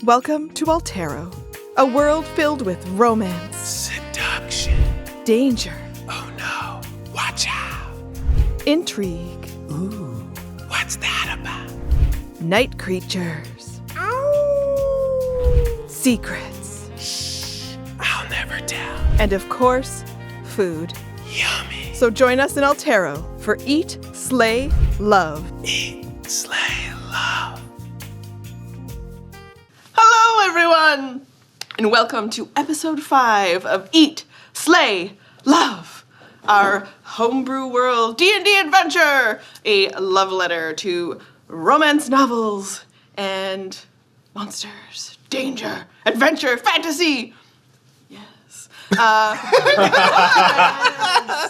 Welcome to Altero, a world filled with romance, seduction, danger, oh no, watch out, intrigue, ooh, what's that about? night creatures, ow, secrets, Shh, I'll never tell. and of course, food. Yummy. So join us in Altero for Eat, Slay, Love. Eat, slay, love. Hello, everyone, and welcome to episode 5 of Eat, Slay, Love, our homebrew world D&D adventure, a love letter to romance novels and monsters, danger, adventure, fantasy. Yes.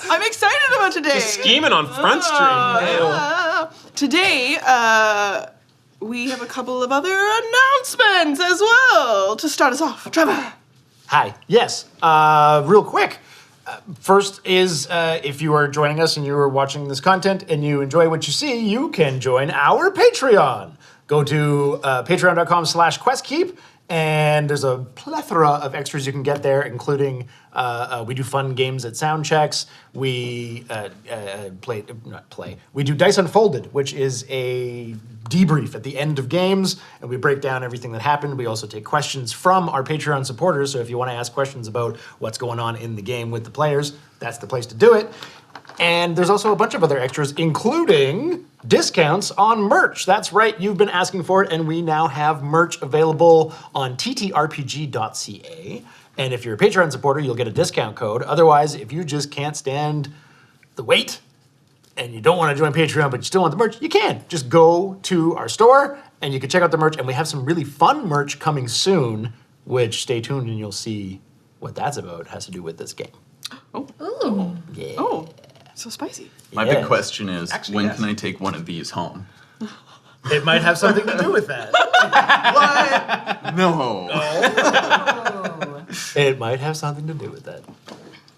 I'm excited about today. Scheming on Front Street. Today, we have a couple of other announcements as well to start us off. Trevor. Hi. Yes. Real quick. First is if you are joining us and you are watching this content and you enjoy what you see, you can join our Patreon. Go to patreon.com/questkeep, and there's a plethora of extras you can get there, including we do fun games at sound checks. We we do Dice Unfolded, which is a debrief at the end of games, and we break down everything that happened. We also take questions from our Patreon supporters, so if you want to ask questions about what's going on in the game with the players, that's the place to do it. And there's also a bunch of other extras, including discounts on merch. That's right, you've been asking for it, and we now have merch available on ttrpg.ca. And if you're a Patreon supporter, you'll get a discount code. Otherwise, if you just can't stand the wait and you don't want to join Patreon, but you still want the merch, you can. Just go to our store and you can check out the merch. And we have some really fun merch coming soon, which stay tuned and you'll see what that's about. It has to do with this game. Oh. Yeah. Oh, so spicy. My Yes. big question is, Actually, when yes. can I take one of these home? It might have something to do with that. No. It might have something to do with that.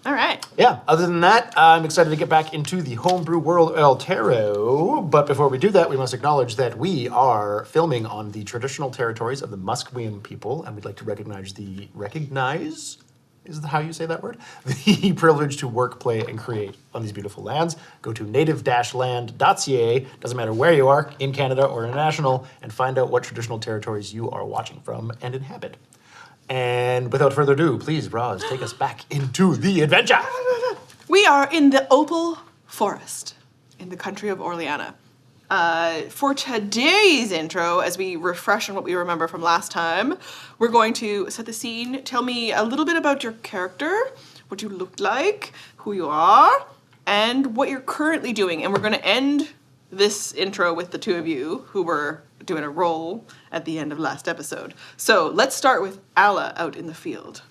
All right. Yeah, other than that, I'm excited to get back into the homebrew world Altero. But before we do that, we must acknowledge that we are filming on the traditional territories of the Musqueam people, and we'd like to recognize, is how you say that word? The privilege to work, play, and create on these beautiful lands. Go to native-land.ca, doesn't matter where you are, in Canada or international, and find out what traditional territories you are watching from and inhabit. And without further ado, please, Roz, take us back into the adventure. We are in the Opal Forest in the country of Orleana. For today's intro, as we refresh on what we remember from last time, we're going to set the scene. Tell me a little bit about your character, what you look like, who you are, and what you're currently doing. And we're going to end this intro with the two of you who were doing a roll at the end of last episode. So let's start with Alla out in the field.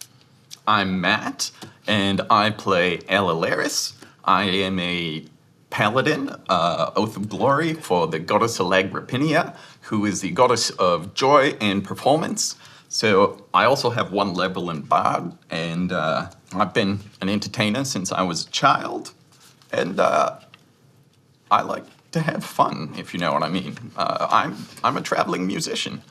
I'm Matt, and I play Alalaris. I am a paladin, Oath of Glory, for the goddess Alagripinia, who is the goddess of joy and performance. So I also have one level in Bard, and I've been an entertainer since I was a child, and I like to have fun, if you know what I mean. I'm a traveling musician.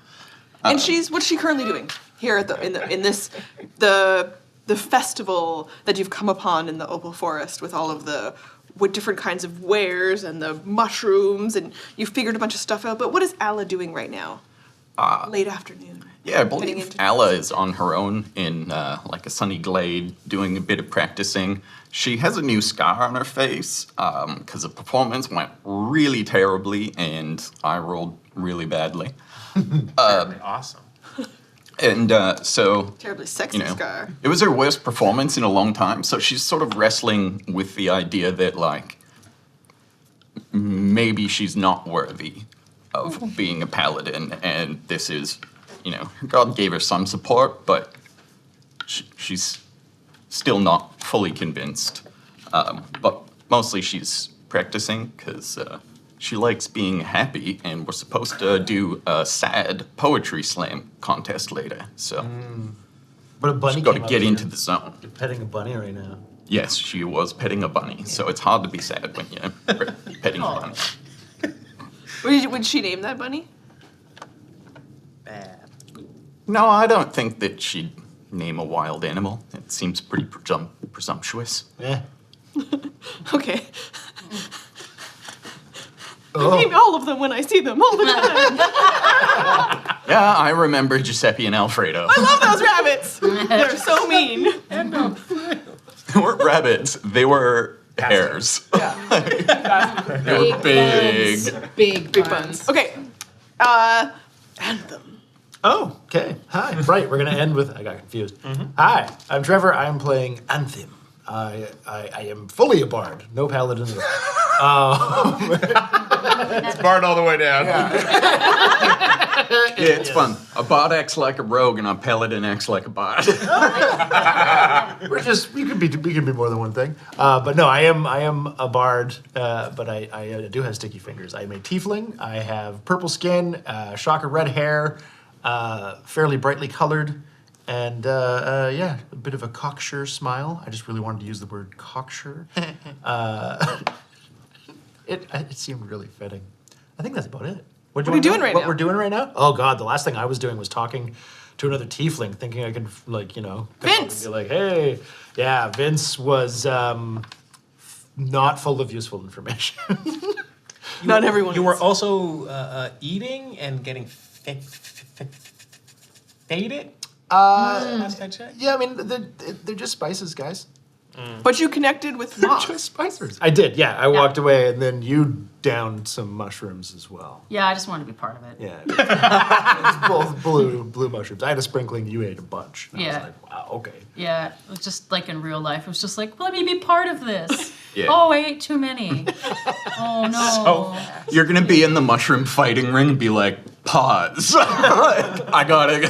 And what's she currently doing here at the festival that you've come upon in the Opal Forest with all of the different kinds of wares and the mushrooms, and you've figured a bunch of stuff out. But what is Alla doing right now? Late afternoon. Yeah, I believe Alla is on her own in like a sunny glade doing a bit of practicing. She has a new scar on her face because the performance went really terribly and I rolled really badly. Awesome. And so, Terribly sexy scar. it was her worst performance in a long time. So she's sort of wrestling with the idea that like maybe she's not worthy of being a paladin, and this is, God gave her some support, but she's still not fully convinced. But mostly she's practicing because she likes being happy, and we're supposed to do a sad poetry slam contest later. So But a bunny she's got to came get up into here. the zone. You're petting a bunny right now. Yes, she was petting a bunny, so it's hard to be sad when you're petting a bunny. Would she name that bunny? Bad. No, I don't think that she'd name a wild animal. It seems pretty presumptuous. Eh. Okay. I name all of them when I see them all the time. Yeah, I remember Giuseppe and Alfredo. I love those rabbits. They're so mean. They weren't rabbits. They were hares. They were big. Big buns. Okay. Anthem. Oh, okay. Hi. Right, we're going to end with... I got confused. Hi, I'm Trevor. I am playing Anthem. I am fully a bard. No paladin at all. It's barred all the way down. Yeah, it's fun. A bard acts like a rogue and a paladin acts like a bard. We could be more than one thing. But no, I am a bard, but I do have sticky fingers. I am a tiefling. I have purple skin, shocker red hair, fairly brightly colored, and a bit of a cocksure smile. I just really wanted to use the word cocksure. It seemed really fitting. I think that's about it. What are you doing right now? What we're doing right now? Oh God, the last thing I was doing was talking to another tiefling, thinking I could come up Vince! and be like, hey, yeah, Vince was not full of useful information. Not everyone. You were is. also eating and getting faded? Last I checked. Yeah, I mean, they're just spices, guys. But you connected with They're Moth. just spicers. I did, yeah. I walked away, and then you downed some mushrooms as well. Yeah, I just wanted to be part of it. Yeah. It was both blue mushrooms. I had a sprinkling, you ate a bunch. And I Yeah. was like, wow, okay. Yeah, it was just like in real life. It was just like, let me be part of this. Yeah. Oh, I ate too many. Oh no. You're gonna be in the mushroom fighting ring and be like, pause. I gotta go.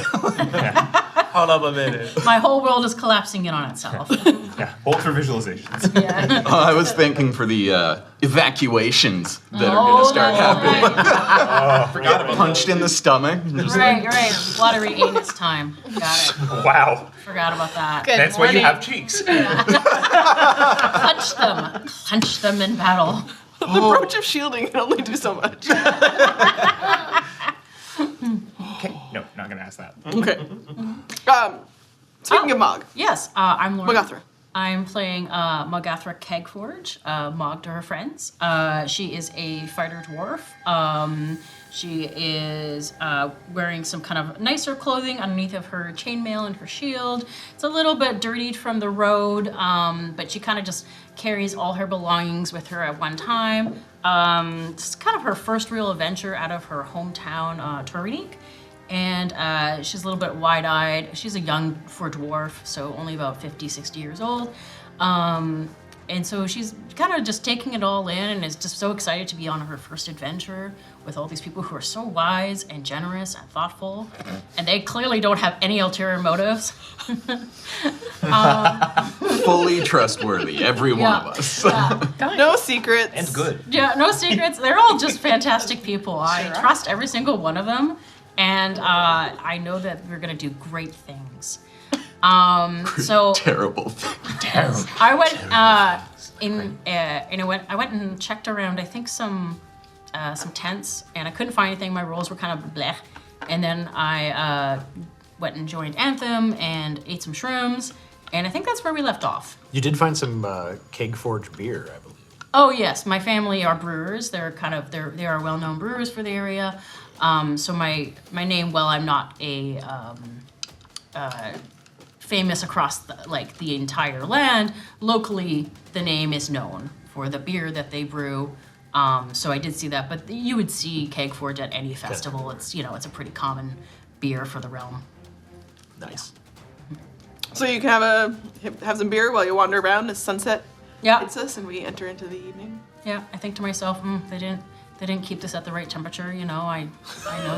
Hold up a minute. My whole world is collapsing in on itself. Yeah, hold for visualizations. Yeah. I was thinking for the evacuations that are gonna start happening. Right. Forgot about Punched in the stomach. And just Right, right. Watery anus time. Got it. that. Wow. Forgot about that. Good That's why you morning. have cheeks. Punch them. Punch them in battle. The brooch of shielding can only do so much. Okay. No, not gonna ask that. Okay. Speaking of Mog, Yes, I'm Lauren. Mogathra. I'm playing Mogathra Kegforge, Mog to her friends. She is a fighter dwarf. She is wearing some kind of nicer clothing underneath of her chainmail and her shield. It's a little bit dirtied from the road, but she kind of just carries all her belongings with her at one time. This is kind of her first real adventure out of her hometown, Torinique. And she's a little bit wide-eyed. She's a young for dwarf, so only about 50, 60 years old. And so she's kind of just taking it all in and is just so excited to be on her first adventure with all these people who are so wise and generous and thoughtful. And they clearly don't have any ulterior motives. fully trustworthy, every one of us. No secrets. And good. Yeah, no secrets. They're all just fantastic people. I trust every single one of them. And I know that we're going to do great things. So Terrible. I went I went and checked around. I think some tents, and I couldn't find anything. My rolls were kind of bleh. And then I went and joined Anthem and ate some shrooms, and I think that's where we left off. You did find some keg forged beer, I believe. Oh yes, my family are brewers. They are well-known brewers for the area. So my name, while I'm not a famous across the entire land, locally the name is known for the beer that they brew. So I did see that, but you would see Kegforge at any festival. It's it's a pretty common beer for the realm. Nice. So you can have some beer while you wander around as sunset Yeah, hits us and we enter into the evening. yeah. I think to myself, they didn't keep this at the right temperature. I know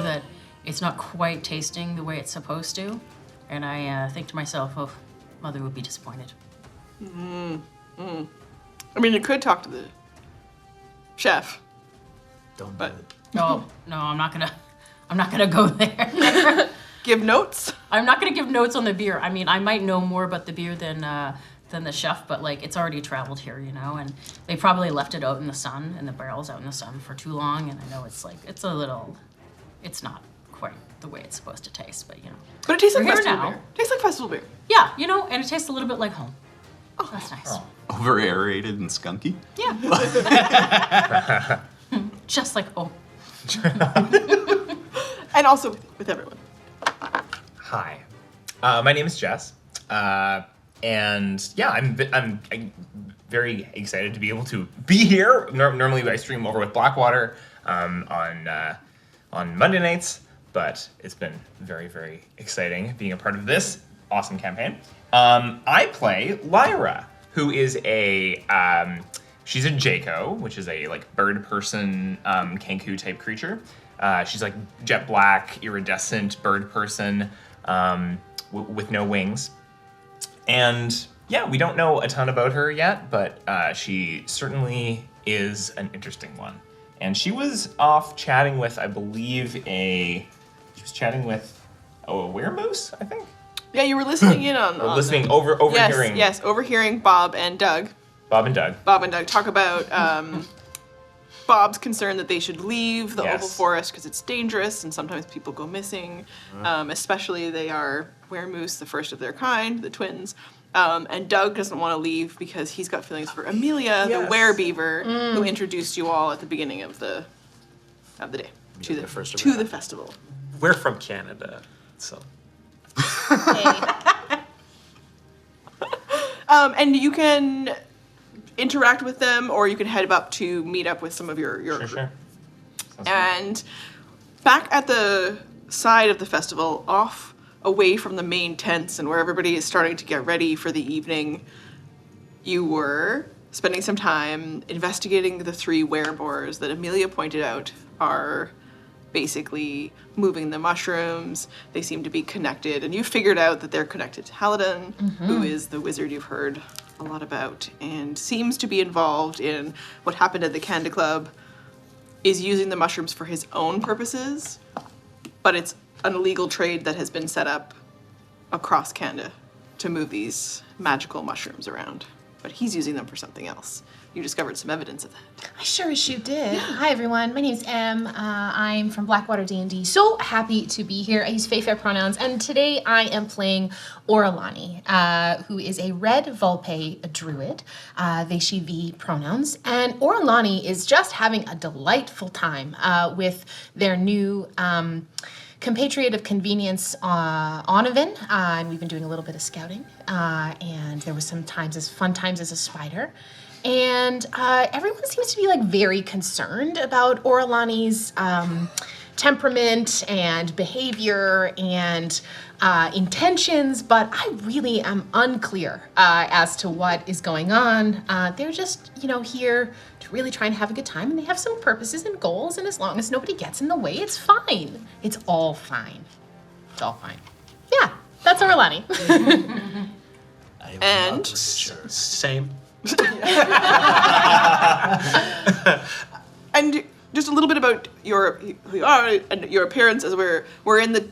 that it's not quite tasting the way it's supposed to, and I think to myself, oh, Mother would be disappointed. I mean, you could talk to the chef. Don't But- do it. No, I'm not gonna go there. Give notes. I'm not gonna give notes on the beer. I mean, I might know more about the beer than the chef, but it's already traveled here, and they probably left it out in the sun, and the barrel's out in the sun for too long, and I know it's not quite the way it's supposed to taste, but But it tastes like We're here festival now. beer. Tastes like festival beer. yeah, and it tastes a little bit like home. Oh, that's nice. Over aerated and skunky. Yeah. Just like home. And also with everyone. Hi, my name is Jess, and yeah, I'm very excited to be able to be here. Normally, I stream over with Blackwater on Monday nights, but it's been very, very exciting being a part of this awesome campaign. I play Lyra, who is she's a Jaco, which is a like bird person Kenku type creature. She's like jet black, iridescent bird person with no wings. And yeah, we don't know a ton about her yet, but she certainly is an interesting one. And she was off chatting with, I believe, she was chatting with a weremoose, I think? Yeah, you were listening in on Listening, overhearing. Yes, overhearing Bob and Doug Bob and Doug. talk about Bob's concern that they should leave the Opal Forest because it's dangerous and sometimes people go missing. Especially they are weremoose, the first of their kind, the twins. And Doug doesn't want to leave because he's got feelings for Amelia, the werebeaver, who introduced you all at the beginning of the day to the festival. We're from Canada, so. And you can interact with them, or you can head up to meet up with some of your Sure. group. Sounds good. And back at the side of the festival, off away from the main tents and where everybody is starting to get ready for the evening, you were spending some time investigating the 3 werebores that Amelia pointed out are basically moving the mushrooms. They seem to be connected, and you figured out that they're connected to Haladin, who is the wizard you've heard a lot about, and seems to be involved in what happened at the Canada Club, is using the mushrooms for his own purposes, but it's an illegal trade that has been set up across Canada to move these magical mushrooms around. But he's using them for something else. You discovered some evidence of that. I sure as you did. Hi everyone, my name's Em. I'm from Blackwater D&D. So happy to be here. I use fae pronouns, and today I am playing Oralani, who is a red Vulpe druid, they, she, the pronouns. And Oralani is just having a delightful time with their new compatriot of convenience, Onavin, and we've been doing a little bit of scouting, and there was some fun times as a spider. And everyone seems to be like very concerned about Oralani's temperament and behavior and intentions, but I really am unclear as to what is going on. They're just, here to really try and have a good time, and they have some purposes and goals, and as long as nobody gets in the way, it's fine. It's all fine. It's all fine. Yeah, that's Oralani. And Same. and just a little bit about who you are and your appearance, as we're in the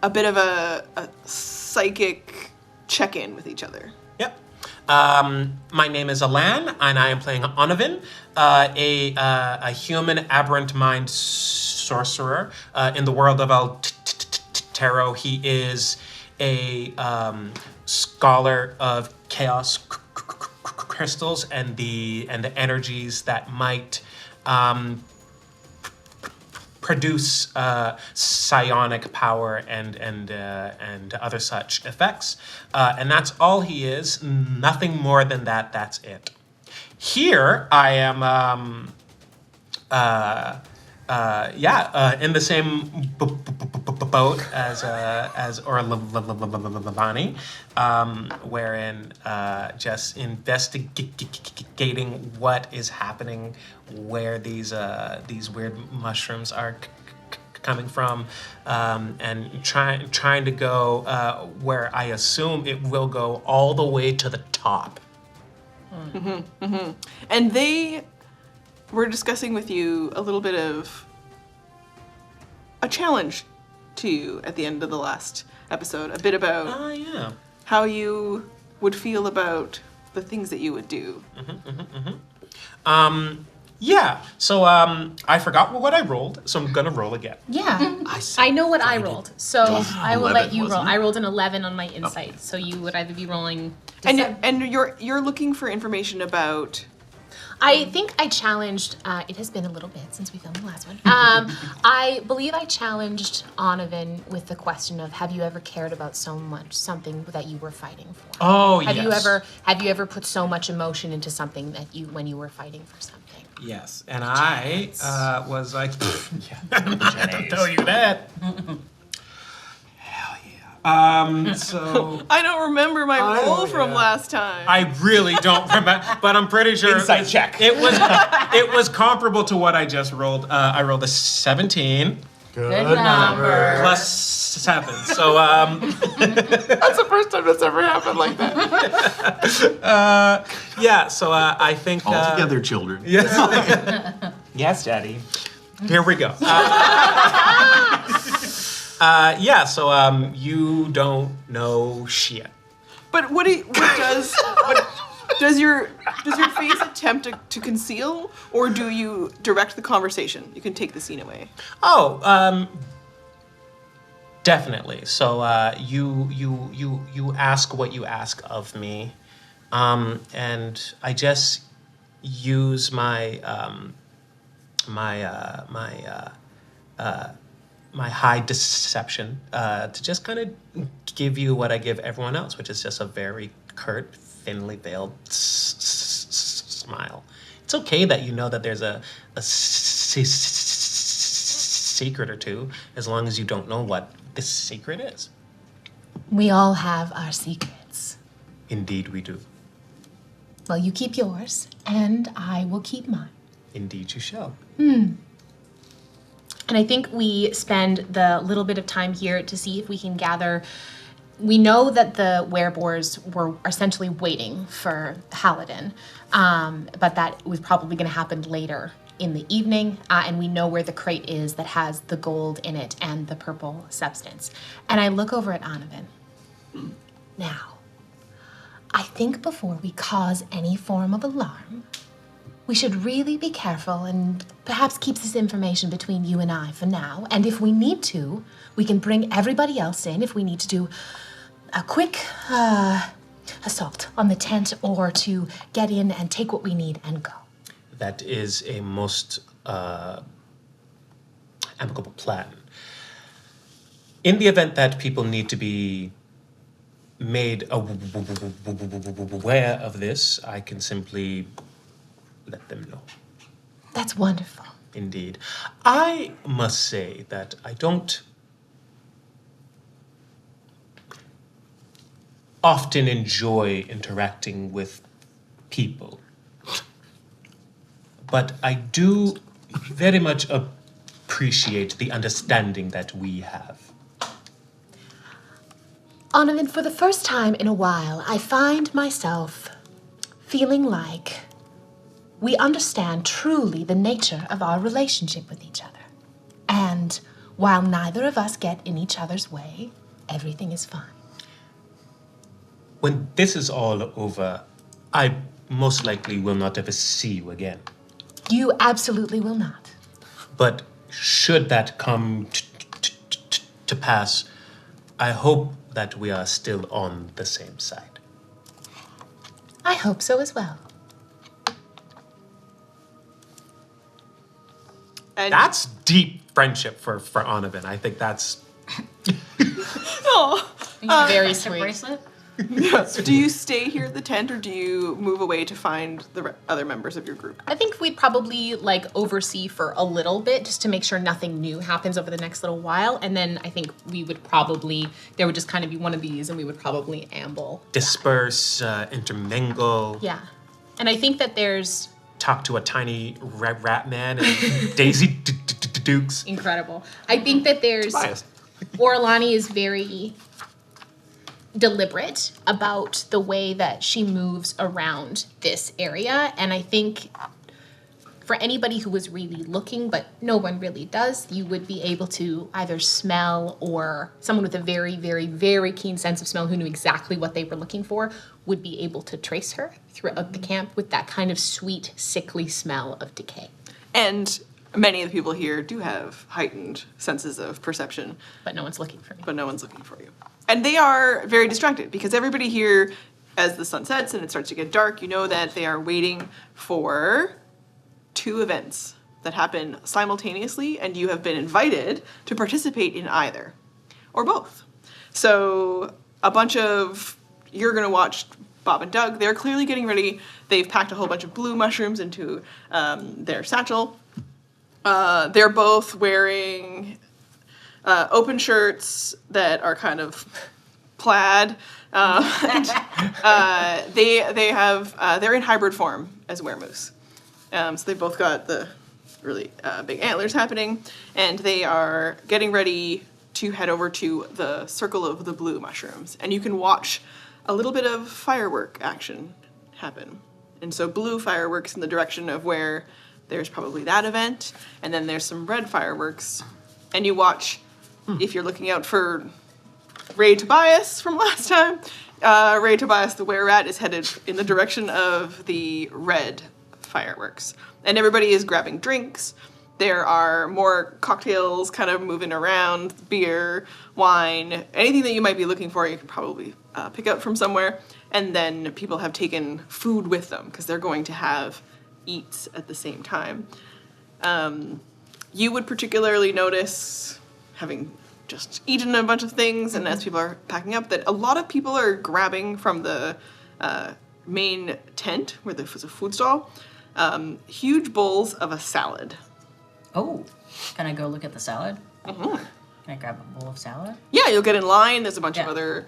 a bit of a psychic check-in with each other. Yep. My name is Alan, and I am playing Onavin, a human aberrant mind sorcerer in the world of Altero. He is a scholar of chaos crystals and the energies that might produce psionic power and other such effects, and that's all he is. Nothing more than that. That's it. Here I am. In the same boat as Oralani, wherein just investigating what is happening, where these weird mushrooms are coming from, and trying to go where I assume it will go all the way to the top. And we're discussing with you a little bit of a challenge to you at the end of the last episode, a bit about how you would feel about the things that you would do. Yeah. So I forgot what I rolled, so I'm gonna roll again. Yeah, I know what I rolled, so I will 11, let you roll. wasn't it? I rolled an 11 on my insight, so you would either be rolling. And you're looking for information about. I think I challenged. It has been a little bit since we filmed the last one. I believe I challenged Onovan with the question of, "Have you ever cared about something that you were fighting for? Oh, Have yes. you ever put so much emotion into something that when you were fighting for something?" Yes, and I was like, Jenny. tell you that. Hell yeah. So I don't remember my roll from last time. I really don't remember, but I'm pretty sure Insight check. It was comparable to what I just rolled. I rolled a 17 Good number. plus 7. So That's the first time that's ever happened like that. yeah. So I think All together, children. Yes. Yes, Daddy. Here we go. Yeah. So you don't know shit. But what does your face attempt to conceal, or do you direct the conversation? You can take the scene away. Oh, definitely. So you ask what you ask of me, and I just use my my high deception to just kind of give you what I give everyone else, which is just a very curt, thinly veiled smile. It's okay that you know that there's a secret or two, as long as you don't know what this secret is. We all have our secrets. Indeed we do. Well, you keep yours, and I will keep mine. Indeed you shall. And I think we spend the little bit of time here to see if we can gather. We know that the werewolves were essentially waiting for Haladin, but that was probably going to happen later in the evening, and we know where the crate is that has the gold in it and the purple substance. And I look over at Onovan. Now, I think before we cause any form of alarm, we should really be careful and perhaps keep this information between you and I for now. And if we need to, we can bring everybody else in if we need to do a quick assault on the tent or to get in and take what we need and go. That is a most amicable plan. In the event that people need to be made aware of this, I can simply let them know. That's wonderful. Indeed. I must say that I don't often enjoy interacting with people, but I do very much appreciate the understanding that we have. Onovan, for the first time in a while, I find myself feeling like we understand truly the nature of our relationship with each other. And while neither of us get in each other's way, everything is fine. When this is all over, I most likely will not ever see you again. You absolutely will not. But should that come to pass, I hope that we are still on the same side. I hope so as well. And That's deep friendship for Onovan. I think that's... Very Friendship sweet. bracelet. do you stay here at the tent, or do you move away to find the other members of your group? I think we'd probably oversee for a little bit just to make sure nothing new happens over the next little while. And then I think we would probably, there would just kind of be one of these and we would probably amble. Disperse, intermingle, Yeah. And I think that there's talk to a tiny rat man and Daisy Dukes. incredible. I think that there's Orlani is very deliberate about the way that she moves around this area, and I think for anybody who was really looking, but no one really does, you would be able to either smell, or someone with a very, very, very keen sense of smell who knew exactly what they were looking for would be able to trace her throughout the camp with that kind of sweet, sickly smell of decay. And many of the people here do have heightened senses of perception, But no one's looking for you. but no one's looking for you. And they are very distracted because everybody here, as the sun sets and it starts to get dark, you know that they are waiting for 2 events that happen simultaneously, and you have been invited to participate in either or both. So you're going to watch Bob and Doug. They're clearly getting ready. They've packed a whole bunch of blue mushrooms into their satchel. They're both wearing open shirts that are kind of plaid. They're in hybrid form as werewolves. So they've both got the really big antlers happening, and they are getting ready to head over to the circle of the blue mushrooms. And you can watch a little bit of firework action happen. And so blue fireworks in the direction of where there's probably that event, and then there's some red fireworks. And you watch, if you're looking out for Ray Tobias from last time, Ray Tobias the were-rat is headed in the direction of the red fireworks. And everybody is grabbing drinks. There are more cocktails kind of moving around, beer, wine, anything that you might be looking for you can probably pick up from somewhere. And then people have taken food with them because they're going to have eats at the same time. You would particularly notice, having just eaten a bunch of things, and as people are packing up, that a lot of people are grabbing from the main tent where there was a food stall, huge bowls of a salad. Oh, can I go look at the salad? Can I grab a bowl of salad? Yeah, you'll get in line. There's a bunch of Yeah. other,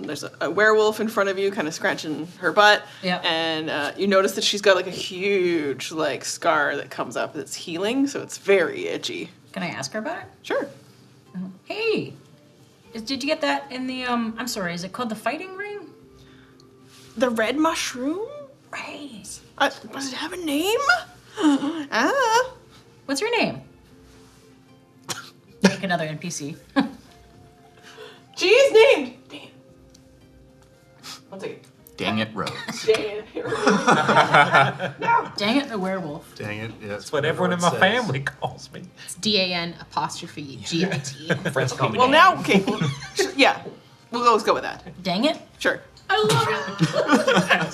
there's a werewolf in front of you kind of scratching her butt. Yeah. And you notice that she's got like a huge like scar that comes up that's healing, so it's very itchy. Can I ask her about it? Sure. Hey, did you get that in the, I'm sorry, is it called the fighting ring? The red mushroom? Right. Does it have a name? Ah. What's your name? Like another NPC. She is named. Damn. One second. Dang it, Rose. Dang it. Dang it, the werewolf. Dang it. Yeah, That's what everyone in my family calls me. It's DAN''GIT. French comedy. Well, now, okay. Well, yeah. Let's go with that. Dang it. Sure. I love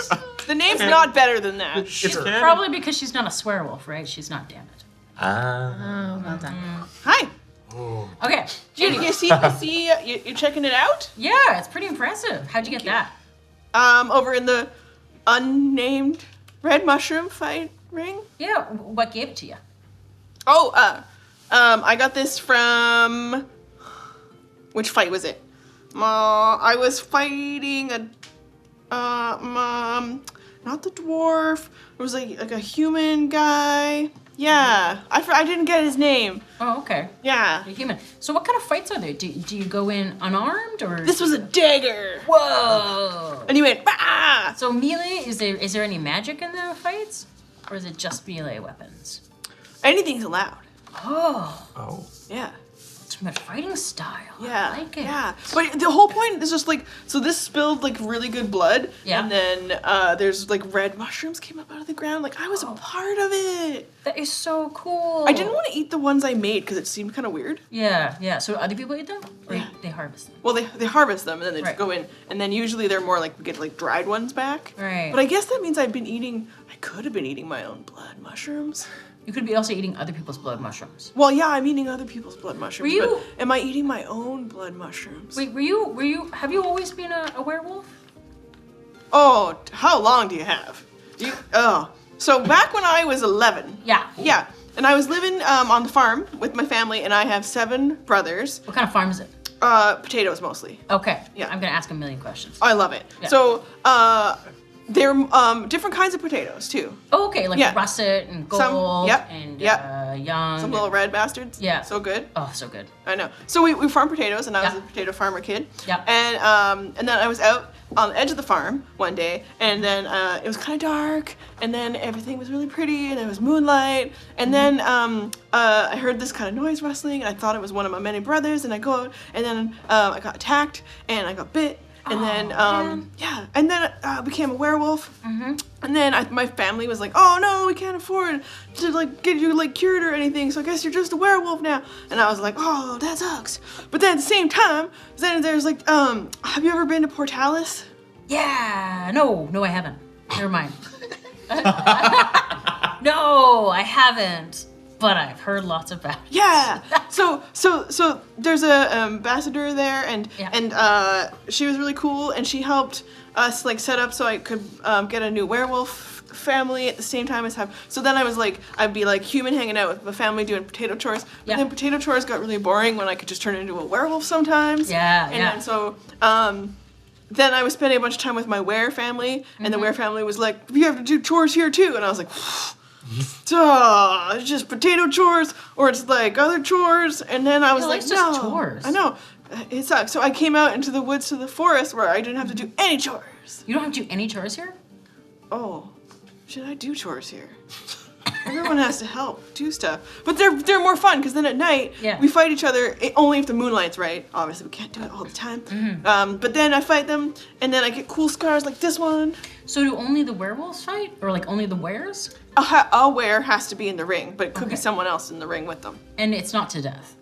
it. The name's not better than that. It's Probably because she's not a swearwolf, right? She's not, damn it. Oh, well done. Hi. Okay. You see, you checking it out? Yeah, it's pretty impressive. How'd you get that? Over in the unnamed red mushroom fight ring. Yeah, what gave it to you? Oh, I got this from, which fight was it? I was fighting not the dwarf. It was like a human guy. Yeah, I didn't get his name. Oh, okay. Yeah. A human. So what kind of fights are there? Do you go in unarmed or? This was a dagger. Whoa. And he went, bah! So melee, is there any magic in the fights? Or is it just melee weapons? Anything's allowed. Oh, Oh. Yeah. it's from a fighting style. Yeah. I like it. Yeah. But the whole point is just like, so this spilled like really good blood. Yeah. And then there's like red mushrooms came up out of the ground. Like I was a part of it. That is so cool. I didn't want to eat the ones I made because it seemed kind of weird. Yeah, yeah. So other people eat them? Or Yeah. they harvest them? Well, they harvest them and then they just Right. go in. And then usually they're more like, we get like dried ones back. Right. But I guess that means I could have been eating my own blood mushrooms. You could be also eating other people's blood mushrooms. Well, yeah, I'm eating other people's blood mushrooms. Were you- But am I eating my own blood mushrooms? Wait, have you always been a werewolf? Oh, how long do you have? So back when I was 11. Yeah. Yeah, and I was living on the farm with my family, and I have 7 brothers. What kind of farm is it? Potatoes mostly. Okay. Yeah. I'm gonna ask a million questions. I love it. Yeah. So they're different kinds of potatoes too. Oh, okay, like Yeah. russet and gold Some- yep, and yep. young. Some little red bastards. Yeah. So good. Oh, so good. I know. So we farm potatoes, and I was Yeah. a potato farmer kid. Yeah. And then I was out on the edge of the farm one day, and then it was kind of dark, and then everything was really pretty, and there was moonlight, and then I heard this kind of noise rustling, and I thought it was one of my many brothers, and I go out, and then I got attacked, and I got bit, and then man. yeah, and then I became a werewolf. And then my family was like, "Oh no, we can't afford to like get you like cured or anything. So I guess you're just a werewolf now." And I was like, "Oh, that sucks." But then at the same time, then there's like, have you ever been to Portalis? Yeah. No, I haven't. Never mind. No, I haven't. But I've heard lots about it. Yeah. So there's a ambassador there, and Yeah. she was really cool, and she helped us like set up so I could get a new werewolf family at the same time as have. So then I was like, I'd be like human hanging out with my family doing potato chores. But Yeah. then potato chores got really boring when I could just turn into a werewolf sometimes. Yeah, And yeah. then so then I was spending a bunch of time with my were family, and the were family was like, "You have to do chores here too," and I was like. Duh, it's just potato chores, or it's like other chores, and then I was Yeah, like, it's just no, chores. I know, it sucks. So I came out into the woods to the forest where I didn't have to do any chores. You don't have to do any chores here? Oh, should I do chores here? Everyone has to help do stuff, but they're more fun because then at night Yeah. we fight each other only if the moonlight's right. Obviously, we can't do it all the time. But then I fight them, and then I get cool scars like this one. So do only the werewolves fight? Or like only the weres? A were has to be in the ring, but it could be Okay. someone else in the ring with them. And it's not to death.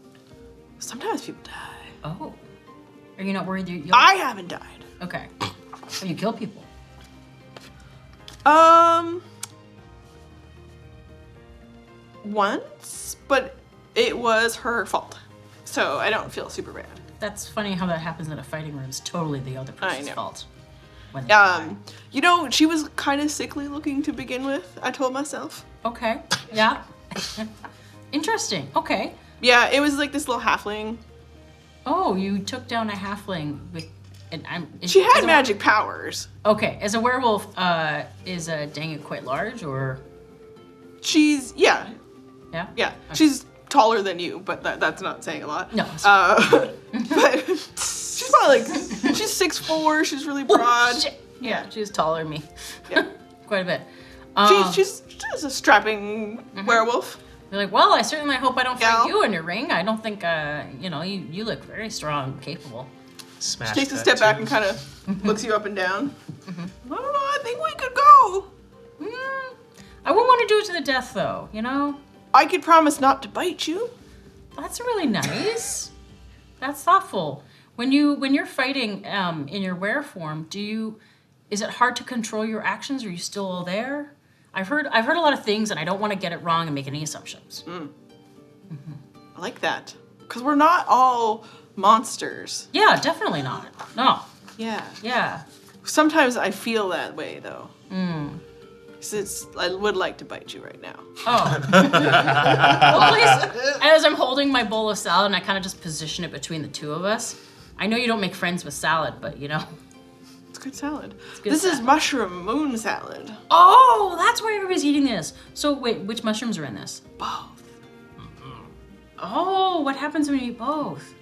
Sometimes people die. Oh. Are you not worried that you'll... I haven't died. Okay. Oh, you kill people. Once, but it was her fault. So I don't feel super bad. That's funny how that happens in a fighting room. It's totally the other person's know. fault. When they die. You know, she was kind of sickly looking to begin with, I told myself. Okay. Yeah. Interesting. Okay. Yeah, it was like this little halfling. Oh, you took down a halfling with... And She had as a- magic powers. Okay. As a werewolf, is Dang quite large or... She's, yeah, Yeah? yeah. She's taller than you, but that's not saying a lot. No. But she's probably like, she's 6'4", she's really broad. Shit. Yeah, she's taller than me. Yeah. Quite a bit. She's a strapping werewolf. You're like, well, I certainly hope I don't fight Gal. you in your ring. I don't think, you look very strong, capable. Smash She takes a that step back too. and kind of looks you up and down. I don't know, I think we could go. I wouldn't want to do it to the death, though, you know? I could promise not to bite you. That's really nice. That's thoughtful. When you're fighting in your were form, is it hard to control your actions? Are you still all there? I've heard a lot of things, and I don't want to get it wrong and make any assumptions. I like that. Because we're not all monsters. Yeah, definitely not. No. Yeah. Yeah. Sometimes I feel that way, though. Because I would like to bite you right now. Oh. Well, please, as I'm holding my bowl of salad and I kind of just position it between the two of us, I know you don't make friends with salad, but you know. It's good salad. good This is salad. mushroom moon salad. Oh, that's why everybody's eating this. So wait, which mushrooms are in this? Both. Oh, what happens when you eat both?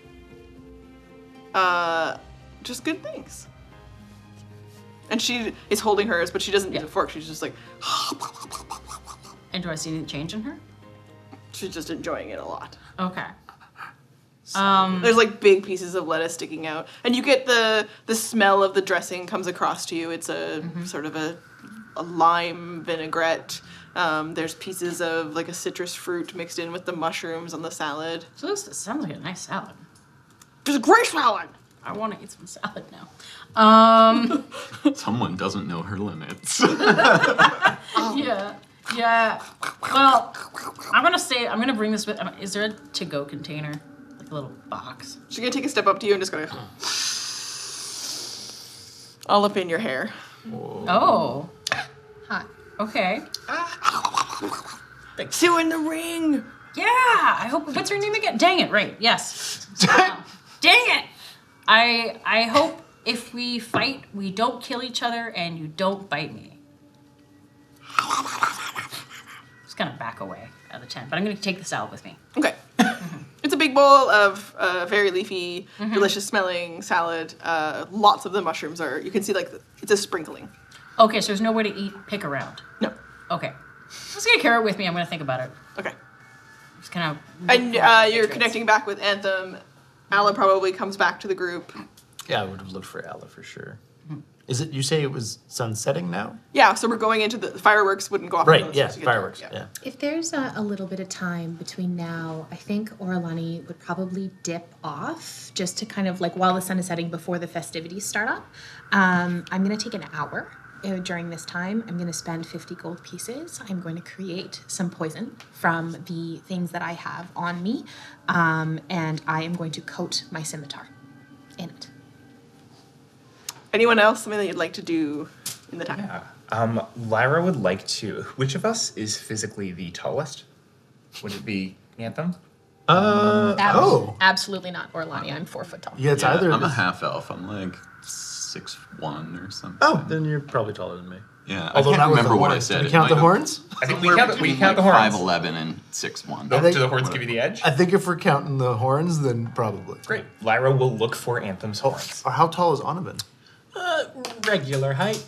Just good things. And she is holding hers, but she doesn't use a fork. She's just like, And do I see any change in her? she's just enjoying it a lot. Okay. There's like big pieces of lettuce sticking out, and you get the smell of the dressing comes across to you. It's a sort of a lime vinaigrette. There's pieces of like a citrus fruit mixed in with the mushrooms on the salad. So this sounds like a nice salad. Just a great salad. I want to eat some salad now. Someone doesn't know her limits. Yeah. Yeah. Well, I'm gonna bring this with. Is there a to-go container, like a little box? She's gonna take a step up to you and just gonna all up in your hair. Oh. Hot. Okay. Sue in the ring. Yeah. I hope. What's her name again? Dang it. Right. Yes. Dang it. I hope if we fight, we don't kill each other and you don't bite me. Just gonna back away out of the tent, but I'm gonna take the salad with me. Okay. It's a big bowl of very leafy, delicious smelling salad. Lots of the mushrooms are, you can see like, it's a sprinkling. Okay, so there's nowhere to pick around. No. Okay. I'm just gonna carry it with me. I'm gonna think about it. Okay. Just kind of. And you're connecting back with Anthem. Ala probably comes back to the group. Yeah, I would have looked for Ala for sure. Is it, you say it was sunsetting now? Yeah, so we're going into the fireworks wouldn't go off. Right, until yeah, you get fireworks, dark, yeah. If there's a little bit of time between now, I think Orlani would probably dip off just to kind of like while the sun is setting before the festivities start up. I'm going to take an hour during this time. I'm going to spend 50 gold pieces. I'm going to create some poison from the things that I have on me, and I am going to coat my scimitar in it. Anyone else? Something that you'd like to do in the time? Yeah. Lyra would like to. Which of us is physically the tallest? Would it be Anthem? Absolutely not Orlani. I'm 4 foot tall. Yeah, it's either. I'm a half elf. I'm like 6'1" or something. Oh, then you're probably taller than me. Yeah, Although I not can't with the remember what I horns. said. Do we It count the might have- horns? I think Somewhere we between, count the like, horns. 5'11" and 6'1". Oh, think- do the horns give you the edge? I think if we're counting the horns, then probably. Great. Lyra will look for Anthem's horns. Or how tall is Onovan? Regular height.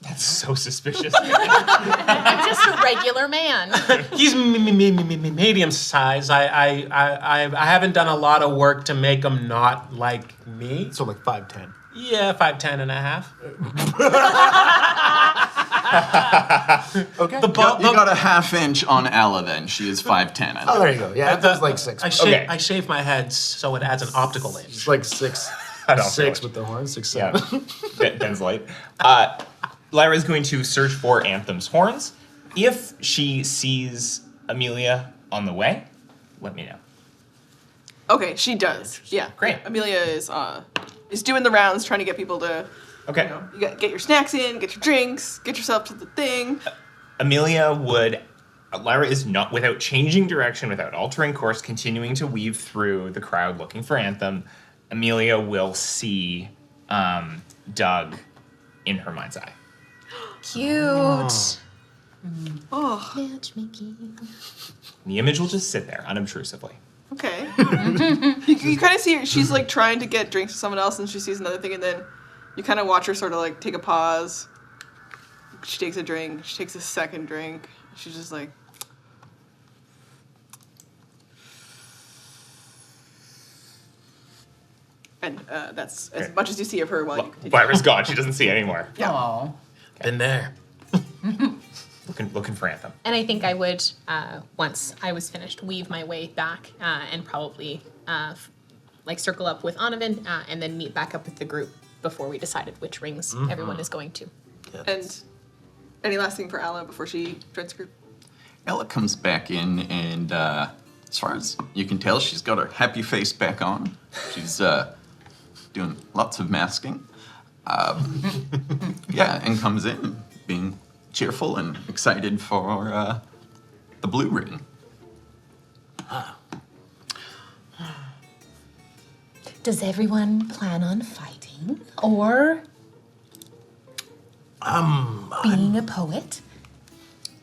That's so suspicious. I'm just a regular man. He's medium size. I haven't done a lot of work to make him not like me. So like 5'10". Yeah, 5'10" and a half. Okay. The ball, You got a half inch on Alla then. She is 5'10". Oh, there you go. Yeah, that's like 6. I shave my head so it adds an optical edge. It's like 6. I don't 6 feel with the horns, 6, Yeah. 7. Ben's light. Lyra is going to search for Anthem's horns. If she sees Amelia on the way, let me know. Okay, she does. Yeah. Great. Amelia is doing the rounds, trying to get people to, Okay. you know, get your snacks in, get your drinks, get yourself to the thing. Lyra is not, without changing direction, without altering course, continuing to weave through the crowd looking for Anthem. Amelia will see Doug in her mind's eye. Cute. Oh, Matchmaking. The image will just sit there unobtrusively. okay. you kind of see her, she's like trying to get drinks with someone else, and she sees another thing, and then you kind of watch her sort of like take a pause. She takes a drink. She takes a second drink. She's just like, and that's as much as you see of her while you continue. Lyra's gone. She doesn't see anymore. Yeah. Aw. Been there. Looking for Anthem. And I think I would, once I was finished, weave my way back and probably like circle up with Onovan and then meet back up with the group before we decided which rings everyone is going to. And any last thing for Ala before she joins the group? Ella comes back in, and as far as you can tell, she's got her happy face back on. She's doing lots of masking. Yeah, and comes in being cheerful and excited for the blue ring. Does everyone plan on fighting or being a poet?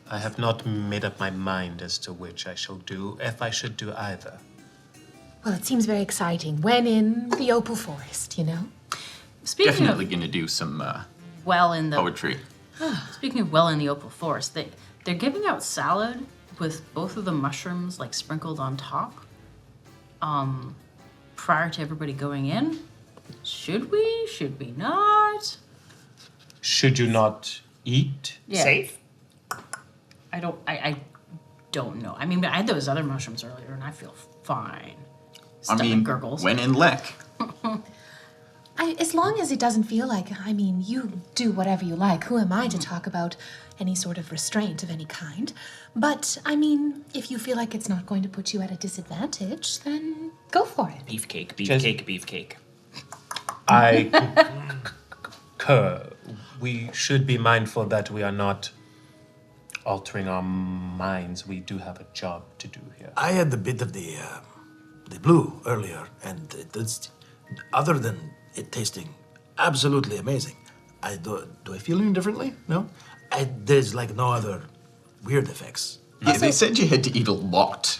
I have not made up my mind as to which I shall do, if I should do either. Well, it seems very exciting when in the Opal Forest, you know? Speaking Definitely of gonna do some well in the poetry. speaking of well in the Opal Forest, they're giving out salad with both of the mushrooms like sprinkled on top. Prior to everybody going in. Should we? Should we not? Should you not eat? Yeah. Safe? I don't know. I mean, I had those other mushrooms earlier and I feel fine. I mean, gurgles. when in Lek. As long as it doesn't feel like, you do whatever you like. Who am I to talk about any sort of restraint of any kind? But, if you feel like it's not going to put you at a disadvantage, then go for it. Beefcake, beefcake. I concur. We should be mindful that we are not altering our minds. We do have a job to do here. I had the bit of the blue earlier, and it's other than it tasting absolutely amazing. Do I feel any differently? No? There's like no other weird effects. Yeah, they said you had to eat a lot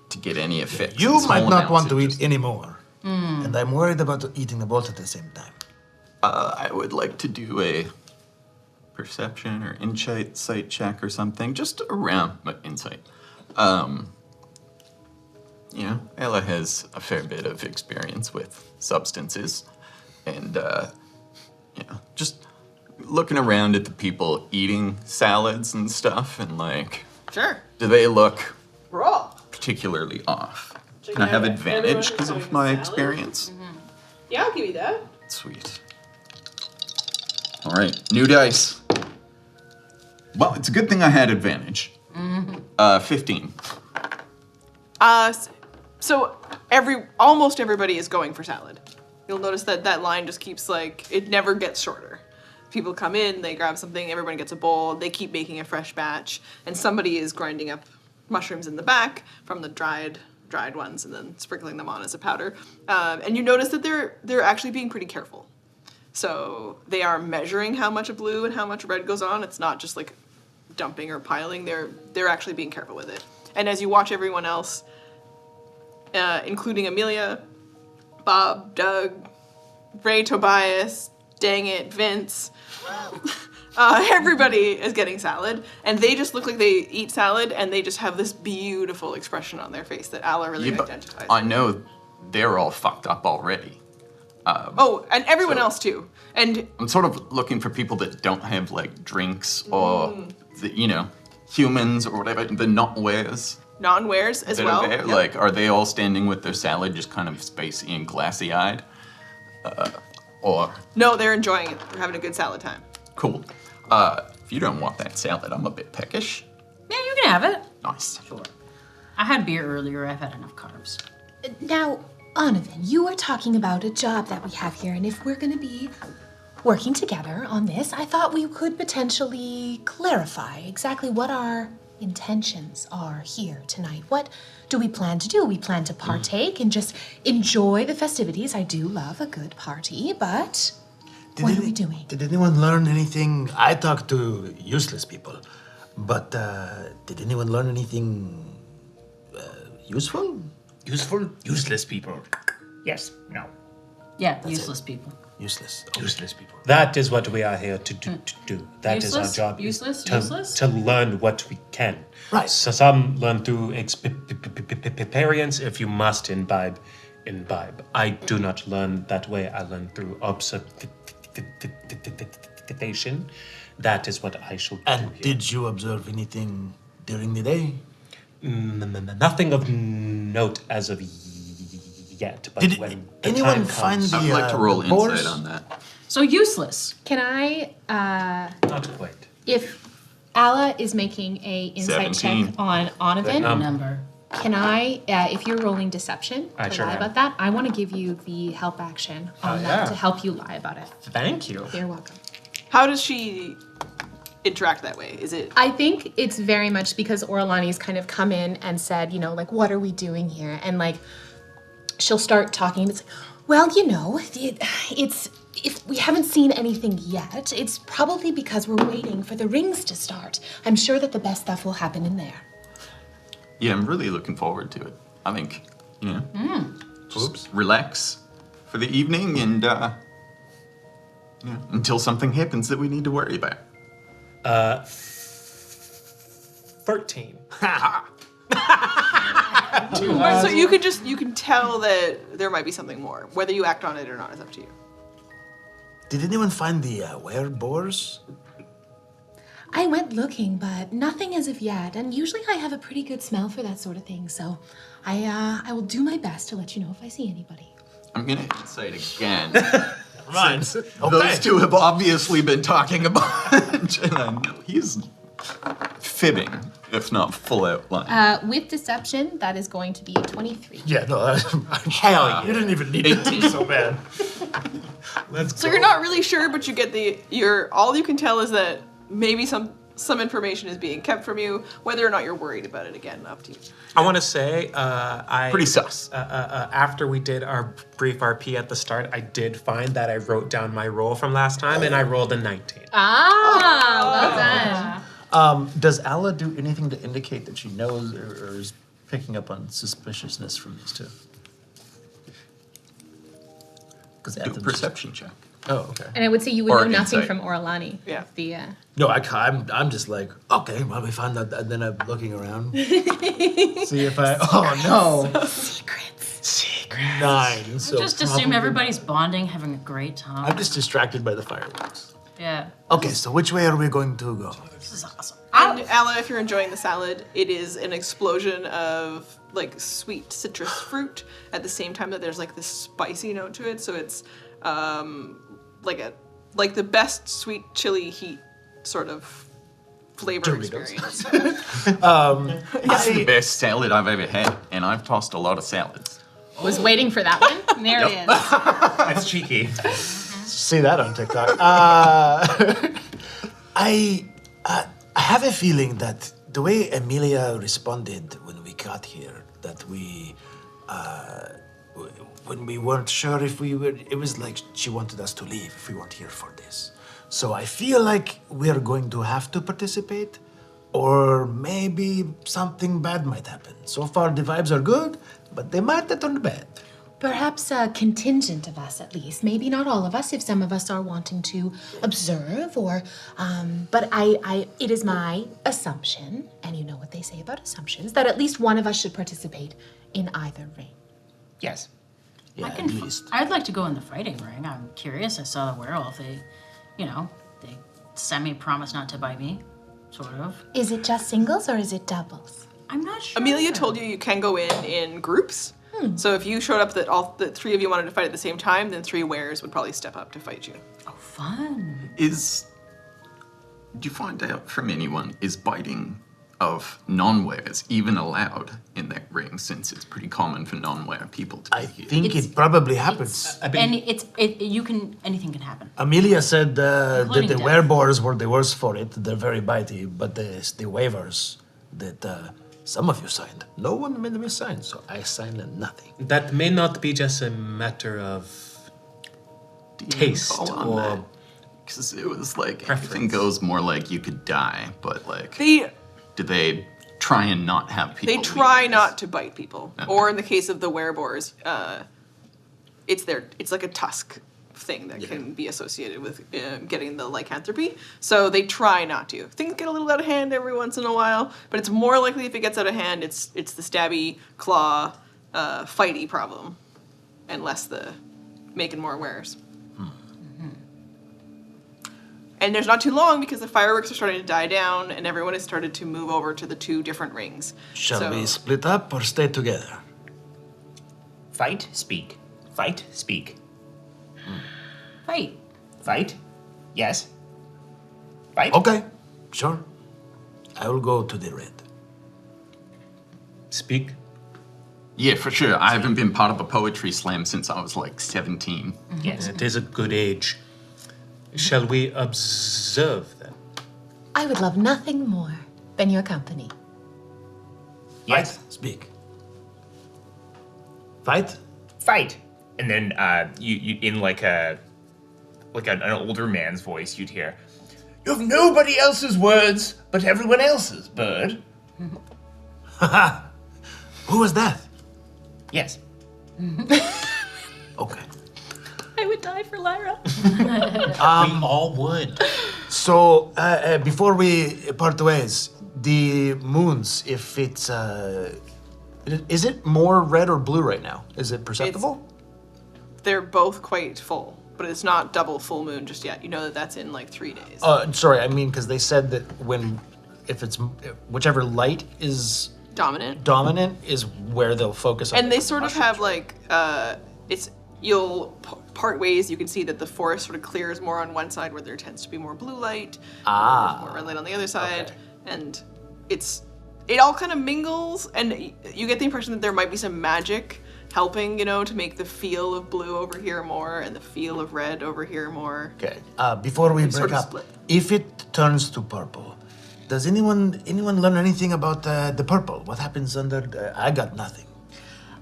to get any effects. You in might small not amounts want of to eat just- any more. And I'm worried about eating them both at the same time. I would like to do a perception or insight check or something, just around insight. Ella has a fair bit of experience with substances, and just looking around at the people eating salads and stuff, and like, Sure. do they look Roll. particularly off? Can I have advantage because of my experience? Yeah, I'll give you that. Sweet. All right, new dice. Well, it's a good thing I had advantage. 15. So almost everybody is going for salad. You'll notice that line just keeps it never gets shorter. People come in, they grab something, everyone gets a bowl, they keep making a fresh batch, and somebody is grinding up mushrooms in the back from the dried ones and then sprinkling them on as a powder. And you notice that they're actually being pretty careful. So they are measuring how much blue and how much red goes on. It's not just like dumping or piling. They're actually being careful with it. And as you watch everyone else, including Amelia, Bob, Doug, Ray, Tobias, dang it, Vince, everybody is getting salad, and they just look like they eat salad, and they just have this beautiful expression on their face that Ala really identifies. I know they're all fucked up already. And everyone else too. And I'm sort of looking for people that don't have like drinks or humans or whatever, the not-wares. non-wares as that well. are there. Yep. Like, are they all standing with their salad just kind of spacey and glassy-eyed? Or No, they're enjoying it. They're having a good salad time. cool. If you don't want that salad, I'm a bit peckish. Yeah, you can have it. Nice. Sure. I had beer earlier. I've had enough carbs. Now, Onovan, you are talking about a job that we have here, and if we're going to be working together on this, I thought we could potentially clarify exactly what our intentions are here tonight. What do we plan to do? We plan to partake and just enjoy the festivities. I do love a good party, but what are we doing? Did anyone learn anything? I talked to useless people, but did anyone learn anything useful? Useful? Useless people. Yes. No. Yeah, useless people. Useless. Useless people. That is what we are here to do. That is Useless? our job. Useless? To, Useless? to learn what we can. Right. So some learn through experience. If you must imbibe. I do not learn that way. I learn through observation. That is what I shall do And here. did you observe anything during the day? Nothing of note as of yet. But Did when the anyone time find comes, the I'd like to roll boars? insight on that. So useless. Can I, not quite. if Ala is making a insight 17. check on Onovan, Number. can I, if you're rolling deception I to sure lie am. about that, I want to give you the help action on that yeah. to help you lie about it. Thank you. You're welcome. How does she interact that way? Is it I think it's very much because Orlani's kind of come in and said, you know, like, what are we doing here? And like, she'll start talking. It's like, well, you know, it's if we haven't seen anything yet, it's probably because we're waiting for the rings to start. I'm sure that the best stuff will happen in there. Yeah, I'm really looking forward to it. I think, just relax for the evening and, until something happens that we need to worry about. 13. so you can tell that there might be something more. Whether you act on it or not is up to you. Did anyone find the wereboars? I went looking, but nothing as of yet. And usually I have a pretty good smell for that sort of thing. So I will do my best to let you know if I see anybody. I'm gonna insight again. Right. Those two have obviously been talking about it, and I know he's fibbing, if not full out lying. With deception, that is going to be a 23. Yeah, no, hell yeah. You didn't even need to be so bad. Let's So you're not really sure, but you get all you can tell is that maybe some information is being kept from you. Whether or not you're worried about it, again, up to you. I want to say, I Pretty sus. after we did our brief RP at the start, I did find that I wrote down my roll from last time, and I rolled a 19. Well done. Does Alla do anything to indicate that she knows or is picking up on suspiciousness from these two? Because Do a perception check. Oh, okay. And I would say you would Or know nothing insight. from Orlani. Yeah. No, I'm just like, okay, well, we found that, and then I'm looking around. See if I, oh no. Secrets. 9, so Just assume probably- everybody's bonding, having a great time. I'm just distracted by the fireworks. Yeah. Okay, so which way are we going to go? This is awesome. And Alla, if you're enjoying the salad, it is an explosion of like sweet citrus fruit at the same time that there's like this spicy note to it. So it's like the best sweet chili heat sort of flavor Doritos. experience. It's the best salad I've ever had, and I've tossed a lot of salads. Was waiting for that one. There it is. That's cheeky. See that on TikTok. I have a feeling that the way Amelia responded when we got here, that when we weren't sure if we were, it was like she wanted us to leave if we weren't here for this. So I feel like we're going to have to participate, or maybe something bad might happen. So far the vibes are good, but they might turn bad. Perhaps a contingent of us, at least. Maybe not all of us, if some of us are wanting to observe, or. But it is my assumption, and you know what they say about assumptions, that at least one of us should participate in either ring. Yes. Yeah, I can. at least. I'd like to go in the fighting ring. I'm curious. I saw the werewolf. They semi-promised not to bite me, sort of. Is it just singles or is it doubles? I'm not sure. Amelia told you can go in groups. So if you showed up that all the 3 of you wanted to fight at the same time, then 3 wares would probably step up to fight you. Oh, fun. Do you find out from anyone, is biting of non-wares even allowed in that ring, since it's pretty common for non-ware people to I be here? think It's- it probably happens. Anything can happen. Amelia said that Including the death. werewolves were the worst for it. They're very bitey, but the waivers that some of you signed, no one made me sign, so I signed nothing. That may not be just a matter of Do you taste call on or that? Because it was like everything preference. goes more like you could die, but like, They do they try and not have people? They try leave? not to bite people. Okay. Or in the case of the wereboars, it's like a tusk thing that can be associated with getting the lycanthropy. So they try not to. Things get a little out of hand every once in a while, but it's more likely if it gets out of hand, it's the stabby, claw, fighty problem, and less the making more wares. And there's not too long because the fireworks are starting to die down and everyone has started to move over to the 2 different rings. Shall So- we split up or stay together? Fight, speak. Fight, speak. Fight. Fight? Yes. Fight? Okay, sure. I will go to the red. speak. Yeah, for sure. I haven't been part of a poetry slam since I was like 17. Yes. It is a good age. Shall we observe then? I would love nothing more than your company. Yes. Speak. Fight? Fight. And then you in like an older man's voice, you'd hear, "You have nobody else's words but everyone else's, bird." Who was that? Yes. Okay. I would die for Lyra. We all would. So, before we part ways, the moons, if it's, is it more red or blue right now? Is it perceptible? They're both quite full, but it's not double full moon just yet. You know that that's in like 3 days. Sorry, I mean, because they said that if it's, whichever light is Dominant. dominant is where they'll focus on. And they sort of have like, part ways you can see that the forest sort of clears more on one side where there tends to be more blue light. There's more red light on the other side. Okay. And it all kind of mingles, and you get the impression that there might be some magic helping, to make the feel of blue over here more and the feel of red over here more. Okay. Before we sort break of up, split. if it turns to purple, Does anyone learn anything about the purple? What happens under? I got nothing.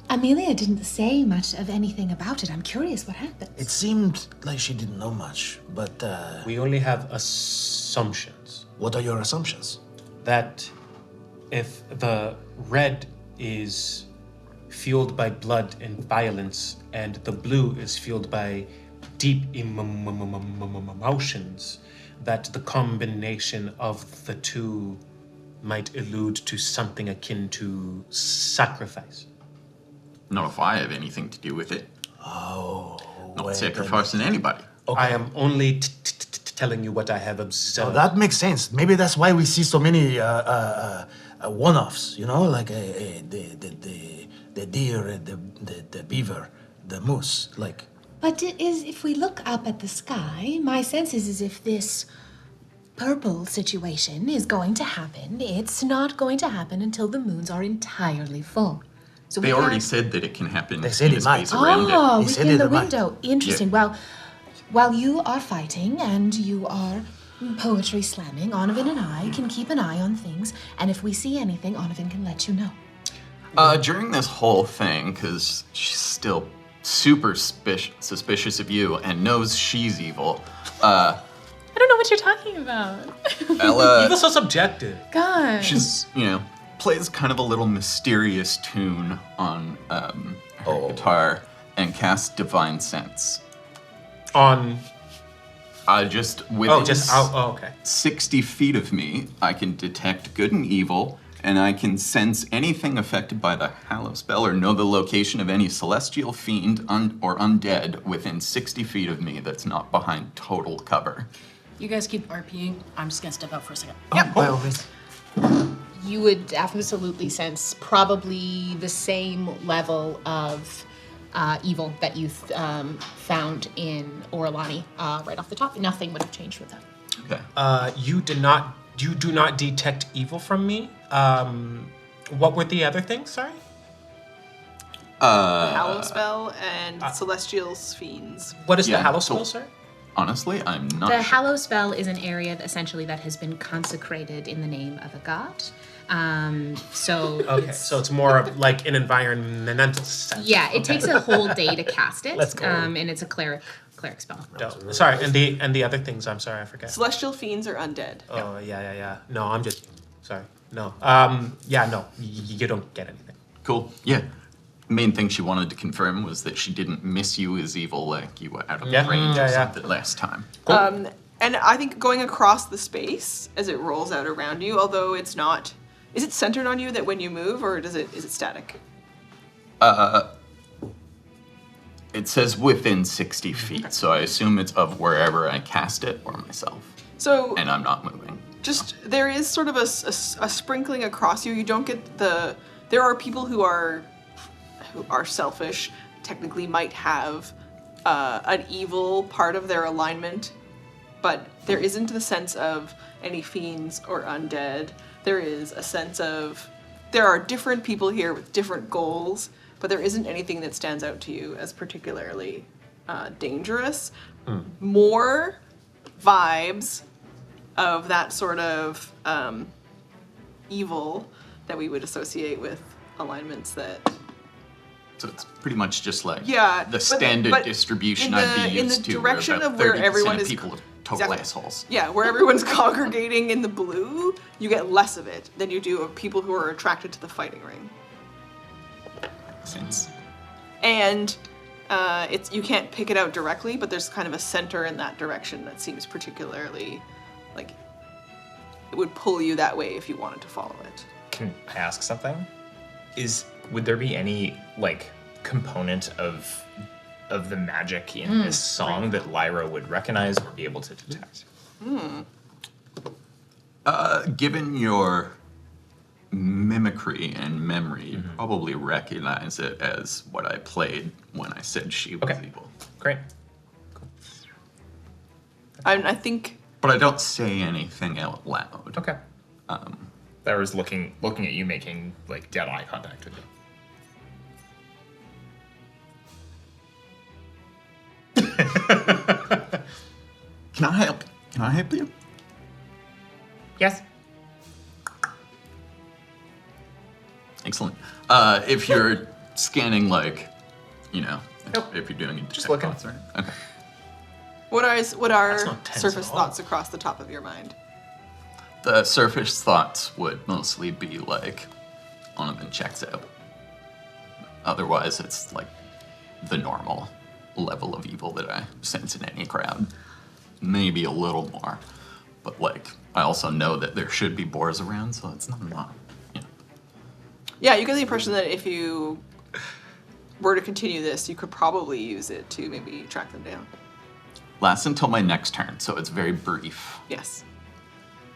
Amelia didn't say much of anything about it. I'm curious what happened. It seemed like she didn't know much, but We only have assumptions what are your assumptions? that if the red is fueled by blood and violence, and the blue is fueled by deep emotions, that the combination of the two might allude to something akin to sacrifice. Not if I have anything to do with it. Oh, Not wait, sacrificing anybody. I am only telling you what I have Oh, observed. that makes sense. Maybe that's why we see so many one-offs. You know, like the deer, and the beaver, the moose. Like But it is, if we look up at the sky, my sense is as if this purple situation is going to happen. It's not going to happen until the moons are entirely full. So They we already have- said that it can happen They said in it a might. space around Oh, it. He said within the it might. window. Interesting. Yeah. Well, while you are fighting and you are poetry slamming, Onovan and I can keep an eye on things, and if we see anything, Onovan can let you know. During this whole thing, because she's still super suspicious of you and knows she's evil, I don't know what you're talking about. Ella, Evil's so subjective. Gosh. she's, plays kind of a little mysterious tune on her guitar and casts Divine Sense. On Just within okay. 60 feet of me, I can detect good and evil, and I can sense anything affected by the Hallow spell or know the location of any celestial fiend or undead within 60 feet of me that's not behind total cover. You guys keep RPing. I'm just gonna step out for a second. by all means. You would absolutely sense probably the same level of evil that you found in Orlani right off the top. Nothing would have changed with that. Okay. You do not detect evil from me. What were the other things? Sorry. Hallow spell and celestial fiends. What is Yeah, the Hallow so- spell, sir? Honestly, I'm not The sure. Hallow spell is an area essentially that has been consecrated in the name of a god. Okay, so it's more of like an environmental sense. Yeah, it takes a whole day to cast it. Let's go. And it's a cleric spell. Dope. Sorry, and the other things. I'm sorry, I forget. Celestial fiends are undead. Oh yeah. No, I'm just sorry. No. Yeah, no. You don't get anything. Cool. Yeah. Main thing she wanted to confirm was that she didn't miss you as evil like you were out of Yeah. range Yeah, or yeah. something last time. And I think going across the space as it rolls out around you, although it's not, is it centered on you that when you move, or is it static? It says within 60 feet, so I assume it's of wherever I cast it or myself. So And I'm not moving. just there is sort of a sprinkling across you. You don't get the. There are people who are selfish. Technically, might have an evil part of their alignment, but there isn't the sense of any fiends or undead. There is a sense of there are different people here with different goals, but there isn't anything that stands out to you as particularly dangerous. More vibes of that sort of evil that we would associate with alignments that So it's pretty much just like Yeah, the but- standard but distribution in I'd be the- in used the to. direction where about of where 30% everyone of is- people are total Exactly. assholes. Yeah, where everyone's congregating in the blue, you get less of it than you do of people who are attracted to the fighting ring. Since And it's you can't pick it out directly, but there's kind of a center in that direction that seems particularly like it would pull you that way if you wanted to follow it. Can I ask something? Would there be any like component of the magic in this song that Lyra would recognize or be able to detect? given your mimicry and memory, you probably recognize it as what I played when I said she was Okay. evil. Great. I think But I don't say anything out loud. Okay. I was looking at you making like dead eye contact with you. Can I help? Can I help you? Yes. Excellent. If you're scanning, like, if you're doing Just looking. thoughts, right? Okay. What are not tense surface at all. thoughts across the top of your mind? The surface thoughts would mostly be like, Donovan checks out. Otherwise, it's like the normal level of evil that I sense in any crowd. Maybe a little more. But like, I also know that there should be boars around, so it's not a lot. Yeah, you get the impression that if you were to continue this, you could probably use it to maybe track them down. Lasts until my next turn, so it's very brief. Yes.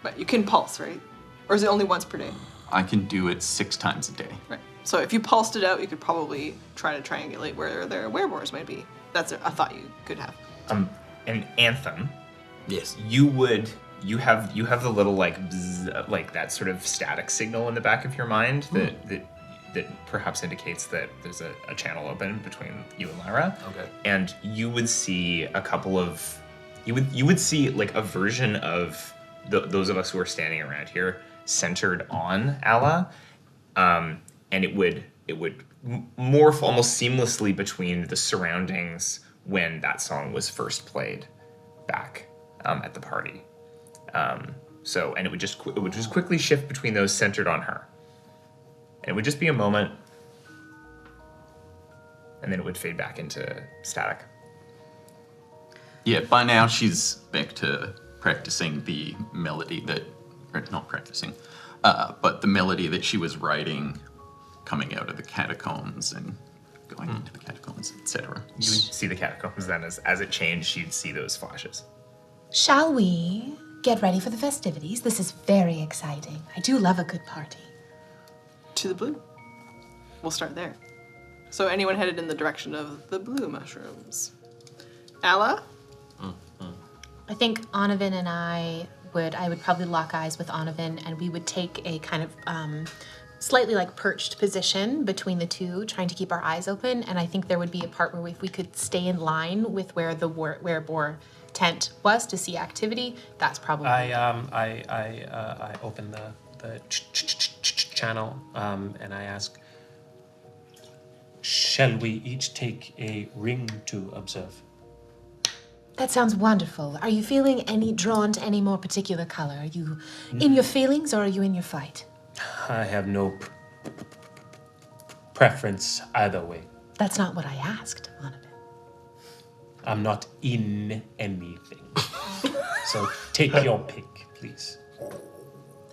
But you can pulse, right? Or is it only once per day? I can do it 6 times a day. Right. So if you pulsed it out, you could probably try to triangulate where their werewolves might be. That's a thought you could have. An anthem. Yes. You have the little like bzz, like that sort of static signal in the back of your mind that perhaps indicates that there's a channel open between you and Lyra. Okay. And you would see a couple of you would see like a version of those of us who are standing around here centered on Allah, and it would morph almost seamlessly between the surroundings when that song was first played back at the party. And it would just quickly shift between those centered on her. And it would just be a moment, and then it would fade back into static. Yeah, by now she's back to practicing the melody not practicing, but the melody that she was writing coming out of the catacombs and going into the catacombs, etc. You would see the catacombs then as it changed, you'd see those flashes. Shall we get ready for the festivities? This is very exciting. I do love a good party. To the blue. We'll start there. So anyone headed in the direction of the blue mushrooms? Alla? I think Onovan and I would probably lock eyes with Onovan, and we would take a kind of slightly like perched position between the two, trying to keep our eyes open. And I think there would be a part where if we could stay in line with where the wereboar tent was to see activity, that's probably. I open the channel and I ask, shall we each take a ring to observe? That sounds wonderful. Are you feeling drawn to any more particular color? Are you in your feelings or are you in your fight? I have no preference either way. That's not what I asked, Onovan. I'm not in anything. So take your pick, please.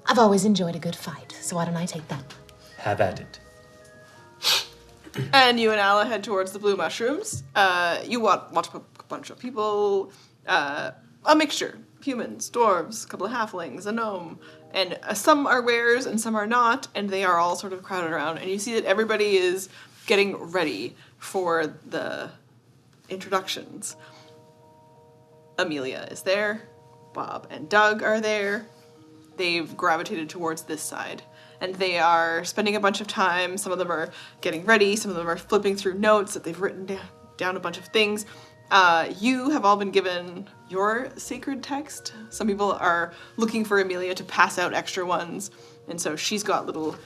I've always enjoyed a good fight, so why don't I take that one? Have at it. And you and Alla head towards the blue mushrooms. You watch a bunch of people, a mixture. Humans, dwarves, a couple of halflings, a gnome. And some are wares and some are not, and they are all sort of crowded around. And you see that everybody is getting ready for the introductions. Amelia is there. Bob and Doug are there. They've gravitated towards this side. And they are spending a bunch of time. Some of them are getting ready. Some of them are flipping through notes that they've written down a bunch of things. You have all been given your sacred text. Some people are looking for Amelia to pass out extra ones. And so she's got little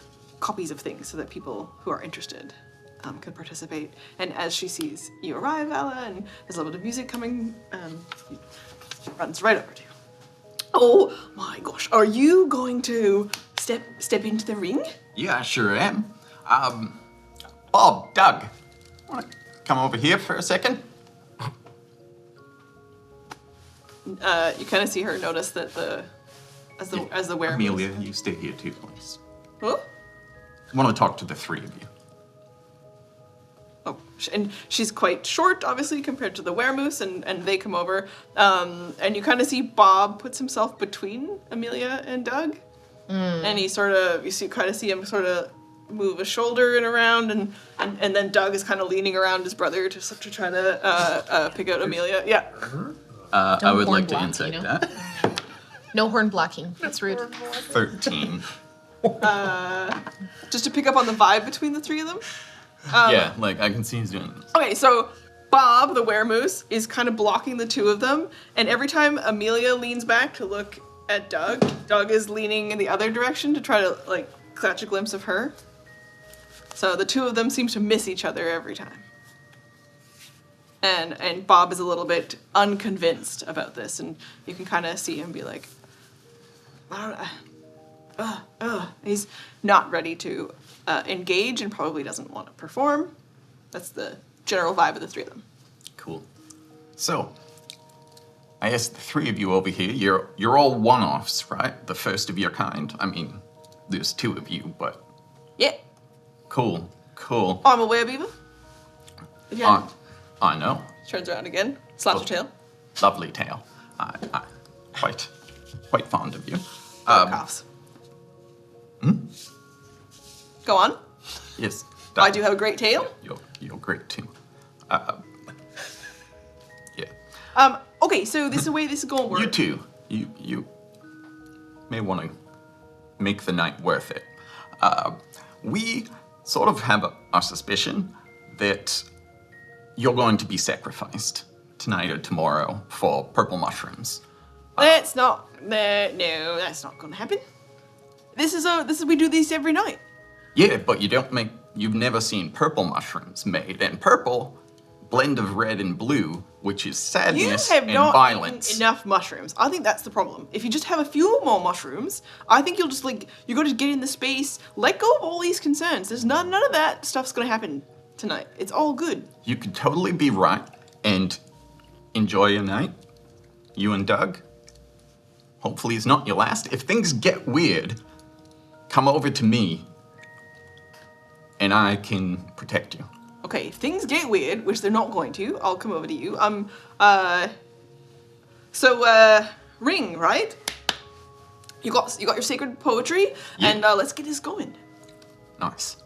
copies of things so that people who are interested can participate. And as she sees you arrive, Alla, and there's a little bit of music coming, she runs right over to you. Oh my gosh, are you going to step into the ring? Yeah, I sure am. Bob, Doug, wanna come over here for a second? You kind of see her notice that as the werewolf. Amelia, you stay here too, please. Oh? I want to talk to the 3 of you. Oh, and she's quite short, obviously, compared to the weremoose, and they come over. And you kind of see Bob puts himself between Amelia and Doug. And he kind of see him sort of move a shoulder and around, and then Doug is kind of leaning around his brother to try to pick out Amelia. Yeah. I would horn like to block, insight you know? that. No horn blocking. That's rude. 13. Just to pick up on the vibe between the 3 of them. Yeah, like I can see he's doing this. Okay, so Bob, the weremoose, is kind of blocking the 2 of them, and every time Amelia leans back to look at Doug, Doug is leaning in the other direction to try to, like, catch a glimpse of her. So the two of them seem to miss each other every time. And Bob is a little bit unconvinced about this, and you can kind of see him be like, he's not ready to engage and probably doesn't want to perform. That's the general vibe of the three of them. Cool. So, I guess the three of you over here, you're all one-offs, right? The first of your kind. I mean, there's two of you, but Yeah. cool. I'm a werebeaver. Yeah. I know. Turns around again, slaps her tail. Lovely tale. I quite fond of you. Coughs. Go on. Yes. I do have a great tail. You're great too. Yeah. Okay, so this is the way this is going to work. You too. You may want to make the night worth it. We sort of have a suspicion that you're going to be sacrificed tonight or tomorrow for purple mushrooms. That's not. No, that's not going to happen. We do these every night. Yeah, but you've never seen purple mushrooms made, and purple, blend of red and blue, which is You sadness have and not violence. eaten enough mushrooms. I think that's the problem. If you just have a few more mushrooms, I think you're going to get in the space, let go of all these concerns. There's none of that stuff's going to happen tonight. It's all good. You could totally be right and enjoy your night. You and Doug. Hopefully it's not your last. If things get weird, come over to me and I can protect you. Okay, if things get weird, which they're not going to, I'll come over to you. Ring, right? You got your sacred poetry, Yeah. and let's get this going. Nice.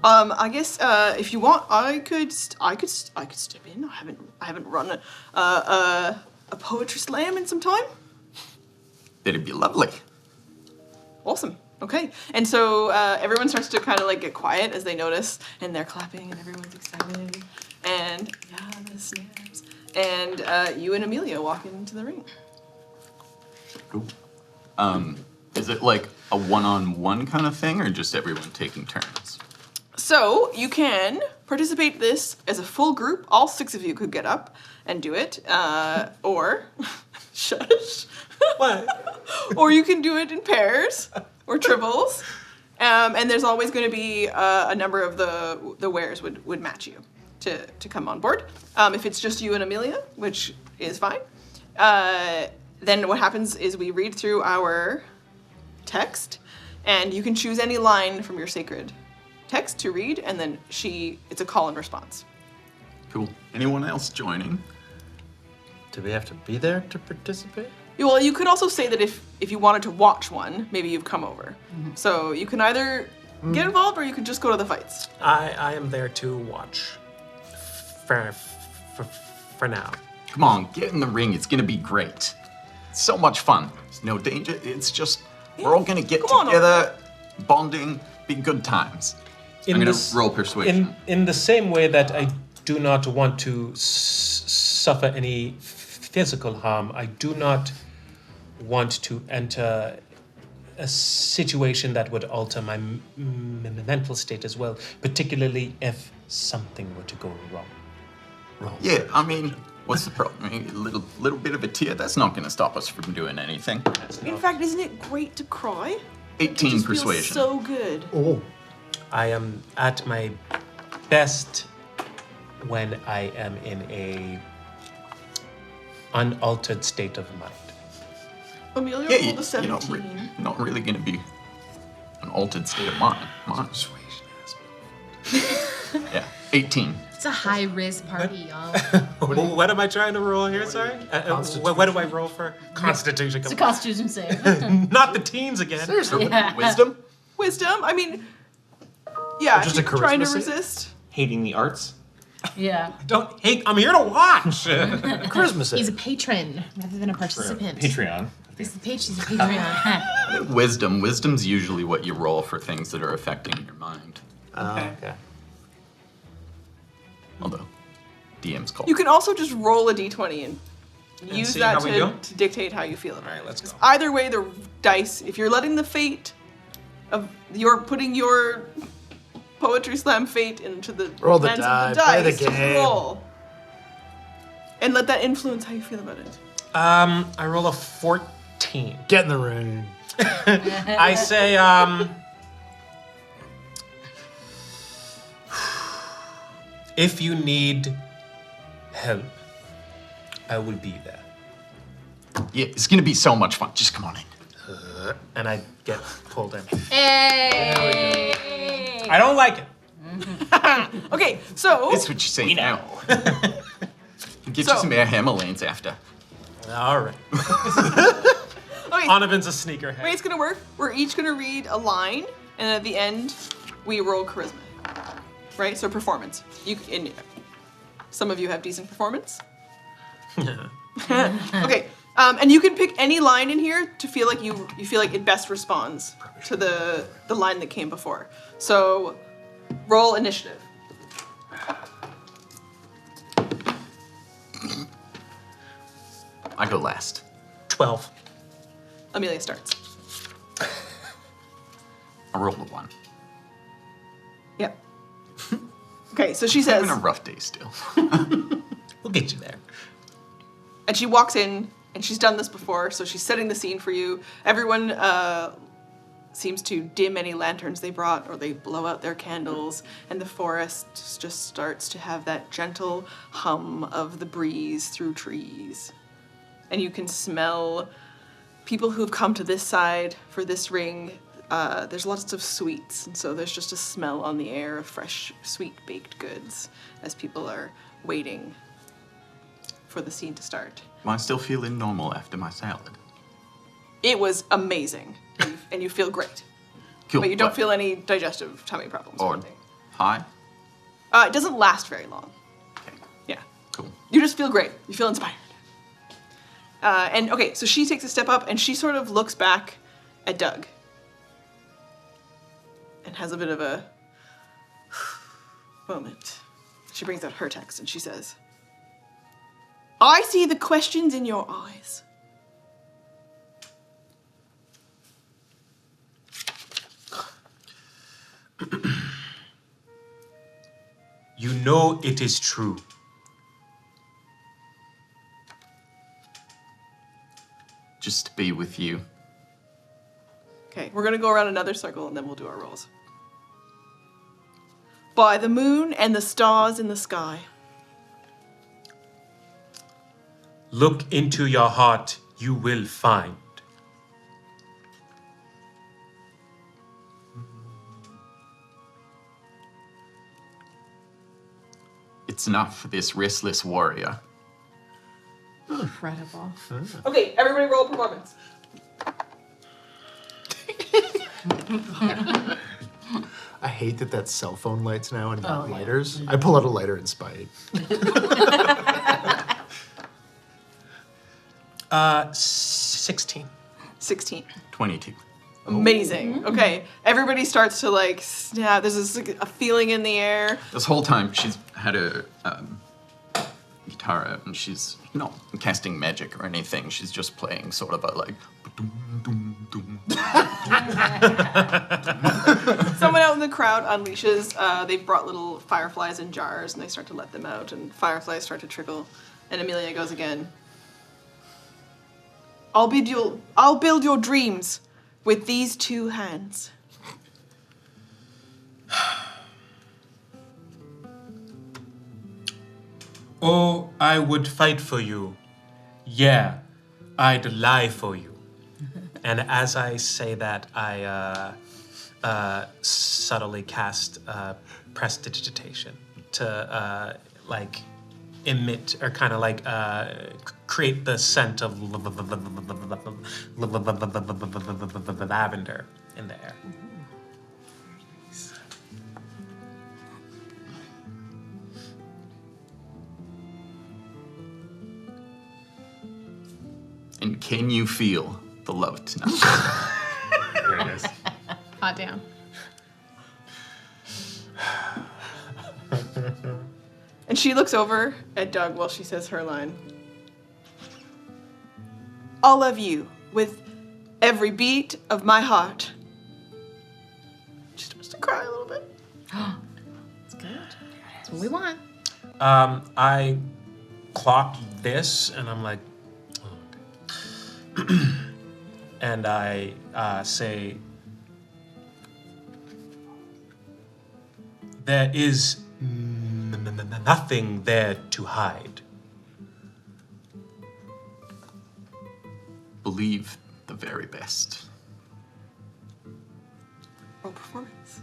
I guess if you want, I could step in. I haven't run a poetry slam in some time. It'd be lovely. Awesome. Okay. And so everyone starts to kind of like get quiet as they notice, and they're clapping, and everyone's excited. And yeah, the snaps. And you and Amelia walk into the ring. Cool. Is it like a one-on-one kind of thing, or just everyone taking turns? So you can participate in this as a full group. All 6 of you could get up and do it, or shush. What? Or you can do it in pairs or triples. And there's always going to be a number of the wares would match you to come on board. If it's just you and Amelia, which is fine, then what happens is we read through our text, and you can choose any line from your sacred text to read, and then it's a call and response. Cool. Anyone else joining? Do we have to be there to participate? Well, you could also say that if you wanted to watch one, maybe you've come over. So you can either get involved or you could just go to the fights. I am there to watch. For now. Come on, get in the ring. It's gonna be great. It's so much fun. There's no danger. It's just we're all gonna get Come on together, bonding, be good times. I'm gonna roll persuasion. In the same way that I do not want to suffer any physical harm, I do not want to enter a situation that would alter my mental state as well, particularly if something were to go wrong. Yeah, I mean, what's the problem? I mean, a little bit of a tear, that's not gonna stop us from doing anything. In fact, isn't it great to cry? 18 Just feels persuasion. so good. Oh, I am at my best when I am in a unaltered state of mind. Amelia Yeah, rolled a 17. you're not really gonna be an altered state of mind. Yeah, 18. It's a high risk party, y'all. What am I trying to roll here, sorry? What do I roll for? Constitution. It's a constitution save. Not the teens again. Yeah. Wisdom? Wisdom, I mean, yeah, just if a you're trying to charisma save? resist. Hating the arts. Yeah. Don't hate. I'm here to watch. charisma save. He's a patron rather than a participant. Patreon. He's a Patreon. Wisdom. Wisdom's usually what you roll for things that are affecting your mind. Okay. Although, DM's called. You can also just roll a d20 and use see that how we do? to dictate how you feel about All right, it. let's 'Cause go. Either way, the dice, if you're letting the fate of, you're putting your Poetry Slam fate into the Roll the hands die, of the play the dice. game. Roll. And let that influence how you feel about it. I roll a 14. Get in the ring. I say, if you need help, I will be there. Yeah, it's gonna be so much fun. Just come on in. And I get pulled in. Hey! I don't like it. Okay, so That's what you say now. Get So- you some air hammer lanes after. All right. okay, Onovan's a sneakerhead. the way it's gonna work, we're each gonna read a line, and at the end, we roll charisma. Right? So performance. Some of you have decent performance. Okay. And you can pick any line in here to feel like you feel like it best responds to the line that came before. So roll initiative. I go last. 12. Amelia starts. I roll a 1. Yep. Okay, so she says, Having a rough day still. We'll get you there. and she walks in, and she's done this before, so she's setting the scene for you. Everyone seems to dim any lanterns they brought, or they blow out their candles, and the forest just starts to have that gentle hum of the breeze through trees. And you can smell people who've come to this side for this ring. There's lots of sweets, and so there's just a smell on the air of fresh, sweet baked goods as people are waiting for the scene to start. Am I still feeling normal after my salad? It was amazing, and you feel great, Cool. but you don't feel any digestive tummy problems or Or anything. high? It doesn't last very long. Okay, Yeah. cool. You just feel great. You feel inspired. And okay, so she takes a step up and she sort of looks back at Doug and has a bit of a moment. She brings out her text and she says, I see the questions in your eyes. You know it is true. Just to be with you. Okay, we're gonna go around another circle and then we'll do our rolls. By the moon and the stars in the sky. Look into your heart, you will find. It's enough for this restless warrior. Incredible. Okay, everybody roll performance. I hate that that's cell phone lights now and not lighters. I pull out a lighter in spite. 16. 16. 22. Amazing. Okay, everybody starts to like snap. There's this, like, a feeling in the air. This whole time she's had her guitar out and she's not casting magic or anything. She's just playing sort of a like. Someone out in the crowd unleashes. They've brought little fireflies in jars, and they start to let them out, and fireflies start to trickle. And Amelia goes again. I'll build your dreams with these two hands. Oh, I would fight for you. Yeah, I'd lie for you. And as I say that, I subtly cast prestidigitation to like emit or kind of like create the scent of lavender in the air. And can you feel the love tonight? Very nice. Hot damn. And she looks over at Doug while she says her line. I'll love you with every beat of my heart. She starts to cry a little bit. That's what we want. I clock this, and I'm like, oh. And I say, there is nothing there to hide. Believe the very best. Roll performance.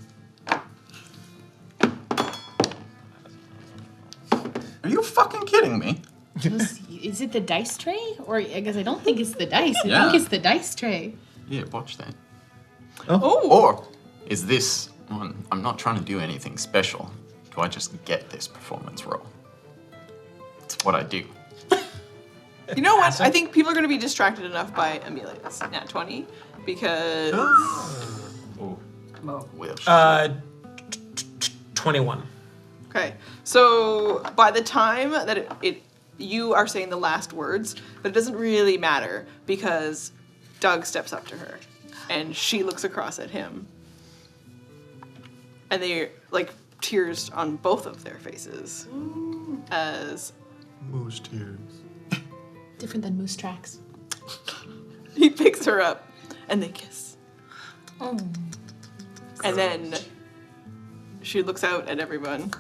Are you fucking kidding me? Is it the dice tray? Or I guess I don't think it's the dice. I Yeah. think it's the dice tray. Yeah, watch that. Oh. Or is this one? I'm not trying to do anything special. Do I just get this performance roll? It's what I do. You know what? I think people are going to be distracted enough by Amelia's nat 20 because Well, 21. okay. So by the time that you are saying the last words, but it doesn't really matter because Doug steps up to her and she looks across at him. And they like tears on both of their faces as Moose tears. Different than moose tracks. he picks her up and they kiss. And then she looks out at everyone.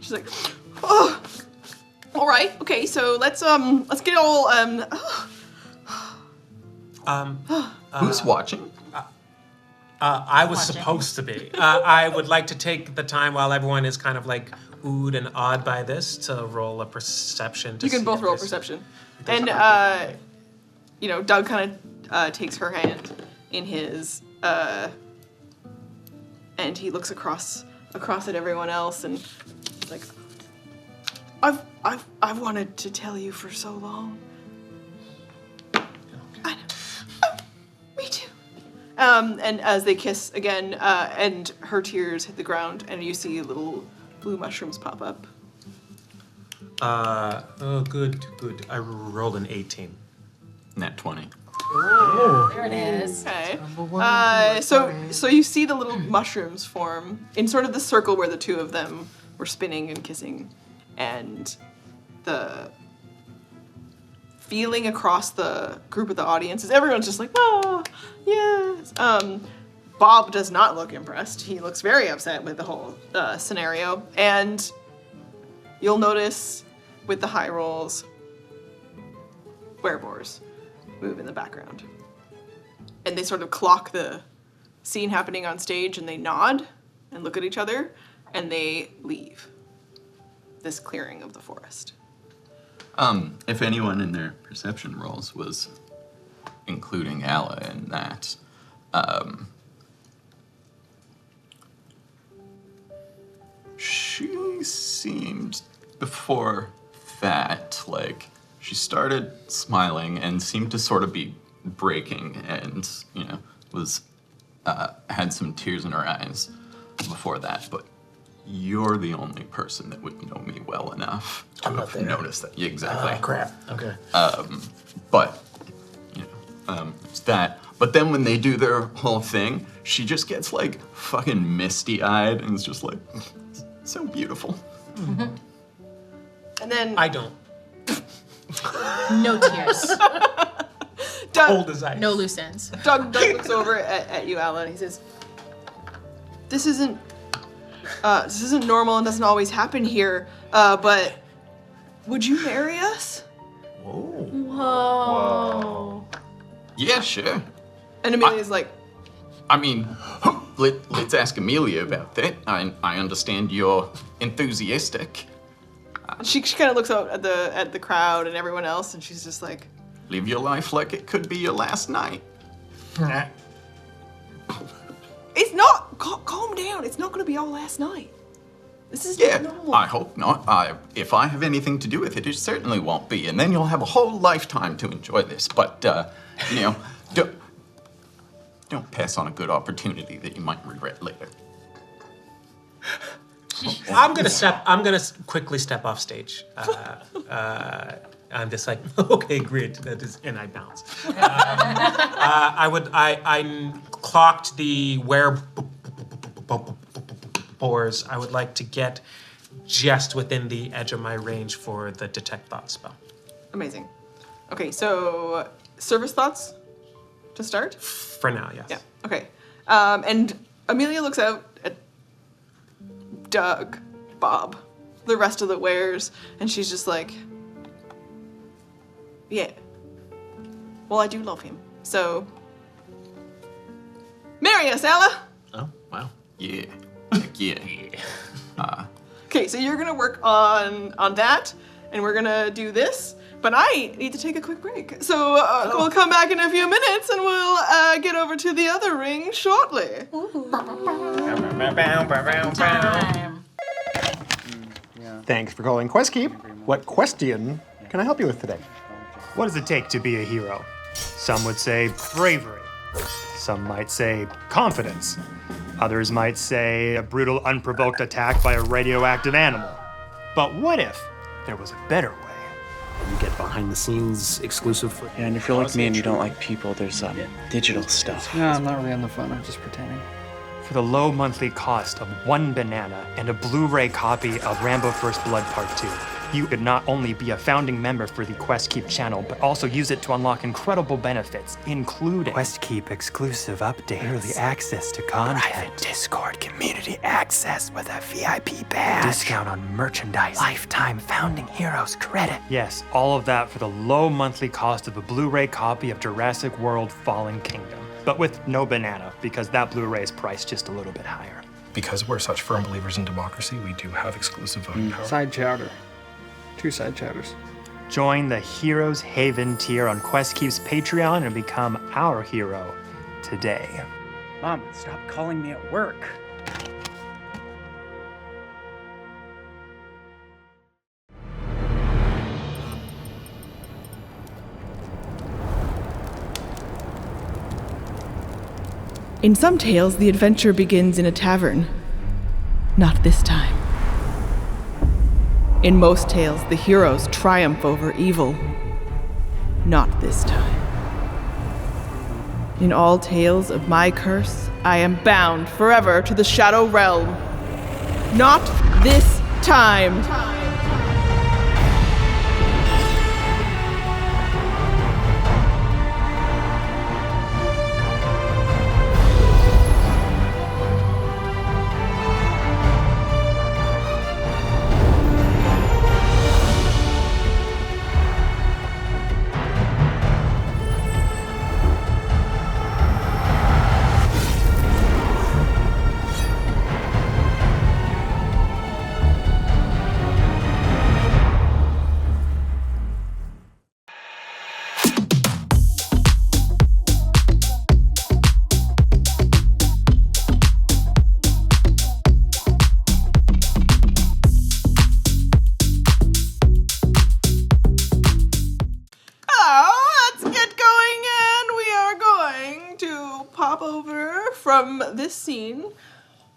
She's like, "Oh, all right, okay. So let's get all who's watching? I was Watching. supposed to be. I would like to take the time while everyone is kind of like oohed and awed by this to roll a perception. To You can see both if roll this- perception. And, Doug kind of takes her hand in his, and he looks across at everyone else and he's like, I've wanted to tell you for so long. I know. Oh, me too. And as they kiss again, and her tears hit the ground, and you see little blue mushrooms pop up. Good. I rolled an 18. Nat 20. There it is. Okay. So you see the little mushrooms form in sort of the circle where the two of them were spinning and kissing, and the feeling across the group of the audience is everyone's just like, oh, yes. Bob does not look impressed. He looks very upset with the whole scenario, and you'll notice with the high rolls, werewolves move in the background. And they sort of clock the scene happening on stage and they nod and look at each other and they leave this clearing of the forest. If anyone in their perception rolls was including Alla in that, she seemed before that like she started smiling and seemed to sort of be breaking and was had some tears in her eyes before that, but you're the only person that would know me well enough to I'm not have there. noticed that. Yeah, exactly. Crap. Okay. But it's that. But then when they do their whole thing, she just gets like fucking misty-eyed and is just like so beautiful. And then I don't. No tears. Cold as ice. No loose ends. Doug looks over at you, Alan, and he says, this isn't normal and doesn't always happen here, but would you marry us? Whoa. Yeah, sure. And Amelia's like, I mean, let's ask Amelia about that. I understand you're enthusiastic. she kind of looks out at the crowd and everyone else, and she's just like, Live your life like it could be your last night. it's not, calm down, it's not gonna be all last night. This is Yeah, normal. I hope not. If I have anything to do with it, it certainly won't be. And then you'll have a whole lifetime to enjoy this. But, don't pass on a good opportunity that you might regret later. I'm gonna quickly step off stage. I'm just like, okay, great. That is, and I bounce. I clocked the werewolves. I would like to get just within the edge of my range for the detect thought spell. Amazing. Okay, so service thoughts to start? For now, yes. Yeah, okay. And Amelia looks out at Doug, Bob, the rest of the wares, and she's just like, yeah. Well, I do love him. So, marry us, Ella! Oh, wow. Yeah. Heck yeah. Okay, so you're gonna work on that, and we're gonna do this, but I need to take a quick break. So we'll come back in a few minutes, and we'll get over to the other ring shortly. Time. Thanks for calling QuestKeep. What question can I help you with today? What does it take to be a hero? Some would say bravery. Some might say confidence. Others might say a brutal, unprovoked attack by a radioactive animal. But what if there was a better way? You get behind the scenes exclusive for. Yeah, and if you're like me and you don't like people, there's digital stuff. No, I'm not really on the phone. I'm just pretending. For the low monthly cost of 1 banana and a Blu-ray copy of Rambo First Blood Part 2, you could not only be a founding member for the QuestKeep channel, but also use it to unlock incredible benefits, including QuestKeep exclusive updates, early access to content, private Discord community access with a VIP badge, discount on merchandise, lifetime founding heroes credit. Yes, all of that for the low monthly cost of a Blu-ray copy of Jurassic World Fallen Kingdom. But with no banana, because that Blu-ray is priced just a little bit higher. Because we're such firm believers in democracy, we do have exclusive voting power. Side chowder. 2 side chowders. Join the Heroes Haven tier on QuestKeep's Patreon and become our hero today. Mom, stop calling me at work. In some tales, the adventure begins in a tavern. Not this time. In most tales, the heroes triumph over evil. Not this time. In all tales of my curse, I am bound forever to the Shadow Realm. Not this time. From this scene,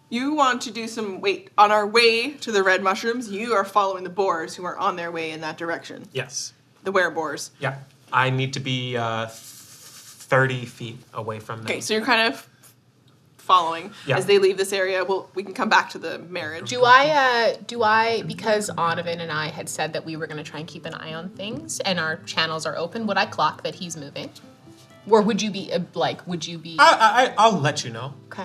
you want to do some, on our way to the red mushrooms, you are following the boars who are on their way in that direction. Yes. The wereboars. Yeah. I need to be 30 feet away from them. Okay, so you're kind of following as they leave this area. We can come back to the marriage. Do I, because Onovan and I had said that we were going to try and keep an eye on things and our channels are open, would I clock that he's moving? Or would you be, I'll let you know. Okay.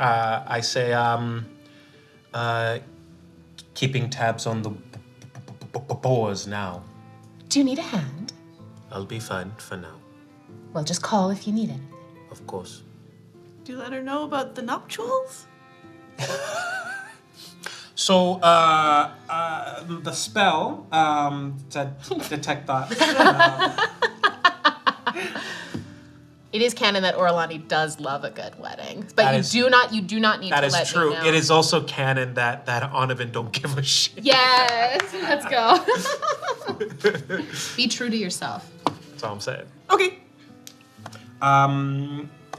Yeah. I say, keeping tabs on the boars now. Do you need a hand? I'll be fine for now. Well, just call if you need anything. Of course. Do you let her know about the nuptials? So, the spell, to detect that. It is canon that Orlani does love a good wedding, but you do not need to let me know. That is true. It is also canon that Onovan don't give a shit. Yes, let's go. Be true to yourself. That's all I'm saying. Okay.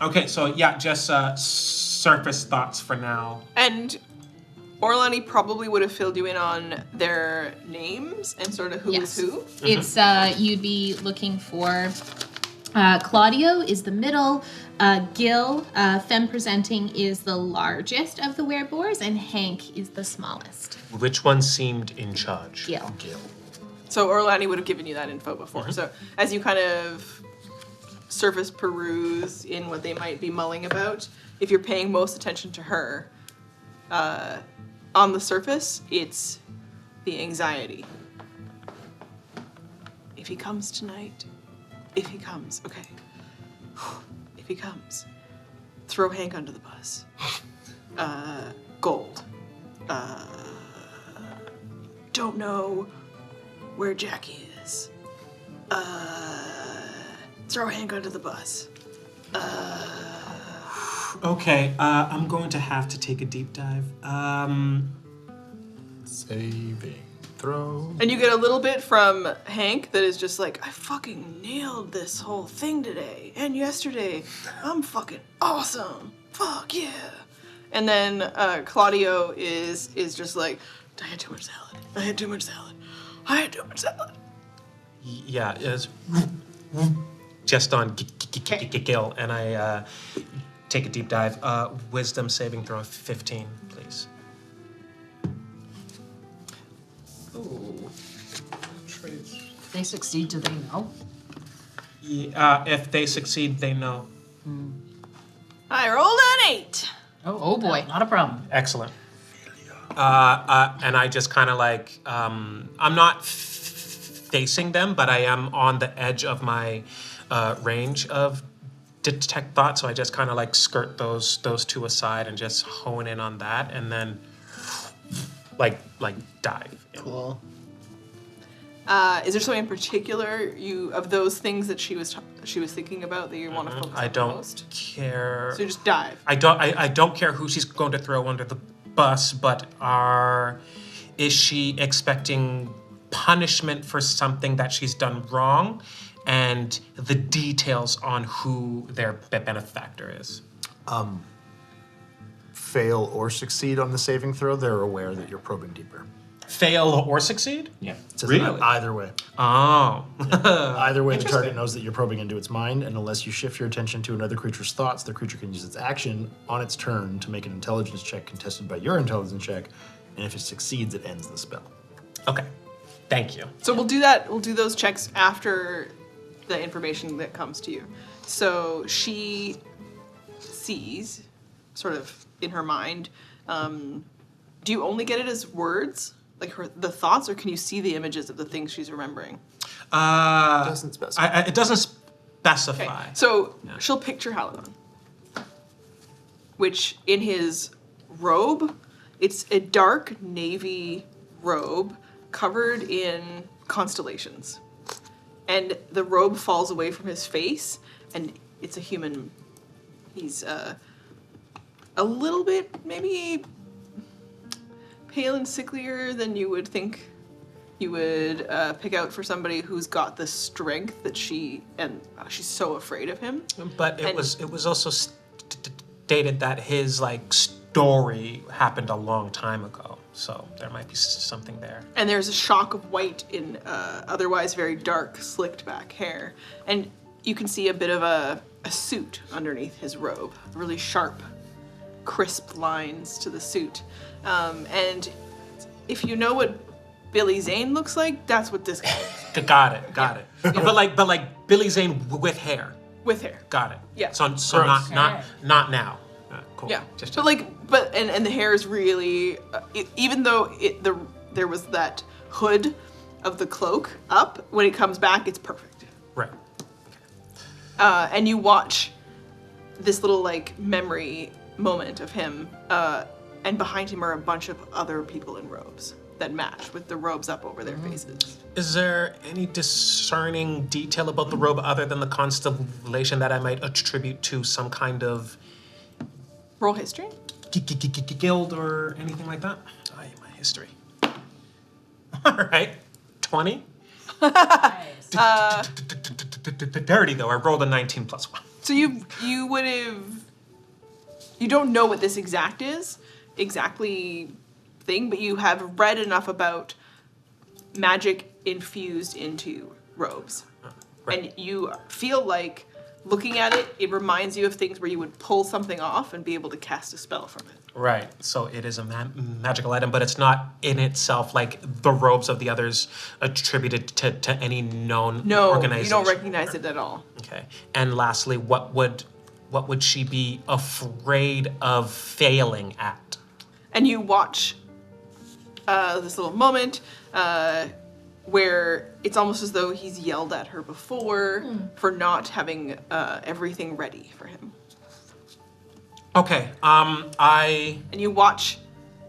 Okay, so yeah, just surface thoughts for now. And Orlani probably would have filled you in on their names and sort of who is who. It's you'd be looking for Claudio is the middle. Gil, femme presenting, is the largest of the wereboars, and Hank is the smallest. Which one seemed in charge? Gil. So Orlani would have given you that info before. So as you kind of surface peruse in what they might be mulling about, if you're paying most attention to her, on the surface, it's the anxiety. If he comes tonight, if he comes, okay. If he comes, throw Hank under the bus. Gold. Don't know where Jackie is. Throw Hank under the bus. Okay, I'm going to have to take a deep dive. Saving throw. And you get a little bit from Hank that is just like, I fucking nailed this whole thing today and yesterday. I'm fucking awesome. Fuck yeah. And then Claudio is just like, I had too much salad. I had too much salad. I had too much salad. Yeah, it's just on Gil, and I take a deep dive. Wisdom saving throw 15, please. Ooh. If they succeed, do they know? If they succeed, they know. I rolled an 8. Oh boy, not a problem. Excellent. And I just kind of like, I'm not facing them, but I am on the edge of my range of detect thought, so I just kind of like skirt those two aside and just hone in on that, and then like dive. Cool. Is there something in particular of those things that she was thinking about that you want to focus on I don't most? care. So you just dive. I don't care who she's going to throw under the bus, but is she expecting punishment for something that she's done wrong, and the details on who their benefactor is. Fail or succeed on the saving throw, they're aware that you're probing deeper. Fail or succeed? Yeah. It says Really? Either way. Oh. Either way, the Interesting. target knows that you're probing into its mind, and unless you shift your attention to another creature's thoughts, the creature can use its action on its turn to make an intelligence check contested by your intelligence check, and if it succeeds, it ends the spell. Okay. Thank you. So we'll do that. We'll do those checks after the information that comes to you. So she sees, sort of in her mind. Do you only get it as words, like the thoughts, or can you see the images of the things she's remembering? It doesn't specify. It doesn't specify. Okay. So she'll picture Haladon, which in his robe, it's a dark navy robe covered in constellations. And the robe falls away from his face, and it's a human. He's a little bit, maybe pale and sicklier than you would think you would pick out for somebody who's got the strength that she's so afraid of him. But it was also stated that his story happened a long time ago, so there might be something there. And there's a shock of white in otherwise very dark, slicked back hair. And you can see a bit of a suit underneath his robe, really sharp, crisp lines to the suit. And if you know what Billy Zane looks like, that's what this guy is. Got it. But like Billy Zane with hair. With hair. Got it. Yeah. So not now. Cool. Yeah. And the hair is really, even though there was that hood of the cloak up, when it comes back, it's perfect. Right. And you watch this little memory moment of him, and behind him are a bunch of other people in robes that match with the robes up over their faces. Is there any discerning detail about the robe other than the constellation that I might attribute to some kind of roll history? Guild or anything like that? Oh, yeah, my history. All right, 20. Dirty though. I rolled a 19 plus 1. So you don't know what this exactly thing, but you have read enough about magic infused into robes. And you feel like looking at it, it reminds you of things where you would pull something off and be able to cast a spell from it. Right. So it is a magical item, but it's not in itself like the robes of the others attributed to any known organization. You don't recognize it at all. Okay. And lastly, what would she be afraid of failing at? And you watch this little moment where it's almost as though he's yelled at her before for not having everything ready for him. Okay, And you watch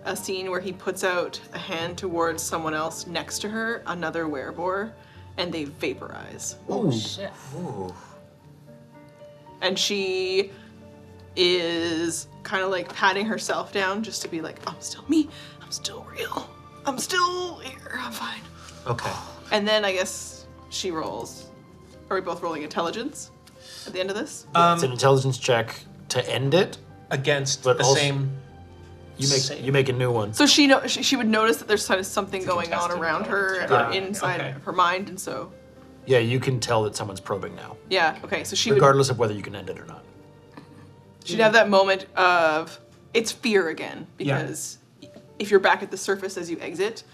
a scene where he puts out a hand towards someone else next to her, another wereboar, and they vaporize. Oh, shit. And she is kind of like patting herself down just to be like, I'm still me, I'm still real, I'm still here, I'm fine. Okay. And then I guess she rolls. Are we both rolling intelligence at the end of this? It's an intelligence check to end it. Against But the also- same... You make a new one. So she would notice that there's kind of something going on around her inside of her mind, and so Yeah, you can tell that someone's probing now, yeah, okay. So she would regardless of whether you can end it or not. she'd have that moment of it's fear again because if you're back at the surface as you exit,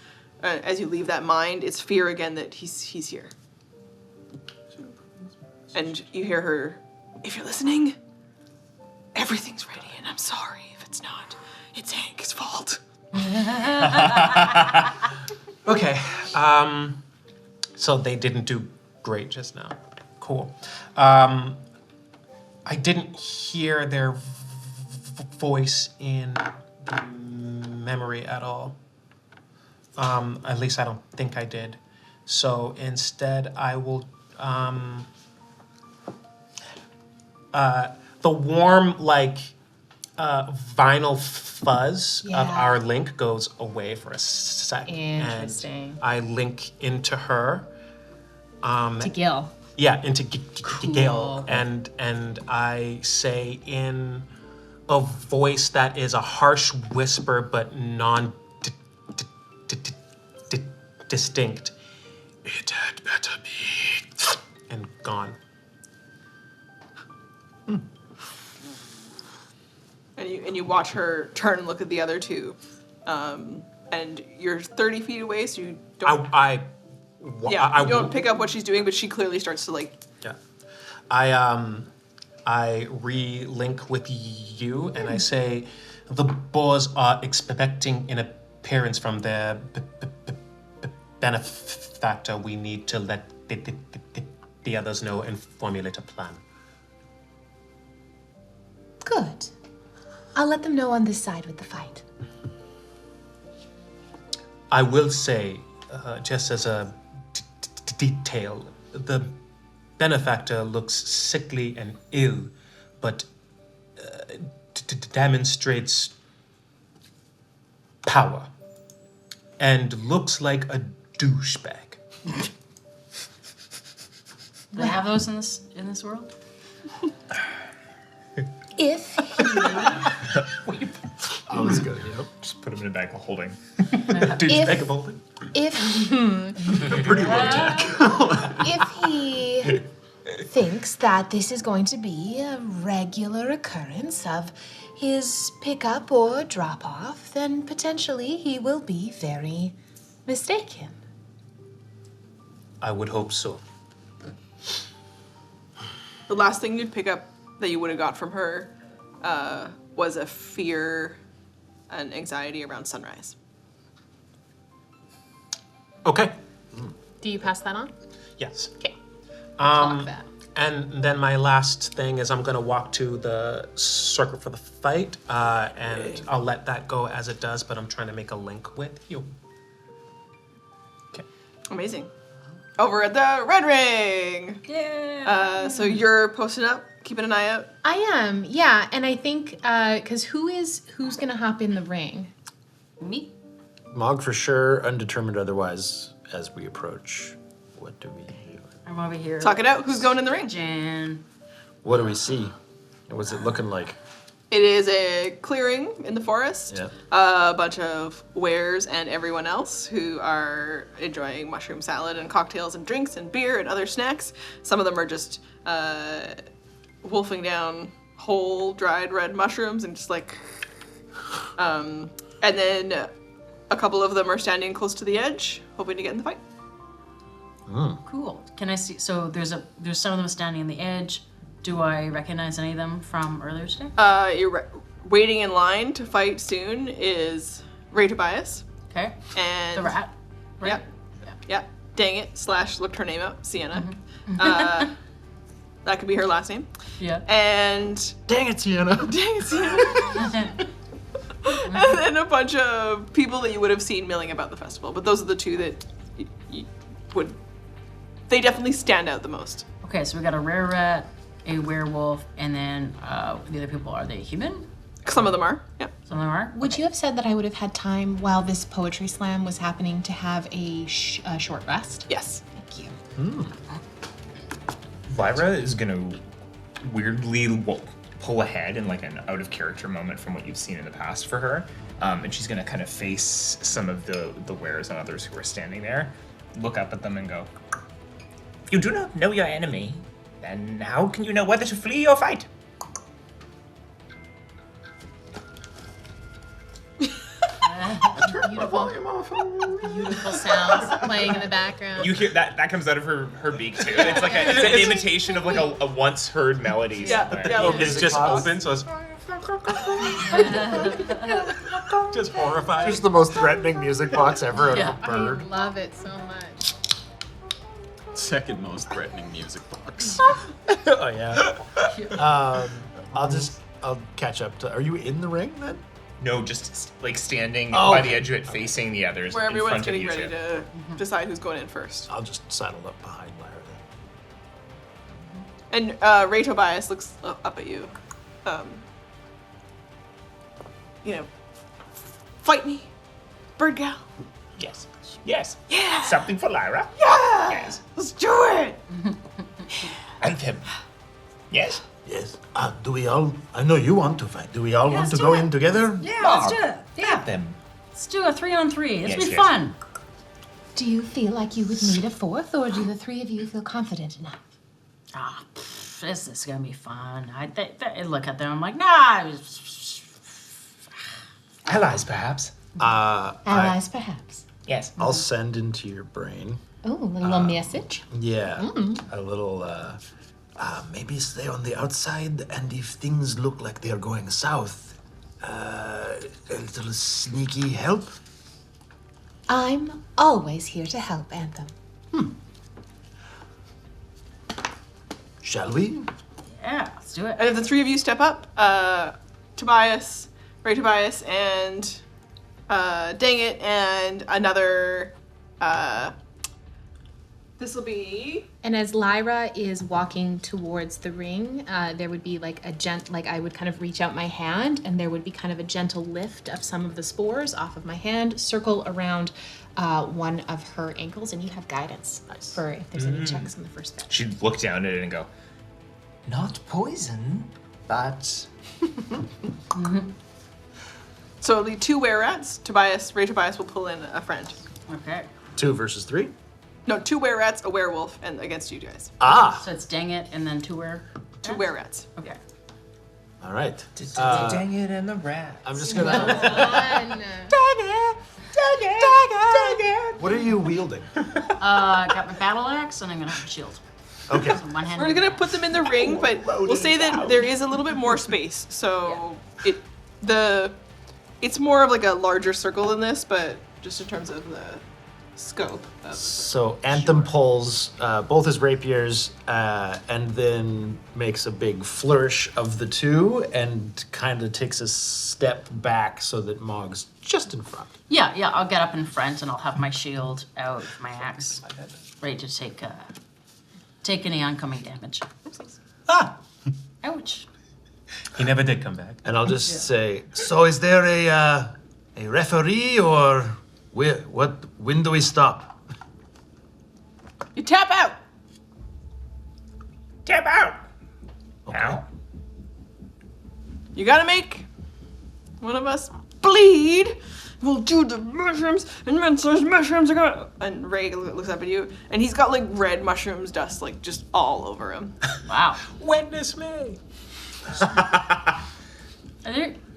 as you leave that mind, it's fear again that he's here. And you hear her, if you're listening, everything's ready, and I'm sorry if it's not. It's Hank's fault. Okay, so they didn't do great just now. Cool. I didn't hear their voice in the memory at all. At least I don't think I did. So instead, I will, the warm, like, vinyl fuzz of our link goes away for a sec. Interesting. And I link into her. To Gil. Yeah, into Gil. And I say in a voice that is a harsh whisper but non-distinct. It had better be. And gone. And you watch her turn and look at the other two. And you're 30 feet away, so you don't... I you don't pick up what she's doing, but she clearly starts to like... Yeah. I re-link with you and I say, the boars are expecting an appearance from their benefactor. We need to let the others know and formulate a plan. Good. I'll let them know on this side with the fight. I will say, just as a detail, the benefactor looks sickly and ill, but demonstrates power and looks like a douchebag. Do they have those in this world? If Oh, that's good. Yep. Just put him in a bag of holding. Douchebag of holding. If Pretty low tech. if he thinks that this is going to be a regular occurrence of his pickup or drop off, then potentially he will be very mistaken. I would hope so. The last thing you'd pick up that you would have got from her was a fear and anxiety around sunrise. Okay. Do you pass that on? Yes. Okay. Clock that. And then my last thing is I'm gonna walk to the circle for the fight, and I'll let that go as it does, but I'm trying to make a link with you. Okay. Amazing. Over at the Red Ring. Yeah. So you're posted up, keeping an eye out. I am, yeah, and I think because who's gonna hop in the ring? Me? Mog for sure, undetermined otherwise as we approach. What do we do? I'm over here. Talk it out. Who's going in the ring? Jan. What do we see? What's it looking like? It is a clearing in the forest. Yeah. A bunch of wares and everyone else who are enjoying mushroom salad and cocktails and drinks and beer and other snacks. Some of them are just wolfing down whole dried red mushrooms and just like... and then a couple of them are standing close to the edge, hoping to get in the fight. Cool. Can I see? So there's some of them standing on the edge. Do I recognize any of them from earlier today? Waiting in line to fight soon is Ray Tobias. Okay. And The rat. Right? Yep. Yep. Dang it. / looked her name up. Sienna. That could be her last name. Yeah. And Dang it, Sienna. dang it, Sienna. And then a bunch of people that you would have seen milling about the festival. But those are the two that you would. They definitely stand out the most. Okay, so we got a rare rat, a werewolf, and then the other people, are they human? Some of them are. Yep. Some of them are? Would you have said that I would have had time while this poetry slam was happening to have a short rest? Yes. Thank you. Lyra is gonna weirdly pull ahead in like an out of character moment from what you've seen in the past for her, and she's gonna kind of face some of the wares and others who are standing there, look up at them and go, "You do not know your enemy, then how can you know whether to flee or fight?" Beautiful sounds playing in the background. You hear that comes out of her beak too. It's like it's an imitation of like a once heard melody. Yeah, somewhere. yeah. It's just open, so it's just horrified. Just the most threatening music box ever out Yeah. of a bird. I love it so much. Second most threatening music box. Oh yeah. I'll catch up to. Are you in the ring then? No, just like standing Oh, by okay. the edge of it, facing the others. Where in everyone's front of getting you ready two. to decide who's going in first. I'll just saddle up behind Lyra And Ray Tobias looks up at you. Fight me, bird gal. Yes. Yes. Yeah. Something for Lyra. Yeah. Yes. Let's do it. Anthem. Yes. Yes. Do we all? I know you want to fight. Do we all want to let's go do it. in together? Yeah, let's do it. Yeah. Them. Let's do a 3-on-3. This Yes, will be yes. fun. Do you feel like you would need a fourth, or do the three of you feel confident enough? This is going to be fun. I look at them, I'm like, nah. Allies, perhaps. Allies, perhaps. Yes. I'll send into your brain. Oh, a little message. Yeah. A little. Maybe stay on the outside, and if things look like they are going south, a little sneaky help. I'm always here to help, Anthem. Shall we? Yeah, let's do it. And if the three of you step up, Tobias, Ray Tobias, and Dang It, and another. This will be. And as Lyra is walking towards the ring, there would be like I would kind of reach out my hand, and there would be kind of a gentle lift of some of the spores off of my hand, circle around one of her ankles, and you have guidance for if there's any checks on the first bit. She'd look down at it and go, "Not poison, but." So it'll be 2 were-rats. Ray Tobias will pull in a friend. Okay. 2 versus 3. No, 2 were-rats, a werewolf, and against you guys. So it's Dang It and then 2 were? 2 were-rats. Okay. All right. Dang it and the rat. I'm just gonna. Fun. What are you wielding? I got my battle axe and I'm going to have a shield. Okay. So one hand. We're gonna put them in the ring, but we'll say that there is a little bit more space. So it's more of like a larger circle than this, but just in terms of the scope. So Anthem pulls both his rapiers and then makes a big flourish of the 2 and kind of takes a step back so that Mog's just in front. Yeah, I'll get up in front and I'll have my shield out, my axe, ready to take any oncoming damage. Ah! Ouch. He never did come back. And I'll just say, So is there a referee, or when do we stop? You tap out. Tap out. Okay. How? you gotta make one of us bleed. We'll do the mushrooms, and then those mushrooms are gonna. And Ray looks up at you, and he's got like red mushrooms dust like just all over him. Wow. Witness me.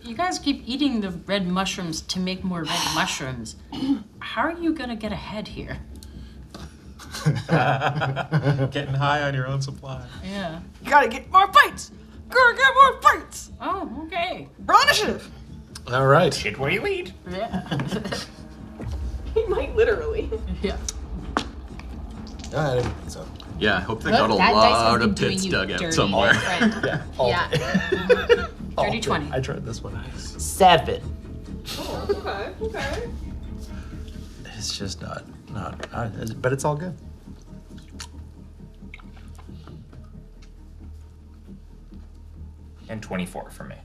You guys keep eating the red mushrooms to make more red mushrooms. How are you gonna get ahead here? Getting high on your own supply. Yeah. You gotta get more fights. Gotta get more fights. Oh, okay. Roll initiative. All right. Shit where you eat. Yeah. He might literally. Yeah. So. Yeah, I hope they Well, got a that dice has lot been of doing pits you dug out dirty, somewhere. friend. Yeah. Yeah. Dirty 20. I tried this one. 7. Oh, okay. It's just not, but it's all good. And 24 for me.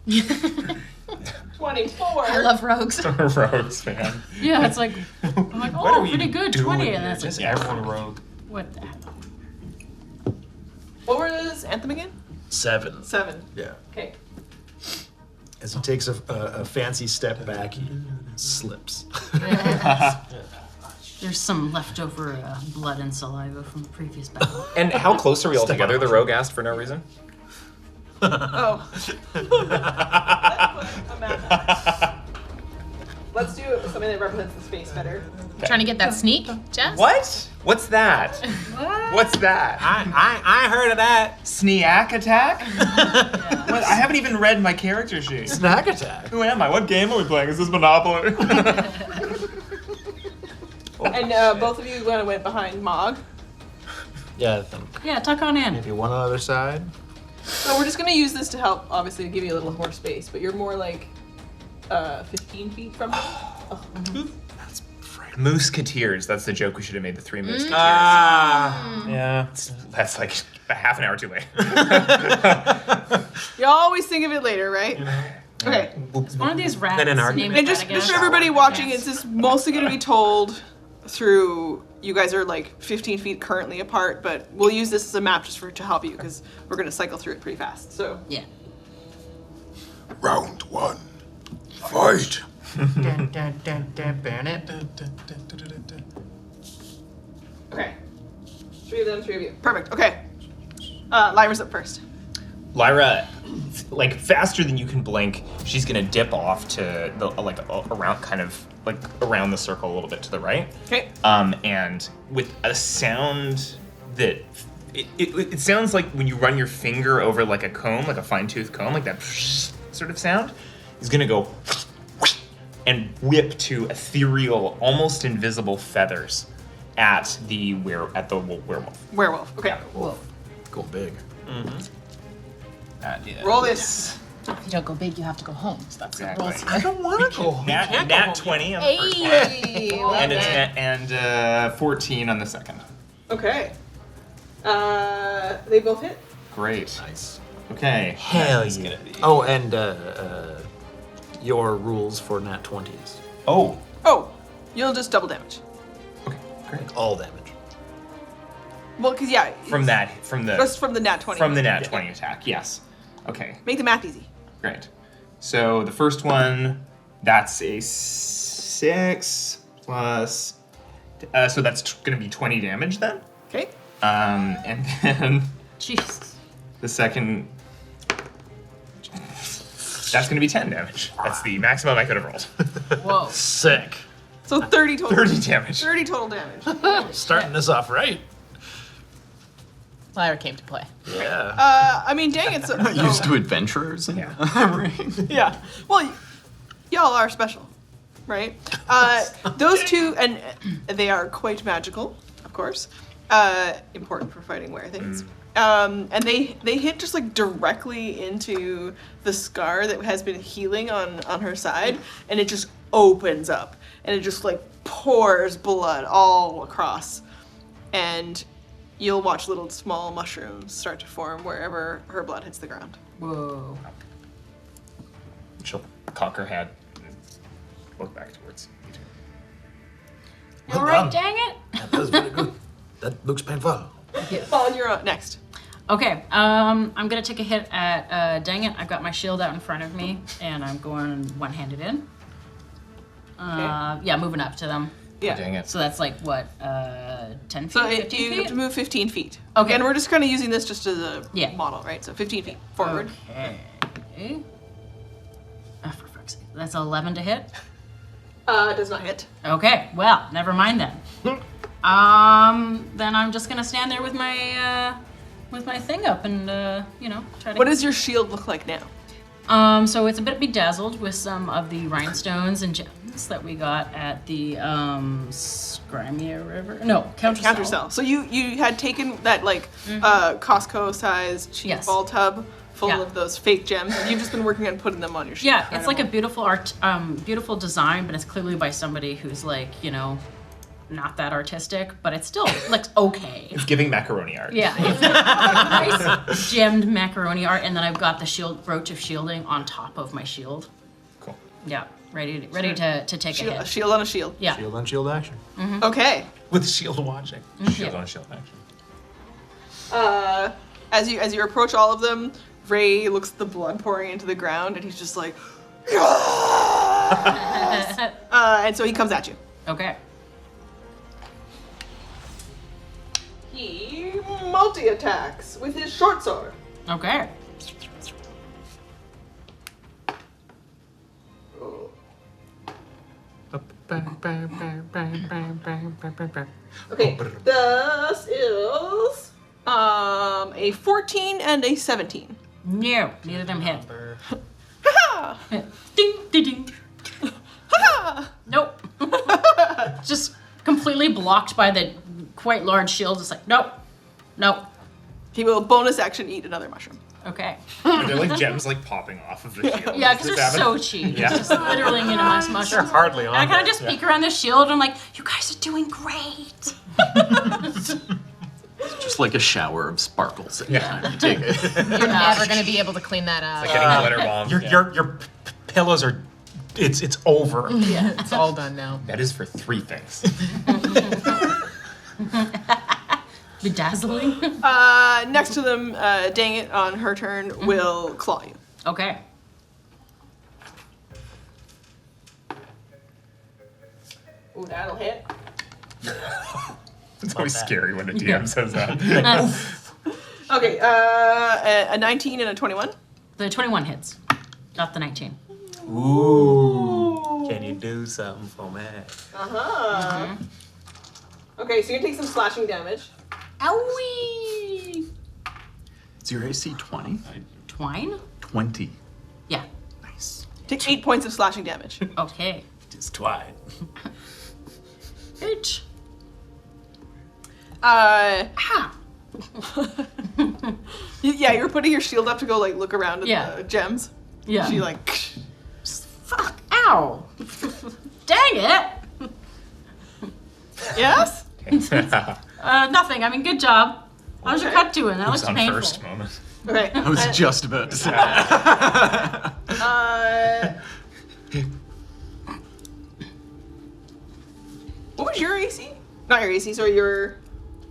24. I love rogues. Rogues, fan. Yeah, it's like, I'm like, What are oh, we pretty good, doing 20. here? And that's Just like, everyone rogue. what the hell? What was Anthem again? 7. 7. Yeah. Okay. As he takes a fancy step back, he slips. There's some leftover blood and saliva from the previous battle. And how close are we all Step together? on The rogue asked for no reason. Oh. Let's do something that represents the space better. Trying to get that sneak, Jess? What? What's that? What's that? I heard of that. Sneak attack? What? I haven't even read my character sheet. Snack attack. Who am I? What game are we playing? Is this Monopoly? And both of you went behind Mog. Yeah, I think. Yeah, tuck on in. Maybe one on the other side. So we're just gonna use this to help, obviously, to give you a little more space. But you're more like 15 feet from him. That's Mooseketeers. That's the joke we should have made. The 3 Mooseketeers. Yeah. That's like a half an hour too late. You always think of it later, right? Okay. It's one of these rats Then an named argument. And just for everybody watching, it's just mostly going to be told through. You guys are like 15 feet currently apart, but we'll use this as a map just to help you because we're going to cycle through it pretty fast. So Yeah. Round 1. Fight. okay, 3 of them, 3 of you. Perfect. Okay. Lyra's up first. Lyra, like faster than you can blink, she's gonna dip off to the around, kind of like around the circle a little bit to the right. Okay. And with a sound that it sounds like when you run your finger over like a comb, like a fine-tooth comb, like that sort of sound, is gonna go and whip to ethereal, almost invisible feathers at the werewolf. Werewolf. Okay. Whoa. Go big. Roll this. If you don't go big, you have to go home. So that's the Exactly. rules. I don't want to go. Nat 20 on the first one. Hey, love And, it. and 14 on the second. Okay. They both hit. Great. Nice. Okay. Hell yeah. Oh, and your rules for nat 20s. Oh. Oh, you'll just double damage. Okay. Great. Like all damage. Well, because yeah. From the Just from the nat 20. from the nat 20 attack. Yes. Okay. Make the math easy. Great. So the first one, that's a 6 plus. So that's going to be 20 damage then. Okay. And then Jesus. the second. That's going to be 10 damage. That's the maximum I could have rolled. Whoa. Sick. So 30 total. 30 damage. 30 total damage. Starting this off right. Lyra came to play. Yeah. I mean, dang, it's Used to adventurers. And yeah. Well, y'all are special, right? Those two, and they are quite magical, of course. Important for fighting were things. And they hit just like directly into the scar that has been healing on her side, and it just opens up, and it just like pours blood all across, and you'll watch little small mushrooms start to form wherever her blood hits the ground. Whoa. She'll cock her head and look back towards you two. All right, dang it. That was very good. That looks painful. Paul, you're up next. Okay, I'm gonna take a hit at, dang it, I've got my shield out in front of me, and I'm going one-handed in. Yeah, moving up to them. Yeah. Dang it. So that's like, what, 10 feet, So 15 you feet? have to move 15 feet. Okay. And we're just kind of using this just as a Yeah. model, right? So 15 feet forward. Okay. For fuck's sake. That's 11 to hit? Does not hit. Okay, well, never mind then. Then I'm just gonna stand there with my thing up and try to. What does your shield look like now? So it's a bit bedazzled with some of the rhinestones and gems that we got at the Scrimea River. No, Countercell. So you had taken that Costco-sized cheap Yes. ball tub full Yeah. of those fake gems, and you've just been working on putting them on your shield. Yeah, it's like a beautiful beautiful design, but it's clearly by somebody who's not that artistic, but it still looks okay. It's giving macaroni art. Yeah, it's nice gemmed macaroni art, and then I've got the brooch of shielding on top of my shield. Cool. Yeah, ready to take a shield, hit. a shield on a shield. Yeah. Shield on shield action. Okay. With shield watching. Shield on shield action. As you approach all of them, Ray looks at the blood pouring into the ground, and he's just like, and so he comes at you. Okay. He multi-attacks with his short sword. Okay. Okay, this is a 14 and a 17. No, neither of them hit. Ha! Ding, ding, ding. Nope. Just completely blocked by the quite large shield. It's like, nope. He will bonus action eat another mushroom. Okay. Are there gems popping off of the shield? Yeah, because they're so cheap. Yeah. It's just literally nice mushrooms. They're hardly on. And I kind of just peek around the shield and I'm like, you guys are doing great. Just like a shower of sparkles. Yeah. You take it. You're never going to be able to clean that up. Like getting a glitter bomb. Your pillows are. It's over. Yeah, it's all done now. That is for 3 things. Bedazzling. Next to them, dang it, on her turn, will claw you. Okay. Ooh, that'll hit. It's always scary when a DM says that. Okay, a 19 and a 21. The 21 hits, not the 19. Ooh. Can you do something for me? Uh-huh. Okay, so you take some slashing damage. Owie! Is your AC 20? Twine? 20. Yeah. Nice. Take 8 points of slashing damage. Okay. Just twine. Bitch. Yeah, you're putting your shield up to go look around at Yeah. the gems. Yeah. She Fuck. Ow. Dang it. Yes? Nothing. I mean, good job. How's your Okay. cut doing? That looks on painful. first moment. Okay. I was just about to say that. What was your AC? Not your AC, sorry, your...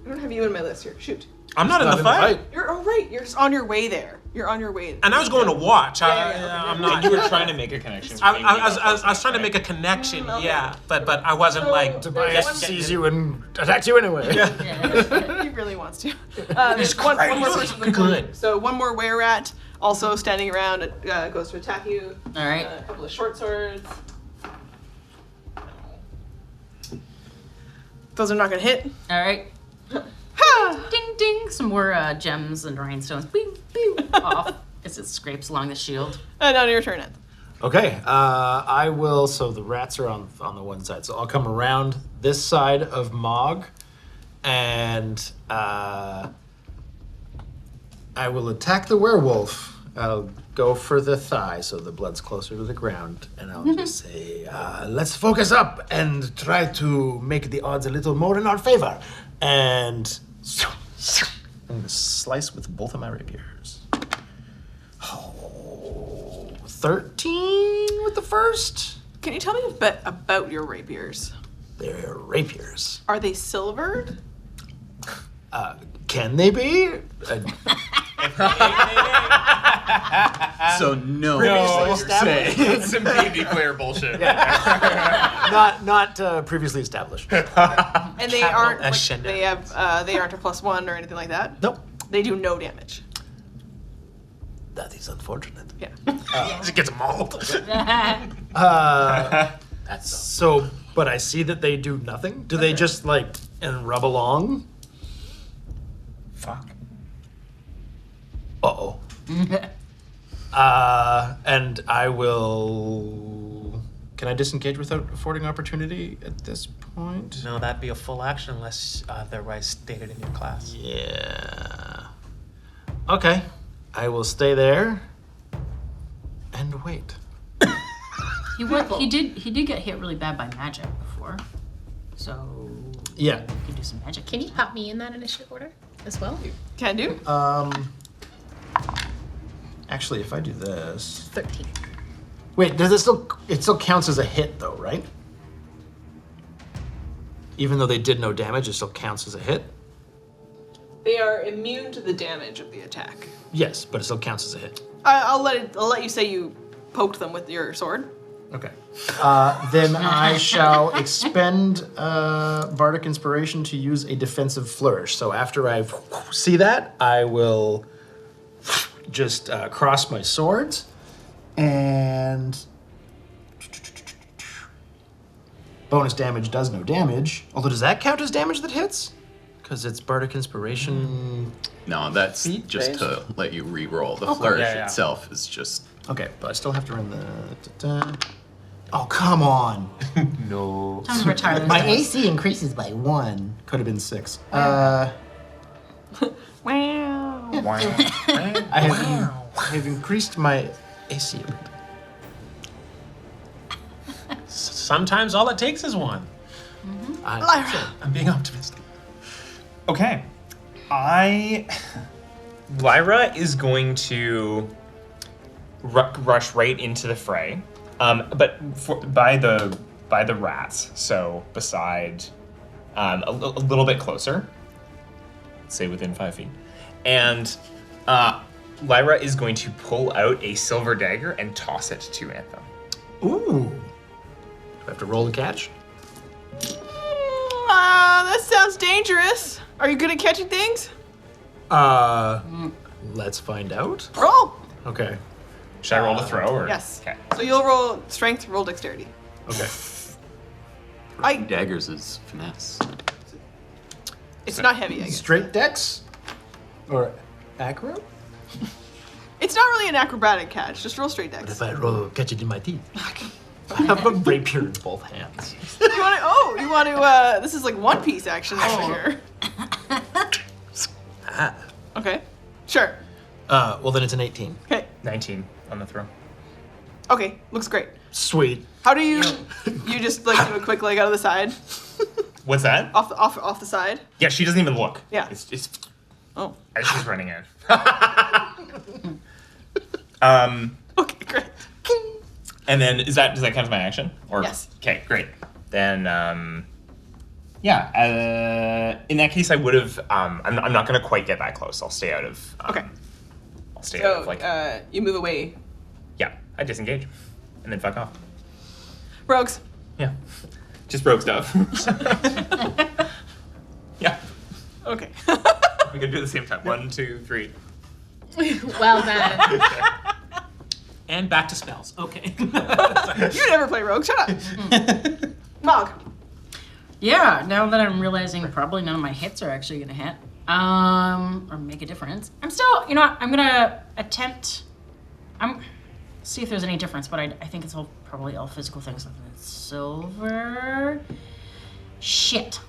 I don't have you in my list here. Shoot. I'm not in the fight. You're right. You're just on your way there. You're on your way. And I was going to watch. Yeah. I'm not. You were trying to make a connection. I was trying to make a connection, Okay. yeah, but I wasn't like. Tobias sees you and attacks you anyway. He really wants to. There's one more person. Good. So one more were-rat also standing around goes to attack you. All right. A couple of short swords. Those are not gonna hit. All right. Ha! Ding, ding. Some more gems and rhinestones. Bing, bing. Off as it scrapes along the shield. And on your turn, Ed. Okay, I will. So the rats are on the one side, so I'll come around this side of Mog, and I will attack the werewolf. I'll go for the thigh, so the blood's closer to the ground, and I'll just say, "Let's focus up and try to make the odds a little more in our favor." And I'm gonna slice with both of my rapiers. 13 with the first. Can you tell me a bit about your rapiers? They're rapiers. Are they silvered? Can they be? So no, No, established. it's some D&D player bullshit. Not previously established. And they aren't. as Like, shenanigans. they aren't a +1 or anything like that. Nope. They do no damage. That is unfortunate. Yeah. It gets mauled. So, but I see that they do nothing. Do they just like and rub along? Fuck. Uh-oh. And I will. Can I disengage without affording opportunity at this point? No, that'd be a full action unless otherwise stated in your class. Yeah. Okay. I will stay there and wait. He did get hit really bad by magic before, so Yeah. you can do some magic. Can you pop me in that initiative order as well? Can do. Actually, if I do this. 13. Wait, does it still counts as a hit though, right? Even though they did no damage, it still counts as a hit? They are immune to the damage of the attack. Yes, but it still counts as a hit. I'll let you say you poked them with your sword. Okay. Then I shall expend Bardic Inspiration to use a defensive flourish. So after I see that, I will just cross my swords and bonus damage does no damage. Although, does that count as damage that hits? Because it's Bardic Inspiration. No, that's Feet just based? to let you re-roll. The flourish Yeah. itself is just. Okay, but I still have to run the. Oh, come on. No. Time to retire those My dice. AC increases by 1. Could have been 6. Wow. I have increased my AC a bit. Sometimes all it takes is one. I'm being optimistic. Okay. Lyra is going to rush right into the fray, but by the rats, so beside, a little bit closer, say within 5 feet, and Lyra is going to pull out a silver dagger and toss it to Anthem. Ooh. Do I have to roll to catch? That sounds dangerous. Are you good at catching things? Let's find out. Roll. Okay. Should I roll to throw or? Yes. Okay. So you'll roll strength, roll dexterity. Okay. Daggers is finesse. It's not heavy, I guess. Straight dex? Or acro? It's not really an acrobatic catch. Just roll straight But dex. if I roll, catch it in my teeth. I have a rapier in both hands. You want to, this is like One Piece action over here. Okay. Sure. Well, then it's an 18. Okay. 19 on the throw. Okay. Looks great. Sweet. How do you just like do a quick leg out of the side? What's that? Off the side? Yeah, she doesn't even look. Yeah. It's Oh. as she's running in. Okay, great. And then does that count as my action? Or Yes. Okay, great. Then in that case I would have I'm not gonna quite get that close. I'll stay out of Okay. I'll stay out of So like you move away. yeah, I disengage. And then fuck off. Rogues. Yeah. Just rogue stuff. Yeah. Okay. We can do it at the same time. 1, 2, 3. Well done. And back to spells. Okay. You never play rogue. Shut up. Mog. Yeah, now that I'm realizing probably none of my hits are actually gonna hit, or make a difference. I'm still, you know what, I'm gonna attempt, see if there's any difference, but I think it's probably all physical things other than silver. Shit.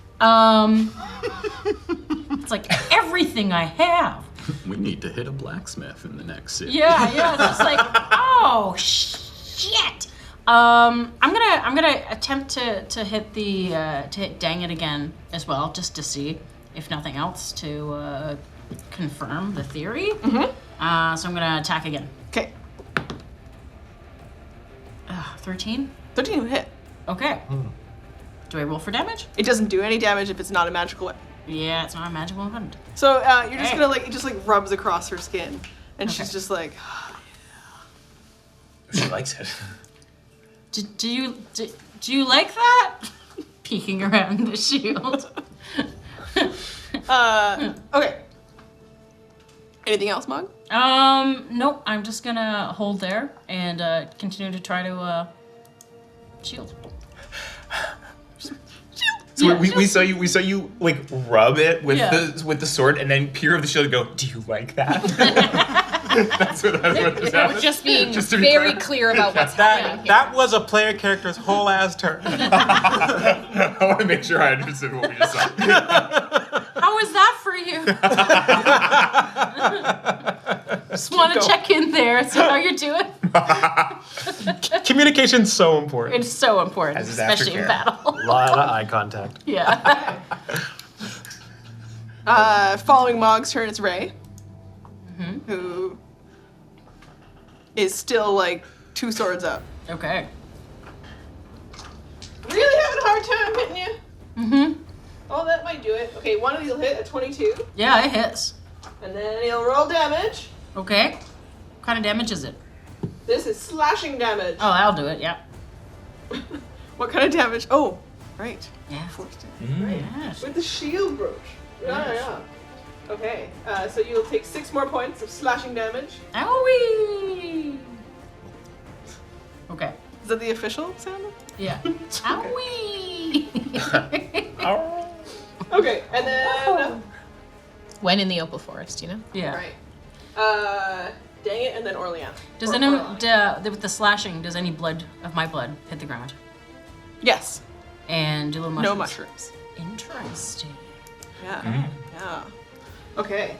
It's like everything I have. We need to hit a blacksmith in the next city. Yeah, it's just like, oh shit. I'm gonna attempt to hit dang it again as well, just to see if nothing else to confirm the theory. So I'm gonna attack again. Okay. 13. 13 hit. Okay. Do I roll for damage? It doesn't do any damage if it's not a magical weapon. Yeah, it's not a magical weapon. So you're just gonna it just rubs across her skin, and she's just like, She likes it. Do you like that? Peeking around the shield. Okay. Anything else, Mog? Nope. I'm just gonna hold there and continue to try to shield. So we saw you like rub it with Yeah. the sword, and then peer of the shield go, "Do you like that?" that's what just We're happened. just being Just to be very clear. clear about what's happening. That was a player character's whole ass turn. I want to make sure I understood what we just saw. How is that for you? Just want to check in there, see how you're doing. Communication's so important. It's so important, As is especially in aftercare. battle. A lot of eye contact. Yeah. Following Mog's turn, it's Ray, who is still like 2 swords up. Okay. Really having a hard time hitting you. Oh, that might do it. Okay, one of these will hit at 22, Yeah, it hits. and then he'll roll damage. Okay. What kind of damage is it? This is slashing damage. Oh, that'll do it. Yeah. What kind of damage? Oh, right. Yeah. Force damage. Yes. With the shield brooch. Yeah. Okay, so you'll take 6 more points of slashing damage. Owie. Okay. Is that the official sound? Yeah. Owie. Okay, and then When in the Opal Forest, you know? Yeah. right. Dang it, and then Orlean. Does Or anyone Orlean. with the slashing? Does any blood of my blood hit the ground? Yes. And do little mushrooms? No mushrooms. Interesting. Yeah. Yeah. Okay.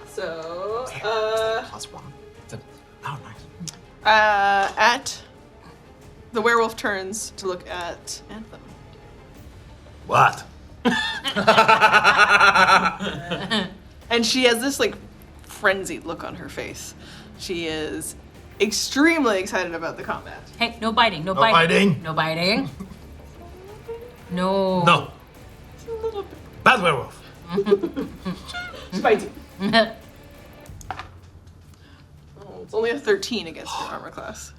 So +1. Oh, nice. at the werewolf turns to look at Anthem. What? And she has this like frenzied look on her face. She is extremely excited about the combat. Hey, no biting. No biting. No biting. No. No. Bad werewolf. She bites you. Oh, it's only a 13 against your armor class.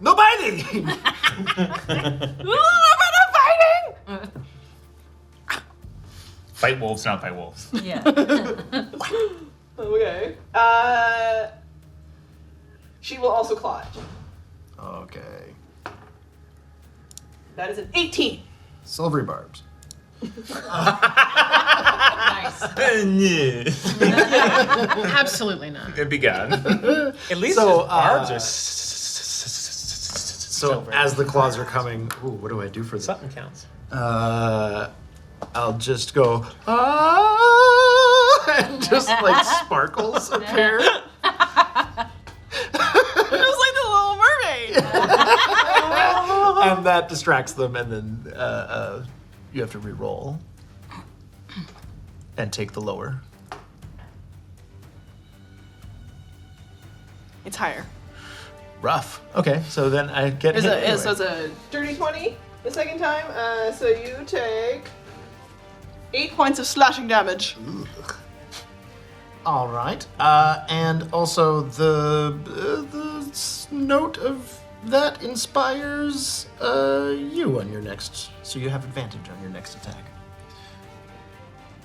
No biting. Fight wolves, not fight wolves. Yeah. Okay. She will also claw at you. Okay. That is an 18. Silvery barbs. Nice. Absolutely not. It began. At least So, his barbs are So as the claws are coming, ooh, what do I do for this? something counts. I'll just go, and just like sparkles appear. Just like the Little Mermaid. And that distracts them, and then you have to re-roll and take the lower. It's higher. Rough. Okay, so then I get hit anyway. So it's a dirty 20 the second time. So you take 8 points of slashing damage. All right. And also the note of that inspires you on your next, so you have advantage on your next attack.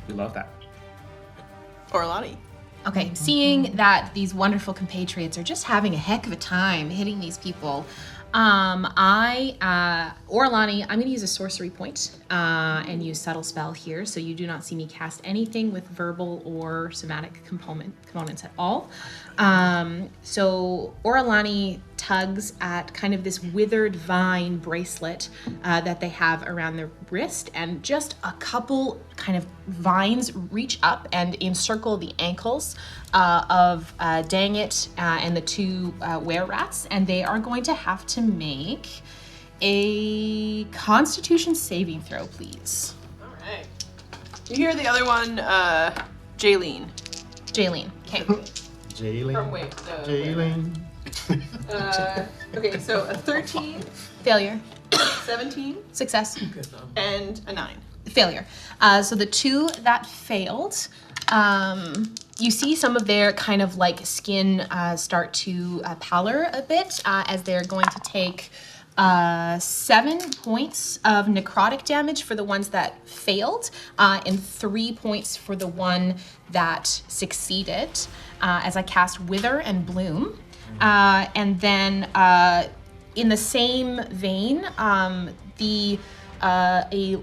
We love that. Orlani. Okay, seeing that these wonderful compatriots are just having a heck of a time hitting these people, Orlani, I'm going to use a sorcery point and use subtle spell here, so you do not see me cast anything with verbal or somatic components at all. So Orlani tugs at kind of this withered vine bracelet that they have around their wrist, and just a couple kind of vines reach up and encircle the ankles of Dang It and the 2 were-rats, and they are going to have to make a Constitution saving throw, please. All right. You hear the other one, Jaylene. Jaylene, okay. Jaylene. From wait, Jaylene. okay, so a 13, Failure. 17, Success. and a 9. Failure. So the 2 that failed, you see some of their kind of like skin start to pallor a bit as they're going to take 7 points of necrotic damage for the ones that failed, and 3 points for the one that succeeded, as I cast Wither and Bloom. And then in the same vein, a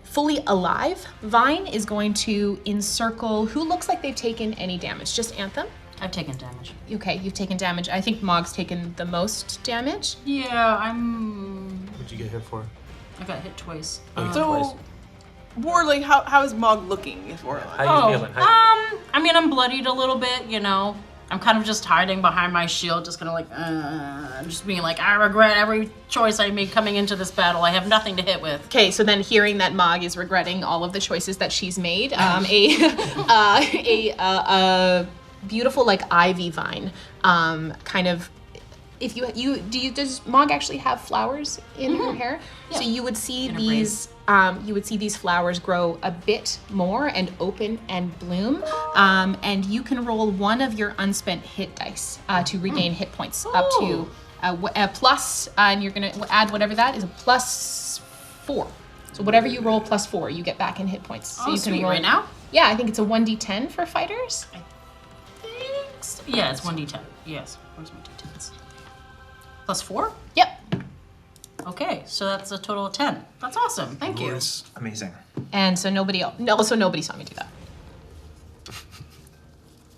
fully alive vine is going to encircle who looks like they've taken any damage. Just Anthem? I've taken damage. Okay, you've taken damage. I think Mog's taken the most damage. Yeah, I'm. What'd you get hit for? I got hit twice. So, Warling, how is Mog looking? Is Warling? How you feeling? I mean, I'm bloodied a little bit, you know. I'm kind of just hiding behind my shield, just kind of like, just being like, I regret every choice I made coming into this battle. I have nothing to hit with. Okay, so then hearing that Mog is regretting all of the choices that she's made, a beautiful like ivy vine, kind of. If does Mog actually have flowers in her hair? Yeah. So you would see these. You would see these flowers grow a bit more and open and bloom, and you can roll one of your unspent hit dice to regain hit points up to a plus, and you're gonna add whatever that is, a +4. So whatever you roll +4, you get back in hit points. So you can sweet. roll Right now? Yeah, I think it's a 1d10 for fighters. Yeah, it's 1d10. Yes. Where's my d10s? +4? Yep. Okay, so that's a total of 10. That's awesome. Thank you. Amazing. And so nobody else, also nobody saw me do that.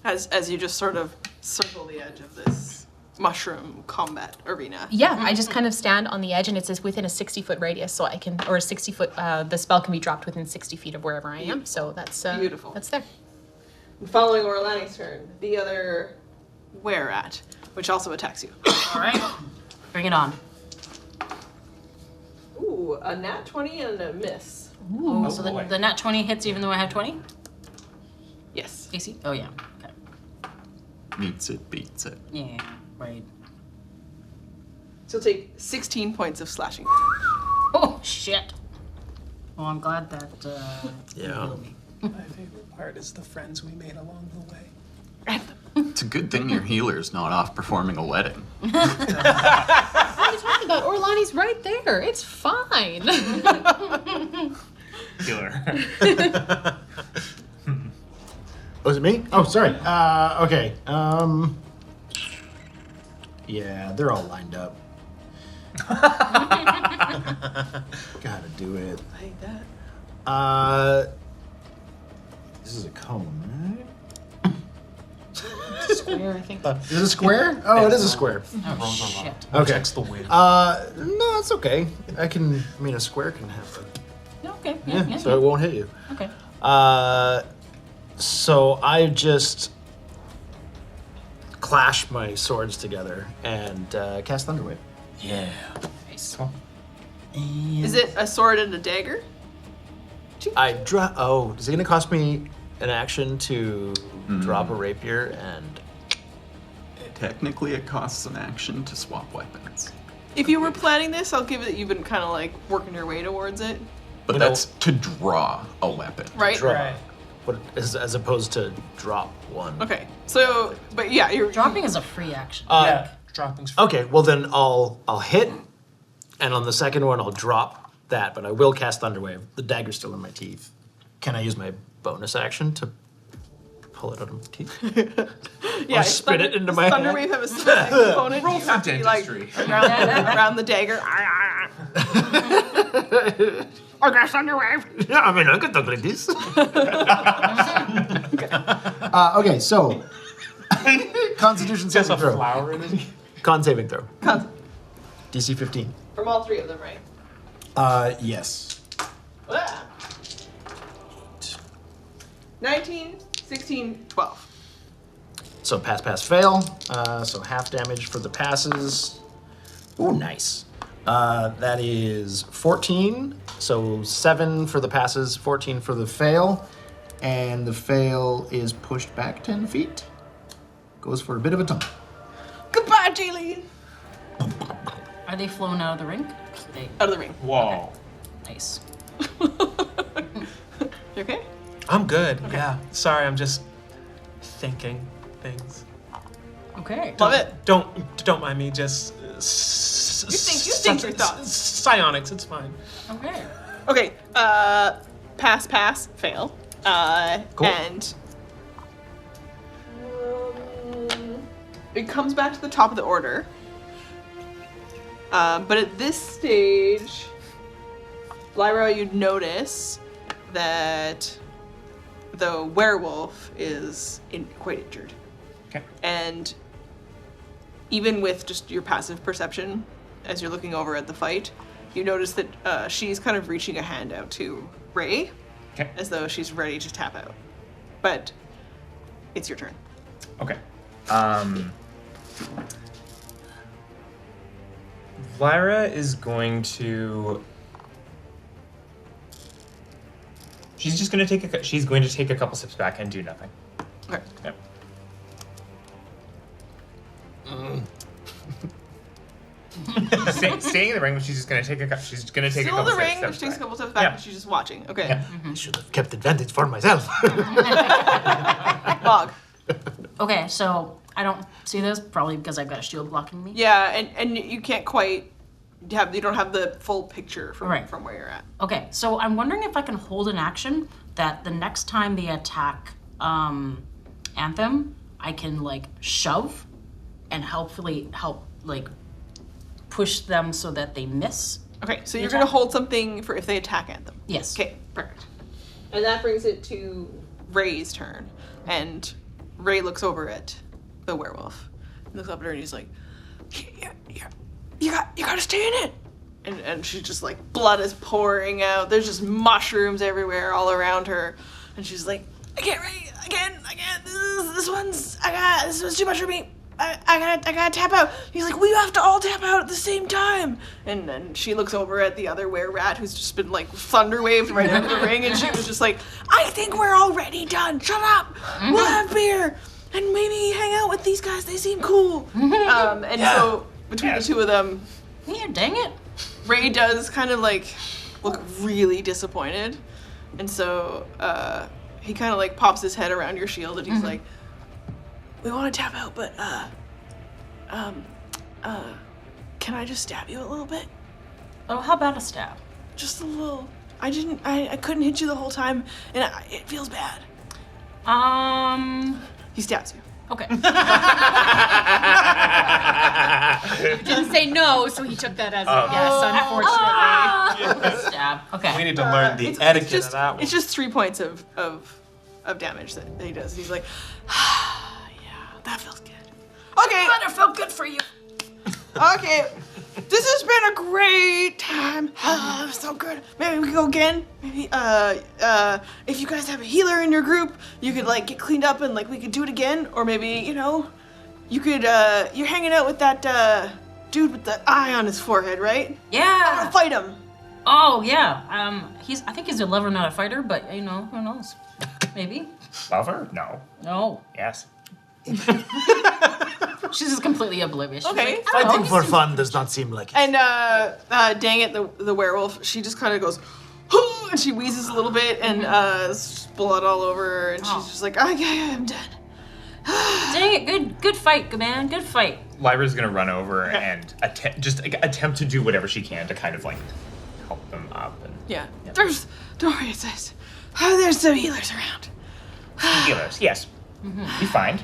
As you just sort of circle the edge of this mushroom combat arena. Yeah, I just kind of stand on the edge, and it says within a 60-foot radius, so I can, or a 60-foot. The spell can be dropped within 60 feet of wherever I am. So that's beautiful. That's there. Following Orlani's turn, the other were-at, which also attacks you. All right, bring it on. Ooh, a nat 20 and a miss. Ooh, so the nat 20 hits even though I have 20? Yes. AC? Oh, yeah. Okay. Meets it, beats it. Yeah, right. So you'll take 16 points of slashing. Oh, shit. Well, I'm glad that Yeah. My favorite part is the friends we made along the way. It's a good thing your healer's not off performing a wedding. What are you talking about? Orlani's right there. It's fine. Healer. Was it me? Oh, sorry. Okay. Yeah, they're all lined up. Gotta do it. I hate that. This is a cone, right? Square, I think. Is it a square? Oh, it is a square. Oh, shit. Okay. Checks the wind. No, it's okay. I mean, a square can have a... Okay, Yeah, so it won't hit you. Okay. So I just clash my swords together and cast Thunderwave. Yeah. Nice. Is it a sword and a dagger? I drop. Oh, is it gonna cost me an action to drop a rapier and? Technically, it costs an action to swap weapons. If you were planning this, I'll give it that you've been kind of like working your way towards it. But that's to draw a weapon. Right? Draw. Right. But as opposed to drop one. Okay. So, but yeah, you're Dropping is a free action. Yeah, dropping's free. Okay, well then I'll hit, and on the second one I'll drop that, but I will cast Thunderwave. The dagger's still in my teeth. Can I use my bonus action to pull it out of my teeth? yeah, Or spit it into my hand? Thunderwave have a specific component. Roll You have to be, for like dentistry. around the dagger. I got Thunderwave. Yeah, I mean I could talk like this. Okay, so Constitution Just a saving throw. flower in it. Con saving throw. DC 15. From all three of them, right? Yes. Ah. 19, 16, 12. So pass, fail. So half damage for the passes. Ooh, nice. That is 14. So 7 for the passes, 14 for the fail. And the fail is pushed back 10 feet. Goes for a bit of a tumble. Goodbye, Jaylene. Are they flown out of the ring? Out of the ring. Whoa. Nice. I'm good. Yeah. Sorry, I'm just thinking things. Okay. Love it. Don't mind me. Just You think your thoughts. Psionics. It's fine. Okay. Okay. Pass, fail. Cool. And it comes back to the top of the order. But at this stage, Lyra, you notice that the werewolf is quite injured. Okay. And even with just your passive perception, as you're looking over at the fight, you notice that she's kind of reaching a hand out to Ray, as though she's ready to tap out. But it's your turn. Okay. Lyra is going to. She's just going to take she's going to take a couple steps back and do nothing. Okay. Yep. Staying in the ring, but she's just going to take a. She's going to take Still a in couple the ring, steps which takes a back. couple steps back, Yeah. and she's just watching. Okay. Yeah. I should have kept advantage for myself. Bog. Okay, so I don't see this, probably because I've got a shield blocking me. Yeah, and you can't quite you don't have the full picture from Right. from where you're at. Okay, so I'm wondering if I can hold an action that the next time they attack Anthem, I can like shove and hopefully help like push them so that they miss. Okay, so the you're gonna attack. hold something for if they attack Anthem. Yes. Okay, perfect. And that brings it to Ray's turn. And Ray looks over at the werewolf. He looks up at her and he's like, you gotta stay in it. And she's just like, blood is pouring out. There's just mushrooms everywhere all around her. And she's like, I can't, Ray, again. This one's too much for me. I gotta tap out. He's like, we have to all tap out at the same time. And then she looks over at the other were-rat who's just been like thunder waved right out of the ring, and she was just like, I think we're already done. Shut up. We'll have beer and maybe hang out with these guys. They seem cool. So between the two of them, yeah, dang it, Ray does kind of like look really disappointed, and so he kind of like pops his head around your shield, and he's like, we want to tap out, but can I just stab you a little bit? Oh, how about a stab? Just a little. I couldn't hit you the whole time, and it feels bad. He stabs you. Okay. You didn't say no, so he took that as a yes, unfortunately. Stab. Okay. We need to learn the etiquette Just, of that one. it's just 3 points of damage that he does. He's like, yeah, that feels good. Okay. But it felt good for you. Okay, this has been a great time. So good. Maybe we can go again. Maybe if you guys have a healer in your group, you could like get cleaned up and like we could do it again. Or maybe you could you're hanging out with that dude with the eye on his forehead, right? I Yeah. want to fight him. Oh yeah. I think he's a lover, not a fighter, but who knows? Maybe. Lover? No. No. Yes. She's just completely oblivious. She's Okay. like, I don't Fighting know, for he fun does not seem like it. And dang it, the werewolf, she just kind of goes, and she wheezes a little bit, and there's blood all over her, and she's just like, okay, I'm done. Dang it, good fight, man, good fight. Lyra's gonna run over and attempt to do whatever she can to kind of like help them up. And Yeah. Don't worry, it says, there's some healers around. healers, yes, be fine.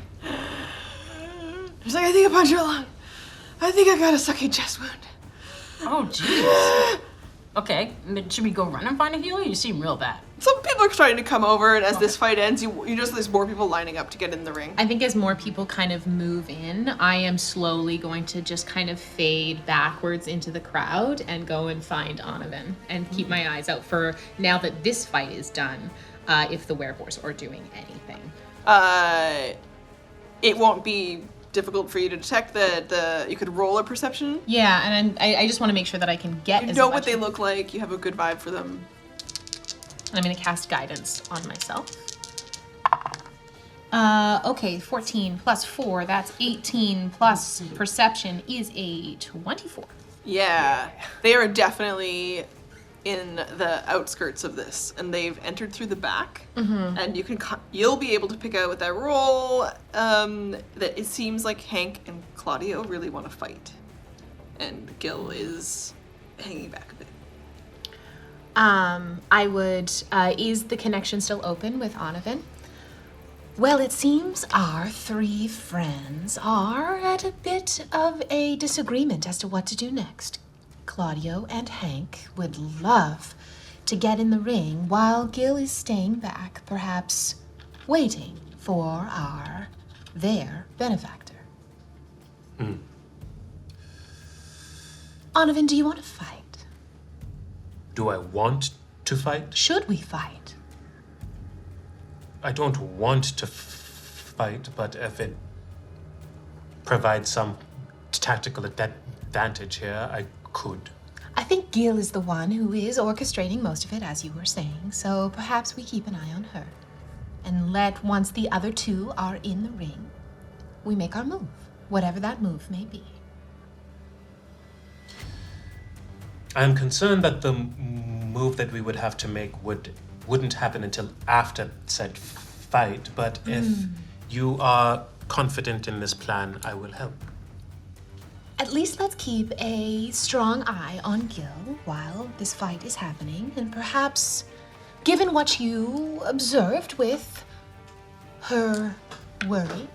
She's like, I think I punched her lung. I think I got a sucking chest wound. Oh jeez. Okay, should we go run and find a healer? You seem real bad. Some people are starting to come over, and as this fight ends, you just there's more people lining up to get in the ring. I think as more people kind of move in, I am slowly going to just kind of fade backwards into the crowd and go and find Onovan and keep my eyes out for, now that this fight is done, if the werewolves are doing anything. It won't be difficult for you to detect that you could roll a perception. Yeah, and I just want to make sure that I can get You as know much what they look like, you have a good vibe for them. And I'm going to cast guidance on myself. Okay, 14 plus 4, that's 18 plus perception is a 24. Yeah, they are definitely in the outskirts of this, and they've entered through the back. And you'll be able to pick out with that roll that it seems like Hank and Claudio really want to fight, and Gil is hanging back a bit. I would. Is the connection still open with Onovan? Well, it seems our three friends are at a bit of a disagreement as to what to do next. Claudio and Hank would love to get in the ring while Gil is staying back, perhaps waiting for their benefactor. Onovan, do you want to fight? Do I want to fight? Should we fight? I don't want to fight, but if it provides some tactical advantage here, I could. I think Gil is the one who is orchestrating most of it, as you were saying, so perhaps we keep an eye on her. And once the other two are in the ring, we make our move, whatever that move may be. I'm concerned that the move that we would have to make wouldn't happen until after said fight, but if you are confident in this plan, I will help. At least let's keep a strong eye on Gil while this fight is happening, and perhaps, given what you observed with her worry,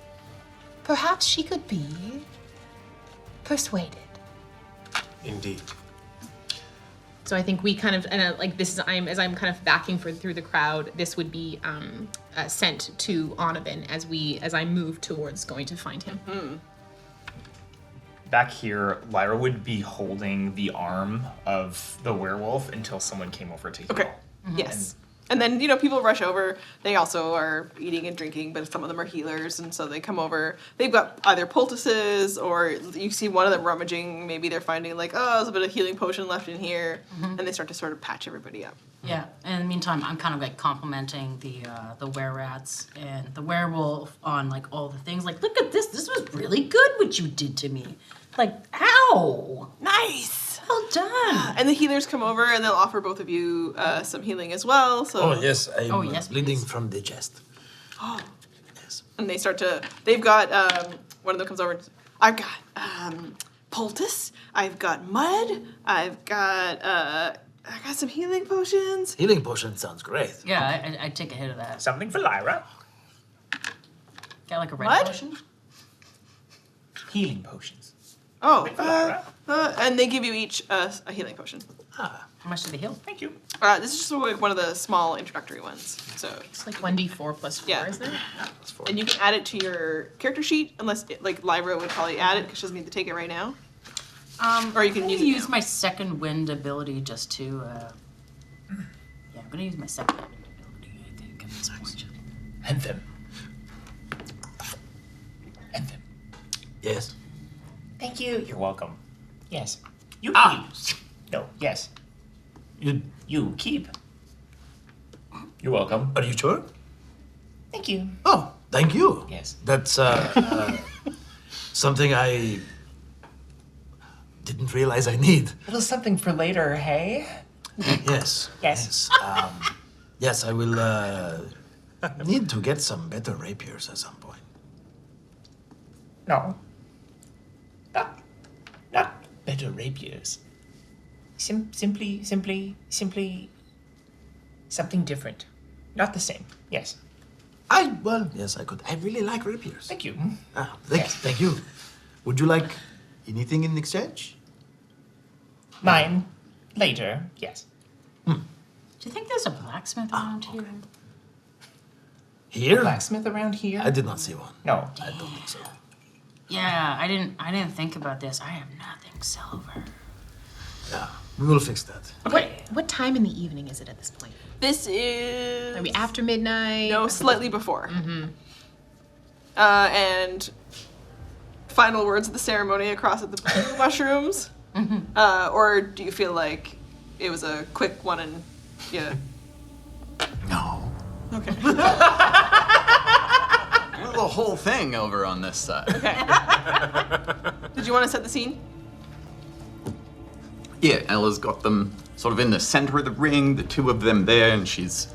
perhaps she could be persuaded. Indeed. So I think we kind of, and like this is, as I'm kind of backing through the crowd, this would be sent to Onovan as I move towards going to find him. Back here, Lyra would be holding the arm of the werewolf until someone came over to heal. Okay. Yes. And then, people rush over. They also are eating and drinking, but some of them are healers, and so they come over. They've got either poultices, or you see one of them rummaging. Maybe they're finding, there's a bit of healing potion left in here, and they start to sort of patch everybody up. Yeah. And in the meantime, I'm kind of complimenting the were-rats and the werewolf on all the things. Look at this. This was really good what you did to me. Ow! Nice! Well done. And the healers come over, and they'll offer both of you some healing as well. So. Oh, yes, I'm yes, bleeding please. from the chest. Oh. Yes. And they start to. They've got. One of them comes over. I've got poultice. I've got mud. I've got. I got some healing potions. Healing potion sounds great. Yeah, I take a hit of that. Something for Lyra. Got a red What? potion? Healing potions. Oh, and they give you each a healing potion. How much do they heal? Thank you. This is just one of the small introductory ones. So It's 1d4 plus 4, isn't it? and you can add it to your character sheet, unless Lyra would probably add it because she doesn't need to take it right now. Or you can use my second wind ability just to. Yeah, I'm gonna use my second wind ability. I think. Anthem. Yes. Thank you. You're welcome. Yes. You keep. No. Yes. You keep. You're welcome. Are you sure? Thank you. Oh, thank you. Yes. That's something I didn't realize I need. A little something for later, hey? Yes. Yes. Yes, I will need to get some better rapiers at some point. No. Not better rapiers. Simply something different. Not the same. Yes. Yes, I could. I really like rapiers. Thank you. Thank you. Would you like anything in exchange? Mine. Later. Yes. Do you think there's a blacksmith around here? Here? Blacksmith around here? I did not see one. No. I don't think so. Yeah, I didn't think about this. I have nothing silver. Yeah, we will fix that. Okay. What time in the evening is it at this point? This is. Are we after midnight? No, slightly before. And final words of the ceremony across at the mushrooms? Or do you feel like it was a quick one and yeah? No. Okay. We're the whole thing over on this side. Okay. Did you want to set the scene? Yeah, Ella's got them sort of in the center of the ring, the two of them there, and she's,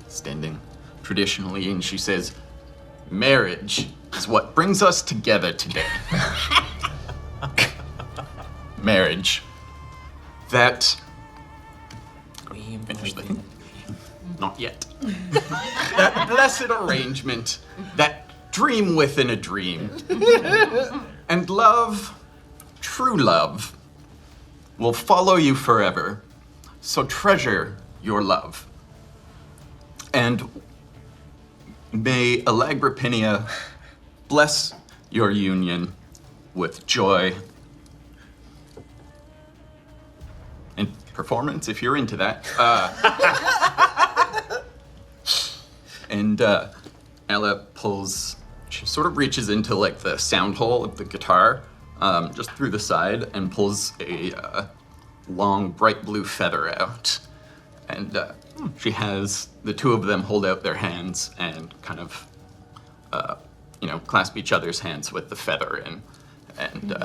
standing traditionally, and she says, "Marriage is what brings us together today." Marriage. That... Finish the thing. Not yet. That blessed arrangement, that dream within a dream. And love, true love, will follow you forever. So treasure your love. And may Alagrapinia bless your union with joy and performance, if you're into that. And Ella she sort of reaches into like the sound hole of the guitar, just through the side, and pulls a long bright blue feather out. And she has the two of them hold out their hands and kind of, clasp each other's hands with the feather in. And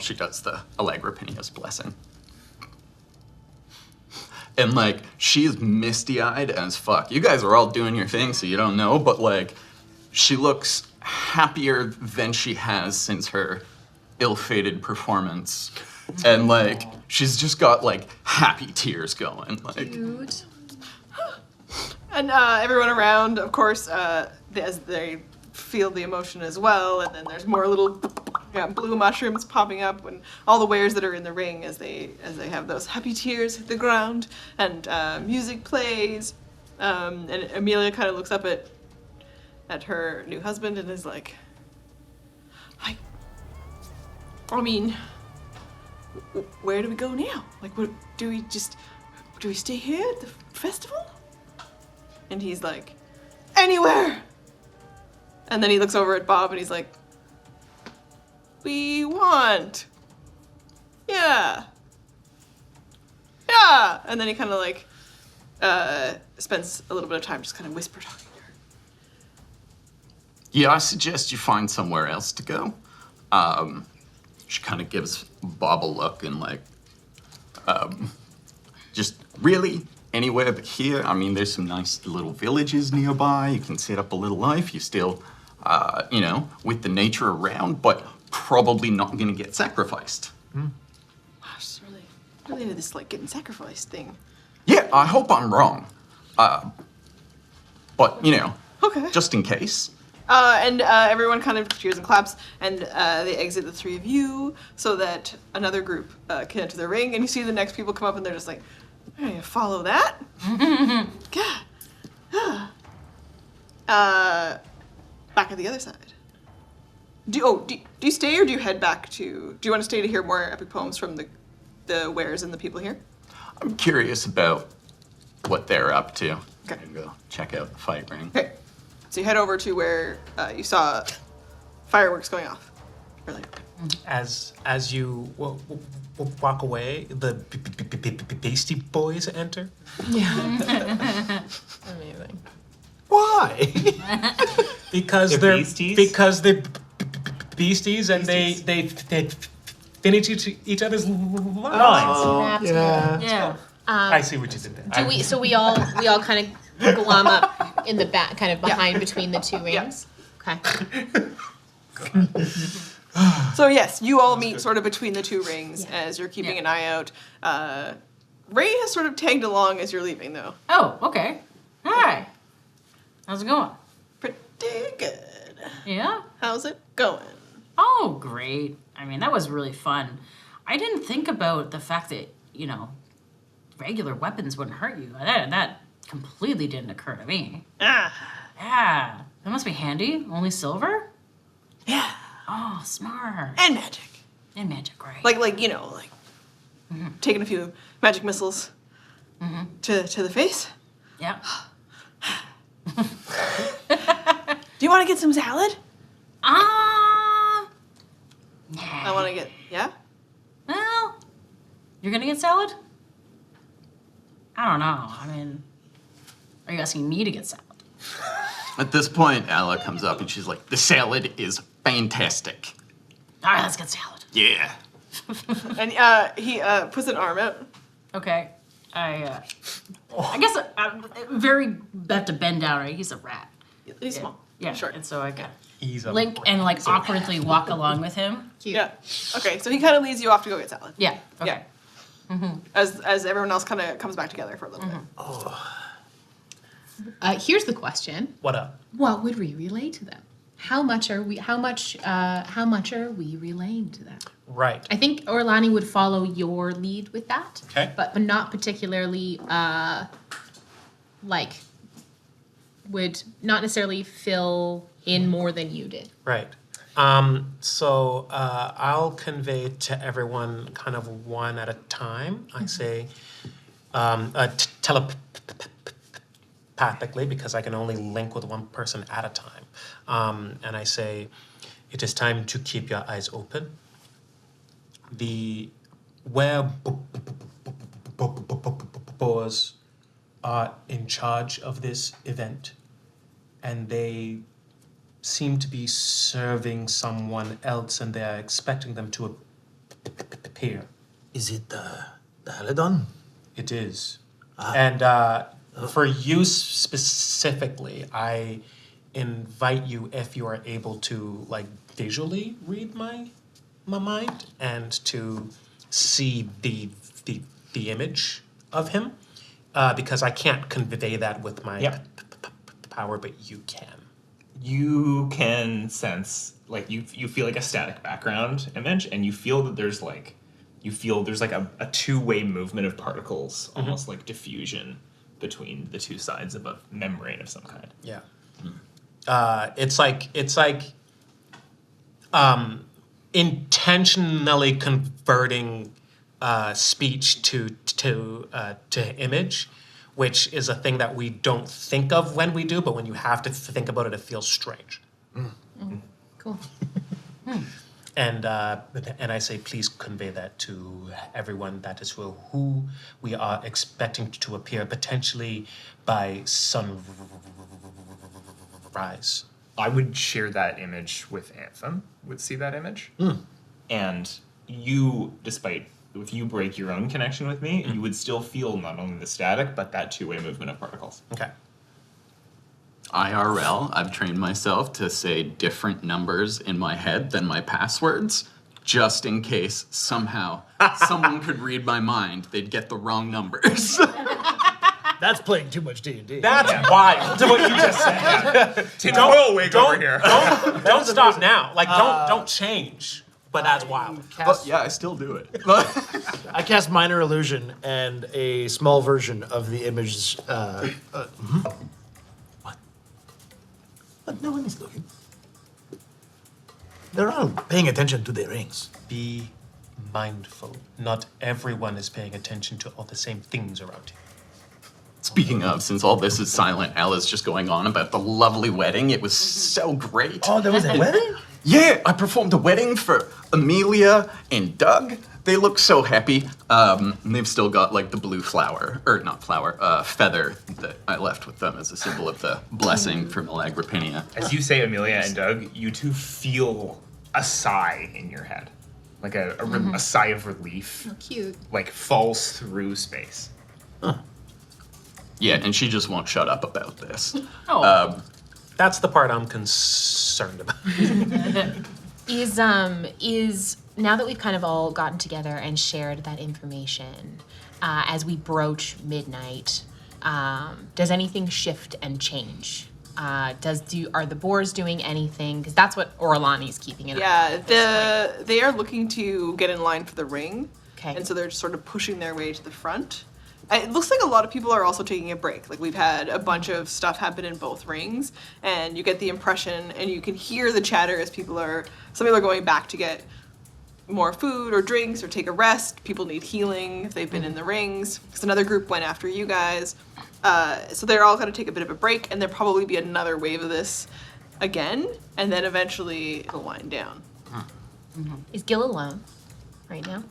she does the Alagrapinia's blessing. And, she's misty-eyed as fuck. You guys are all doing your thing, so you don't know, but, she looks happier than she has since her ill-fated performance. And, she's just got, happy tears going. Cute. And everyone around, of course, as they feel the emotion as well, and then there's more little blue mushrooms popping up, and all the wares that are in the ring as they have those happy tears hit the ground, and music plays, and Amelia kind of looks up at her new husband and is like, where do we go now? What do we stay here at the festival? And he's like, anywhere. And then he looks over at Bob and he's like, we want. Yeah. And then he kind of spends a little bit of time just kind of whisper talking to her. Yeah, I suggest you find somewhere else to go. She kind of gives Bob a look and just really anywhere but here. I mean, there's some nice little villages nearby. You can set up a little life. You still, with the nature around, but probably not going to get sacrificed. Gosh, really into this getting sacrificed thing. Yeah, I hope I'm wrong. But, Okay. just in case. And everyone kind of cheers and claps, and they exit the three of you so that another group can enter the ring. And you see the next people come up, and they're just like, "Hey, follow that." God. Back at the other side. Do you stay or do you head back to? Do you want to stay to hear more epic poems from the wares and the people here? I'm curious about what they're up to. Okay. I'm gonna go check out the fight ring. Okay. So you head over to where you saw fireworks going off earlier. As you walk away, the Beastie Boys enter. Yeah. Amazing. Why? Because They're they're beasties? because they're beasties and they finish each other's lines. That's good. Yeah. I see what you did there. Do we? So we all kind of glom up in the back, kind of behind between the two rings. Okay. So yes, you all meet sort of between the two rings as you're keeping an eye out. Ray has sort of tagged along as you're leaving, though. Oh, okay. Hi. How's it going? Pretty good. Yeah? How's it going? Oh, great. I mean, that was really fun. I didn't think about the fact that, regular weapons wouldn't hurt you. That completely didn't occur to me. Ah. Yeah. That must be handy. Only silver? Yeah. Oh, smart. And magic. And magic, right. Taking a few magic missiles to the face. Yeah. Do you want to get some salad? Nah. I want to get, yeah? Well, you're gonna get salad? I don't know. I mean, are you asking me to get salad? At this point, Ella comes up and she's like, "The salad is fantastic." All right, let's get salad. Yeah. And he puts an arm out. Okay. I guess very have to bend down, right? He's a rat. He's small. Yeah, Sure. and so I can He's a link and like awkwardly walk along with him. Cute. Yeah. Okay, so he kind of leads you off to go get salad. Yeah. Okay. Yeah. As everyone else kind of comes back together for a little bit. Here's the question: What up? what would we relay to them? How much are we relaying to them? Right. I think Orlani would follow your lead with that. Okay. But not particularly would not necessarily fill in more than you did. Right. So I'll convey to everyone kind of one at a time. I say telepathically, because I can only link with one person at a time. And I say, it is time to keep your eyes open. The werewolves are in charge of this event, and they seem to be serving someone else, and they are expecting them to appear. Is it the Haladon? It is. And for you specifically, I invite you, if you are able to, like, visually read my mind and to see the image of him, because I can't convey that with my power, but you can. You can sense, like, you feel like a static background image, and you feel that there's like a two-way movement of particles, almost like diffusion between the two sides of a membrane of some kind. Yeah. It's like intentionally converting speech to image, which is a thing that we don't think of when we do, but when you have to think about it, it feels strange. Cool. And I say, please convey that to everyone. That is who we are expecting to appear potentially by sunrise. I would share that image with Anthem, would see that image. And you, despite, if you break your own connection with me, you would still feel not only the static, but that two-way movement of particles. Okay. IRL, I've trained myself to say different numbers in my head than my passwords, just in case somehow someone could read my mind. They'd get the wrong numbers. That's playing too much D&D. That's wild. What you just said. Tinfoil wig over here. Don't stop now. Like, don't change. But that's wild. But yeah, I still do it. I cast Minor Illusion, and a small version of the image. But no one is looking. They're all paying attention to their rings. Be mindful. Not everyone is paying attention to all the same things around you. Speaking of, since all this is silent, Ella's just going on about the lovely wedding. It was so great. Oh, there was a wedding? Yeah, I performed a wedding for Amelia and Doug. They look so happy. And they've still got like the blue feather that I left with them as a symbol of the blessing from Agrippinia. As you say, Amelia and Doug, you two feel a sigh in your head. Like a sigh of relief. Oh, cute. Like falls through space. Yeah, and she just won't shut up about this. That's the part I'm concerned about. Is now that we've kind of all gotten together and shared that information, as we broach midnight, does anything shift and change? Are the boars doing anything? Because that's what Orlani's keeping an eye on. Yeah, they are looking to get in line for the ring. Okay. And so they're just sort of pushing their way to the front. It looks like a lot of people are also taking a break. Like, we've had a bunch of stuff happen in both rings, and you get the impression, and you can hear the chatter as some people are going back to get more food or drinks or take a rest. People need healing if they've been in the rings, because another group went after you guys. So they're all going to take a bit of a break, and there'll probably be another wave of this again, and then eventually it'll wind down. Is Gil alone right now?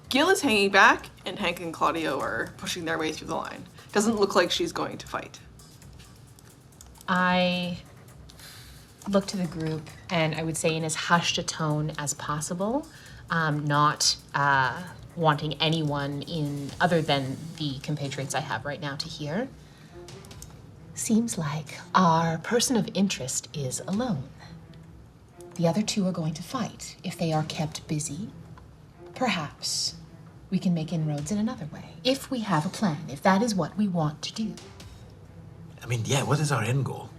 Gil is hanging back, and Hank and Claudio are pushing their way through the line. Doesn't look like she's going to fight. I look to the group, and I would say in as hushed a tone as possible, not wanting anyone in other than the compatriots I have right now to hear. Seems like our person of interest is alone. The other two are going to fight. If they are kept busy, perhaps we can make inroads in another way. If we have a plan, if that is what we want to do. I mean, yeah, what is our end goal?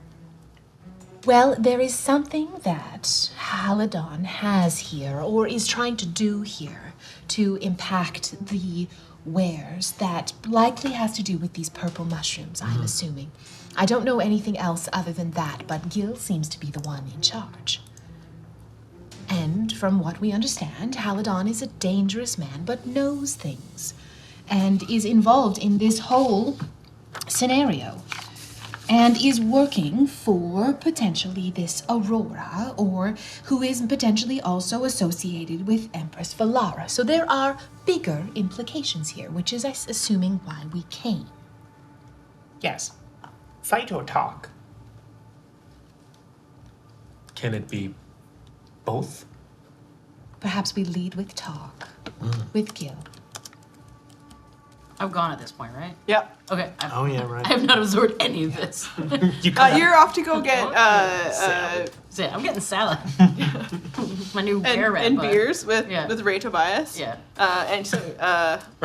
Well, there is something that Haladon has here, or is trying to do here, to impact the wares that likely has to do with these purple mushrooms, I'm assuming. I don't know anything else other than that, but Gil seems to be the one in charge. And from what we understand, Haladon is a dangerous man, but knows things, and is involved in this whole scenario, and is working for potentially this Aurora, or who is potentially also associated with Empress Valara. So there are bigger implications here, which is assuming why we came. Yes. Fight or talk? Can it be both? Perhaps we lead with talk, with Gil. I've gone at this point, right? Yep. Okay. Oh, yeah, right. I have not absorbed any of this. You're off to go get I'm getting salad. My new bear rat and bud. beers with Ray Tobias. Yeah. And so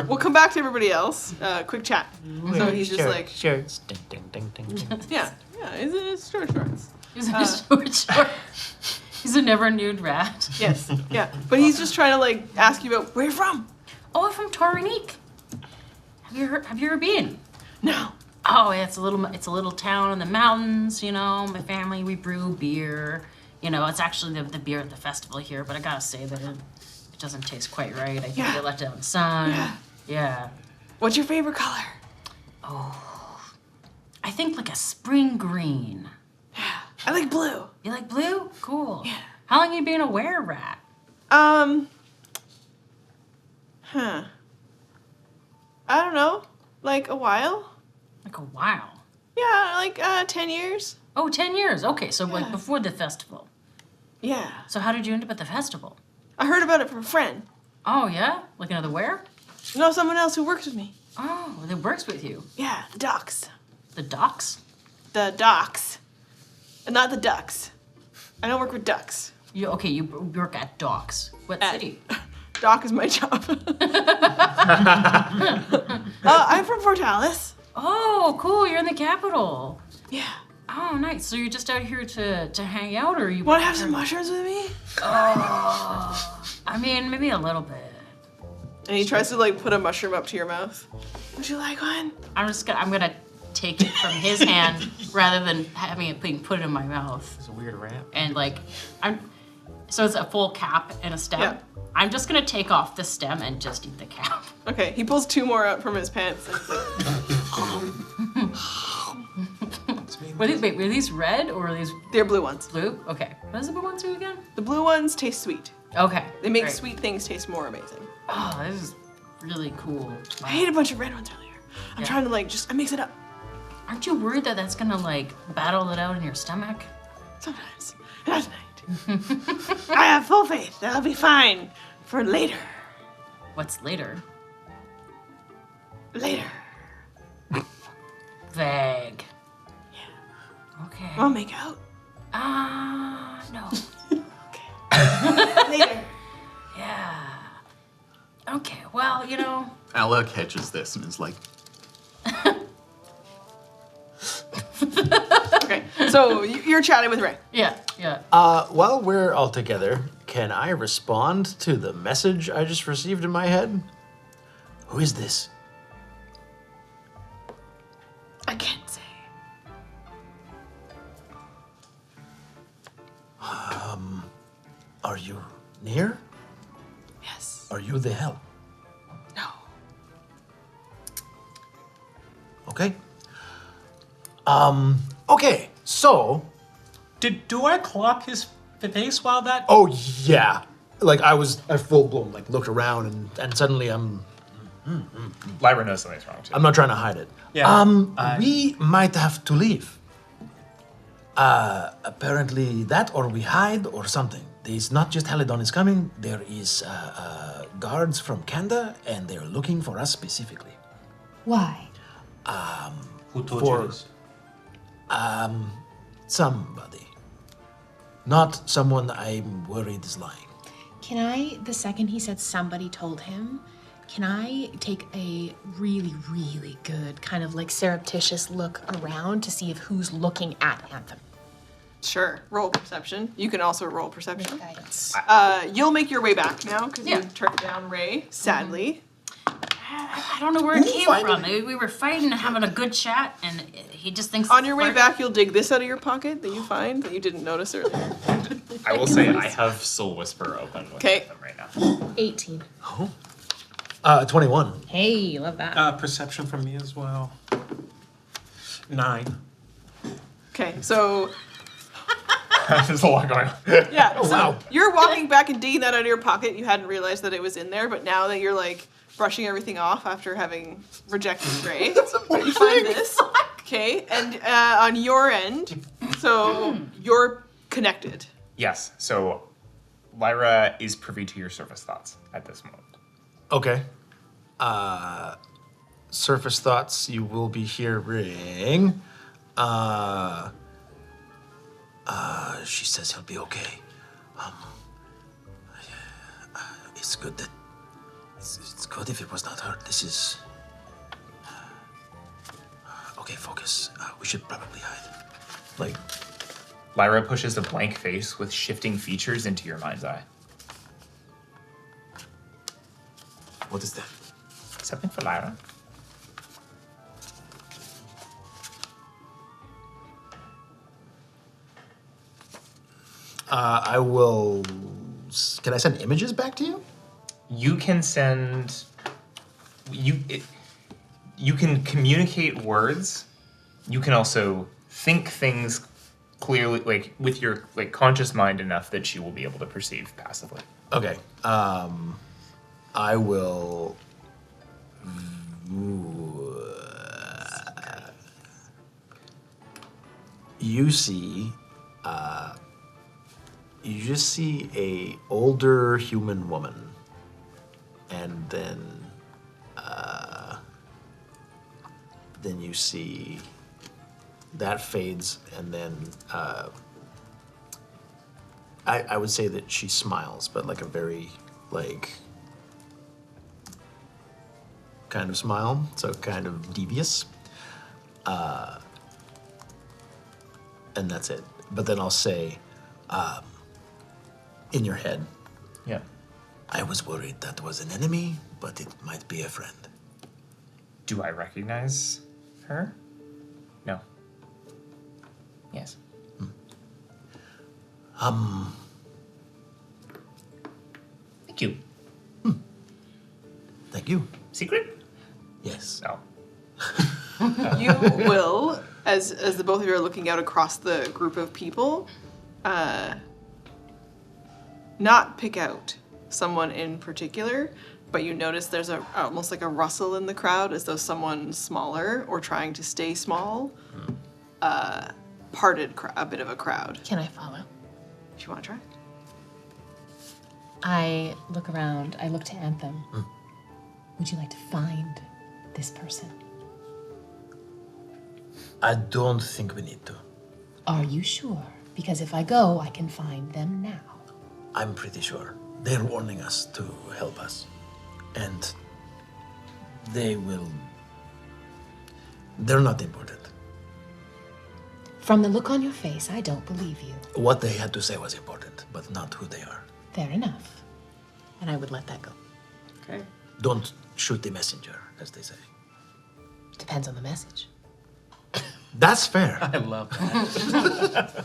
we'll come back to everybody else. Quick chat. So he's just like, shirts. Ding, ding, ding, ding. yeah, he's in his short shorts. He's in his short. He's a never nude rat. Yes, yeah. But he's just trying to like ask you about where you're from. Oh, I'm from Toronique. Have you ever been? No. Oh, yeah, it's a little town in the mountains. You know, my family, we brew beer. You know, it's actually the beer at the festival here, but I gotta say that it doesn't taste quite right. I think they left it out in the sun. Yeah. What's your favorite color? Oh, I think like a spring green. Yeah. I like blue. You like blue? Cool. Yeah. How long have you been a were-rat? I don't know. Like a while? Like a while? Yeah, like 10 years. Oh, 10 years. Okay, so like before the festival. Yeah. So how did you end up at the festival? I heard about it from a friend. Oh, yeah? Like another where? No, someone else who works with me. Oh, that works with you. Yeah, the docks. The docks? The docks. And not the ducks. I don't work with ducks. You work at docks. What city? Dock is my job. I'm from Fort Alice. Oh, cool. You're in the capital. Yeah. Oh, nice. So you're just out here to hang out, or you want to have some mushrooms with me? Oh, I mean, maybe a little bit. And he tries to like put a mushroom up to your mouth. Would you like one? I'm gonna take it from his hand rather than having it being put in my mouth. It's a weird rat. And like, so it's a full cap and a stem. Yeah. I'm just gonna take off the stem and just eat the cap. Okay, he pulls 2 more out from his pants. And Were these red or are these? They're blue ones. Blue? Okay. What does the blue ones do again? The blue ones taste sweet. Okay. They make great. sweet things taste more amazing. Oh, this is really cool. Wow. I ate a bunch of red ones earlier. I'm trying to like I mix it up. Aren't you worried that that's gonna like battle it out in your stomach? Sometimes. Not tonight. I have full faith that I'll be fine for later. What's later? Later. Vague. Yeah. Okay. Wanna make out? No. Okay. Later. Yeah. Okay, well, you know. Ella catches this and is like, Okay, so you're chatting with Ray. Yeah. While we're all together, can I respond to the message I just received in my head? Who is this? I can't say. Are you near? Yes. Are you the hell? No. Okay. Okay, so. Do I clock his face while that? Oh, yeah. Like, I full blown, like, looked around and suddenly I'm. Lyra knows something's wrong too. I'm not trying to hide it. Yeah. We might have to leave. Apparently that, or we hide, or something. It's not just Haladon is coming. There is guards from Kanda, and they're looking for us specifically. Why? Who told For- you this? Somebody. Not someone I'm worried is lying. Can I, the second he said somebody told him, can I take a really, really good kind of like surreptitious look around to see if who's looking at Anthem? Sure. Roll perception. You can also roll perception. Guidance. You'll make your way back now because Yeah. you turned down Ray, sadly. I don't know where it came from. We were fighting and having a good chat, and he just thinks. On your way back, you'll dig this out of your pocket that you find that you didn't notice earlier. I will say I have Soul Whisper open with Okay. them right now. 18. 21. Hey, love that. Perception from me as well. 9. Okay, so There's a lot going on. yeah, so you're walking back and digging that out of your pocket. You hadn't realized that it was in there, but now that you're like brushing everything off after having rejected Ray, you find this. Okay, and on your end, so you're connected. Yes. So Lyra is privy to your surface thoughts at this moment. Okay. Surface thoughts you will be hearing. She says he'll be okay. It's good that it's good if it was not hurt. This is okay. Focus. We should probably hide. Like, Lyra pushes a blank face with shifting features into your mind's eye. What is that? Something for Lyra. I will. Can I send images back to you? You can send. You can communicate words. You can also think things clearly, like with your like conscious mind enough that you will be able to perceive passively. Okay. I will. You see. You just see a older human woman, and then you see that fades, and then I would say that she smiles, but like a very like kind of smile, so kind of devious, and that's it. But then I'll say. In your head. Yeah. I was worried that was an enemy, but it might be a friend. Do I recognize her? No. Yes. Thank you. Thank you. Secret? Yes. No. You will, as the both of you are looking out across the group of people, not pick out someone in particular, but you notice there's almost like a rustle in the crowd as though someone smaller or trying to stay small parted a bit of a crowd. Can I follow? Do you want to try? I look around. I look to Anthem. Would you like to find this person? I don't think we need to. Are you sure? Because if I go, I can find them now. I'm pretty sure. They're warning us to help us. And they will... They're not important. From the look on your face, I don't believe you. What they had to say was important, but not who they are. Fair enough. And I would let that go. Okay. Don't shoot the messenger, as they say. Depends on the message. That's fair. I love that.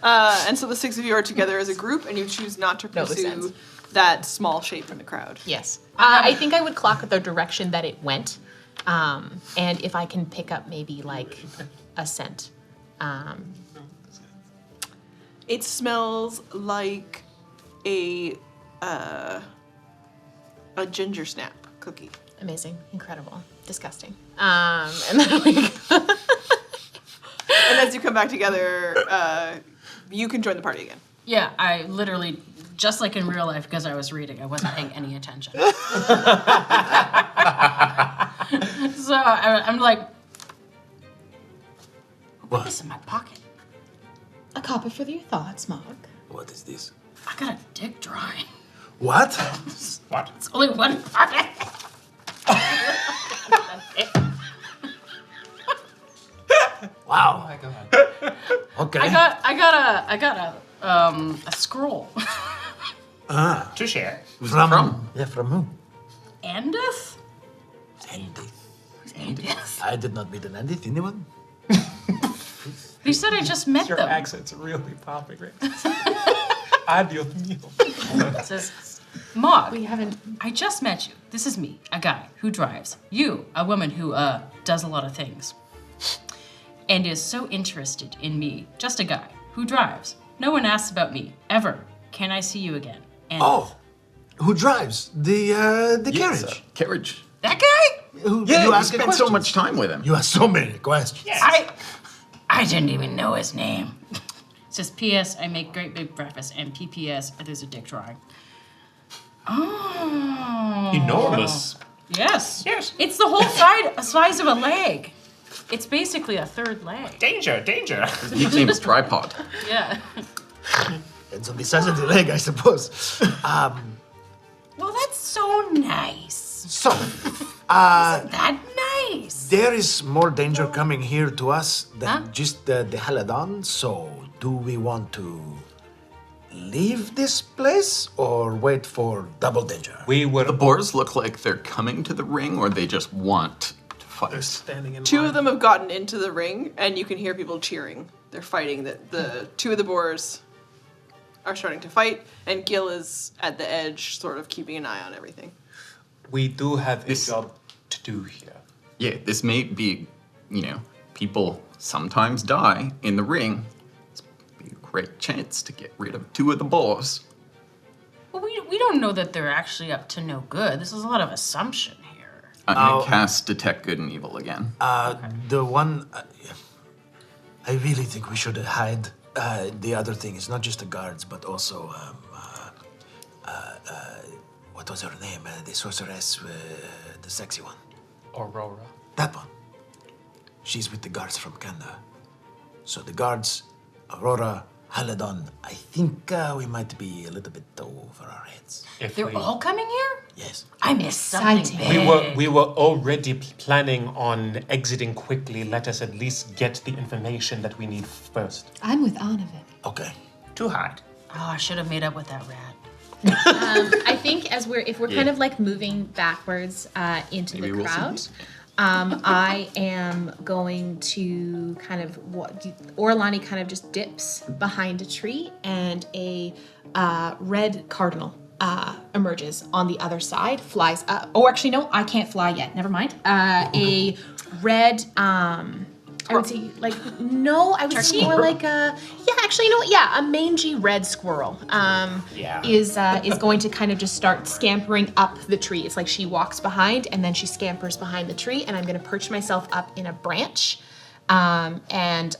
And so the six of you are together as a group, and you choose not to No, this ends. pursue that small shape in the crowd. Yes. I think I would clock the direction that it went. And if I can pick up maybe like a scent. It smells like a ginger snap cookie. Amazing. Incredible. Disgusting. And then we And as you come back together, you can join the party again. Yeah, I literally, just like in real life, because I was reading, I wasn't paying any attention. So I'm like, What? this in my pocket. A copy for your thoughts, Mog. What is this? I got a dick drawing. What? What? It's only one pocket. Wow. Oh my god. Okay. I got a scroll. To share. From? Yeah, from who? Andith? Andy. Who's Andith? I did not meet an Andy. Anyone? He said I just met Your them. accent's really popping right now. Adios mío. It says, Mog, We haven't. I just met you. This is me, a guy who drives. You, a woman who does a lot of things. And is so interested in me. Just a guy who drives. No one asks about me, ever. Can I see you again? And Oh, who drives the carriage? Carriage. that guy? Who, Yeah, you you ask spent so questions. much time with him. You ask so many questions. I didn't even know his name. It says, P.S. I make great big breakfast, and P.P.S. There's a dick drawing. Oh. Enormous. Yes. Yes. It's the whole size of a leg. It's basically a third leg. Danger, danger. His nickname's Tripod. Yeah. It's on the size of the leg, I suppose. Well, that's so nice. So, That nice. there is more danger coming here to us than just the Haladon. So, do we want to leave this place or wait for double danger? We would. The boars look like they're coming to the ring, or they just want to fight. Standing in Two line. of them have gotten into the ring, and you can hear people cheering. They're fighting. The two of the boars are starting to fight, and Gil is at the edge, sort of keeping an eye on everything. We do have a This- job to do here. Yeah, this may be, people sometimes die in the ring. It's be a great chance to get rid of two of the boars. Well, we don't know that they're actually up to no good. This is a lot of assumption here. I'm gonna cast Detect Good and Evil again. The one. I really think we should hide. The other thing is not just the guards, but also. What was her name? The sorceress, the sexy one. Aurora. That one. She's with the guards from Kanda. So the guards, Aurora, Haladon, I think we might be a little bit over our heads. If They're we, all coming here? Yes. I missed something Exciting. big. we were already planning on exiting quickly. Let us at least get the information that we need first. I'm with Anavid. Okay. Too hot. Oh, I should have made up with that rat. I think if we're kind of like moving backwards into Maybe the we'll see crowd, this. I am going to kind of Orlani kind of just dips behind a tree, and a red cardinal emerges on the other side, flies up. Oh, actually, no, I can't fly yet. Never mind. A red. I would say I would say more like a actually, you know what? Yeah, a mangy red squirrel. Is going to kind of just start scampering up the tree. It's like she walks behind and then she scampers behind the tree, and I'm going to perch myself up in a branch, and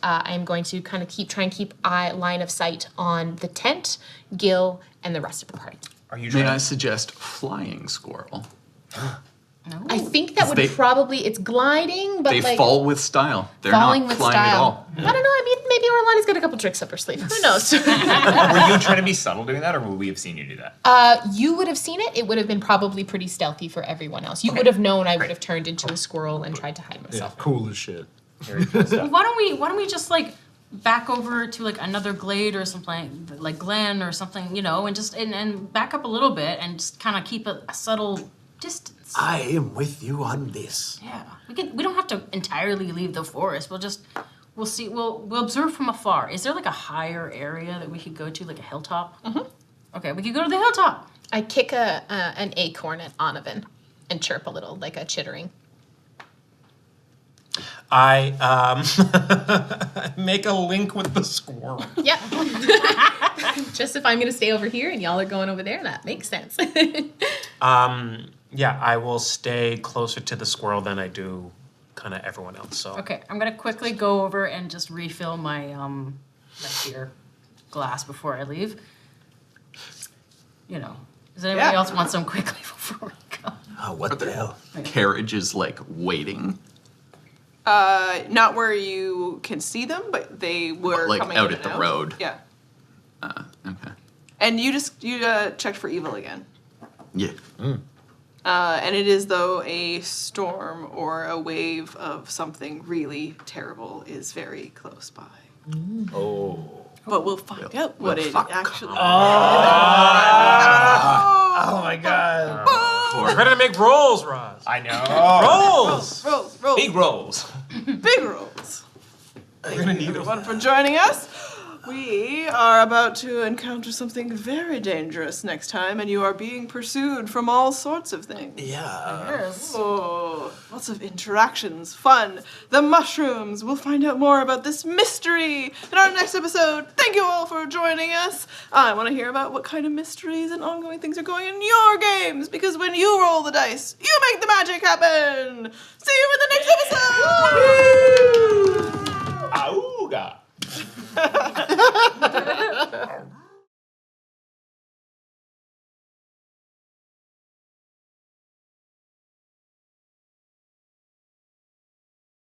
I'm going to kind of try and keep line of sight on the tent, Gil, and the rest of the party. Are you May trying I suggest flying squirrel? I think that would They- it's gliding, but They like fall with style. They're falling not with flying style. at all. I don't know. I mean, maybe Orlani's got a couple tricks up her sleeve. Who knows? Were you trying to be subtle doing that, or would we have seen you do that? You would have seen it. It would have been probably pretty stealthy for everyone else. You would have known I would have turned into a squirrel and tried to hide myself. Cool as shit. Well, why don't we just like back over to like another glade or something, like Glen or something, and just and back up a little bit and just kind of keep a subtle distance. I am with you on this. Yeah, we don't have to entirely leave the forest. We'll see. We'll observe from afar. Is there like a higher area that we could go to, like a hilltop? Mm-hmm. Okay, we could go to the hilltop. I kick an acorn at Anavan and chirp a little, like a chittering. I make a link with the squirrel. Yep. Just if I'm going to stay over here and y'all are going over there, that makes sense. Yeah, I will stay closer to the squirrel than I do kind of everyone else. So Okay, I'm gonna quickly go over and just refill my my beer glass before I leave. You know, does anybody else want some quickly before we go? Oh, what the hell? Carriages like waiting, Not where you can see them, but they were like coming out in at and the out. road. Yeah. Okay. And you checked for evil again. Yeah. And it is though a storm or a wave of something really terrible is very close by. Oh. But we'll find out what it actually Oh my god. we're ready to make rolls, Roz. I know. Rolls. Rolls. Big rolls. Big rolls. We're gonna need Everyone for joining us. We are about to encounter something very dangerous next time, and you are being pursued from all sorts of things. Yeah. Yes. Oh, lots of interactions, fun. The mushrooms. We'll find out more about this mystery in our next episode. Thank you all for joining us. I want to hear about what kind of mysteries and ongoing things are going in your games, because when you roll the dice, you make the magic happen. See you in the next episode.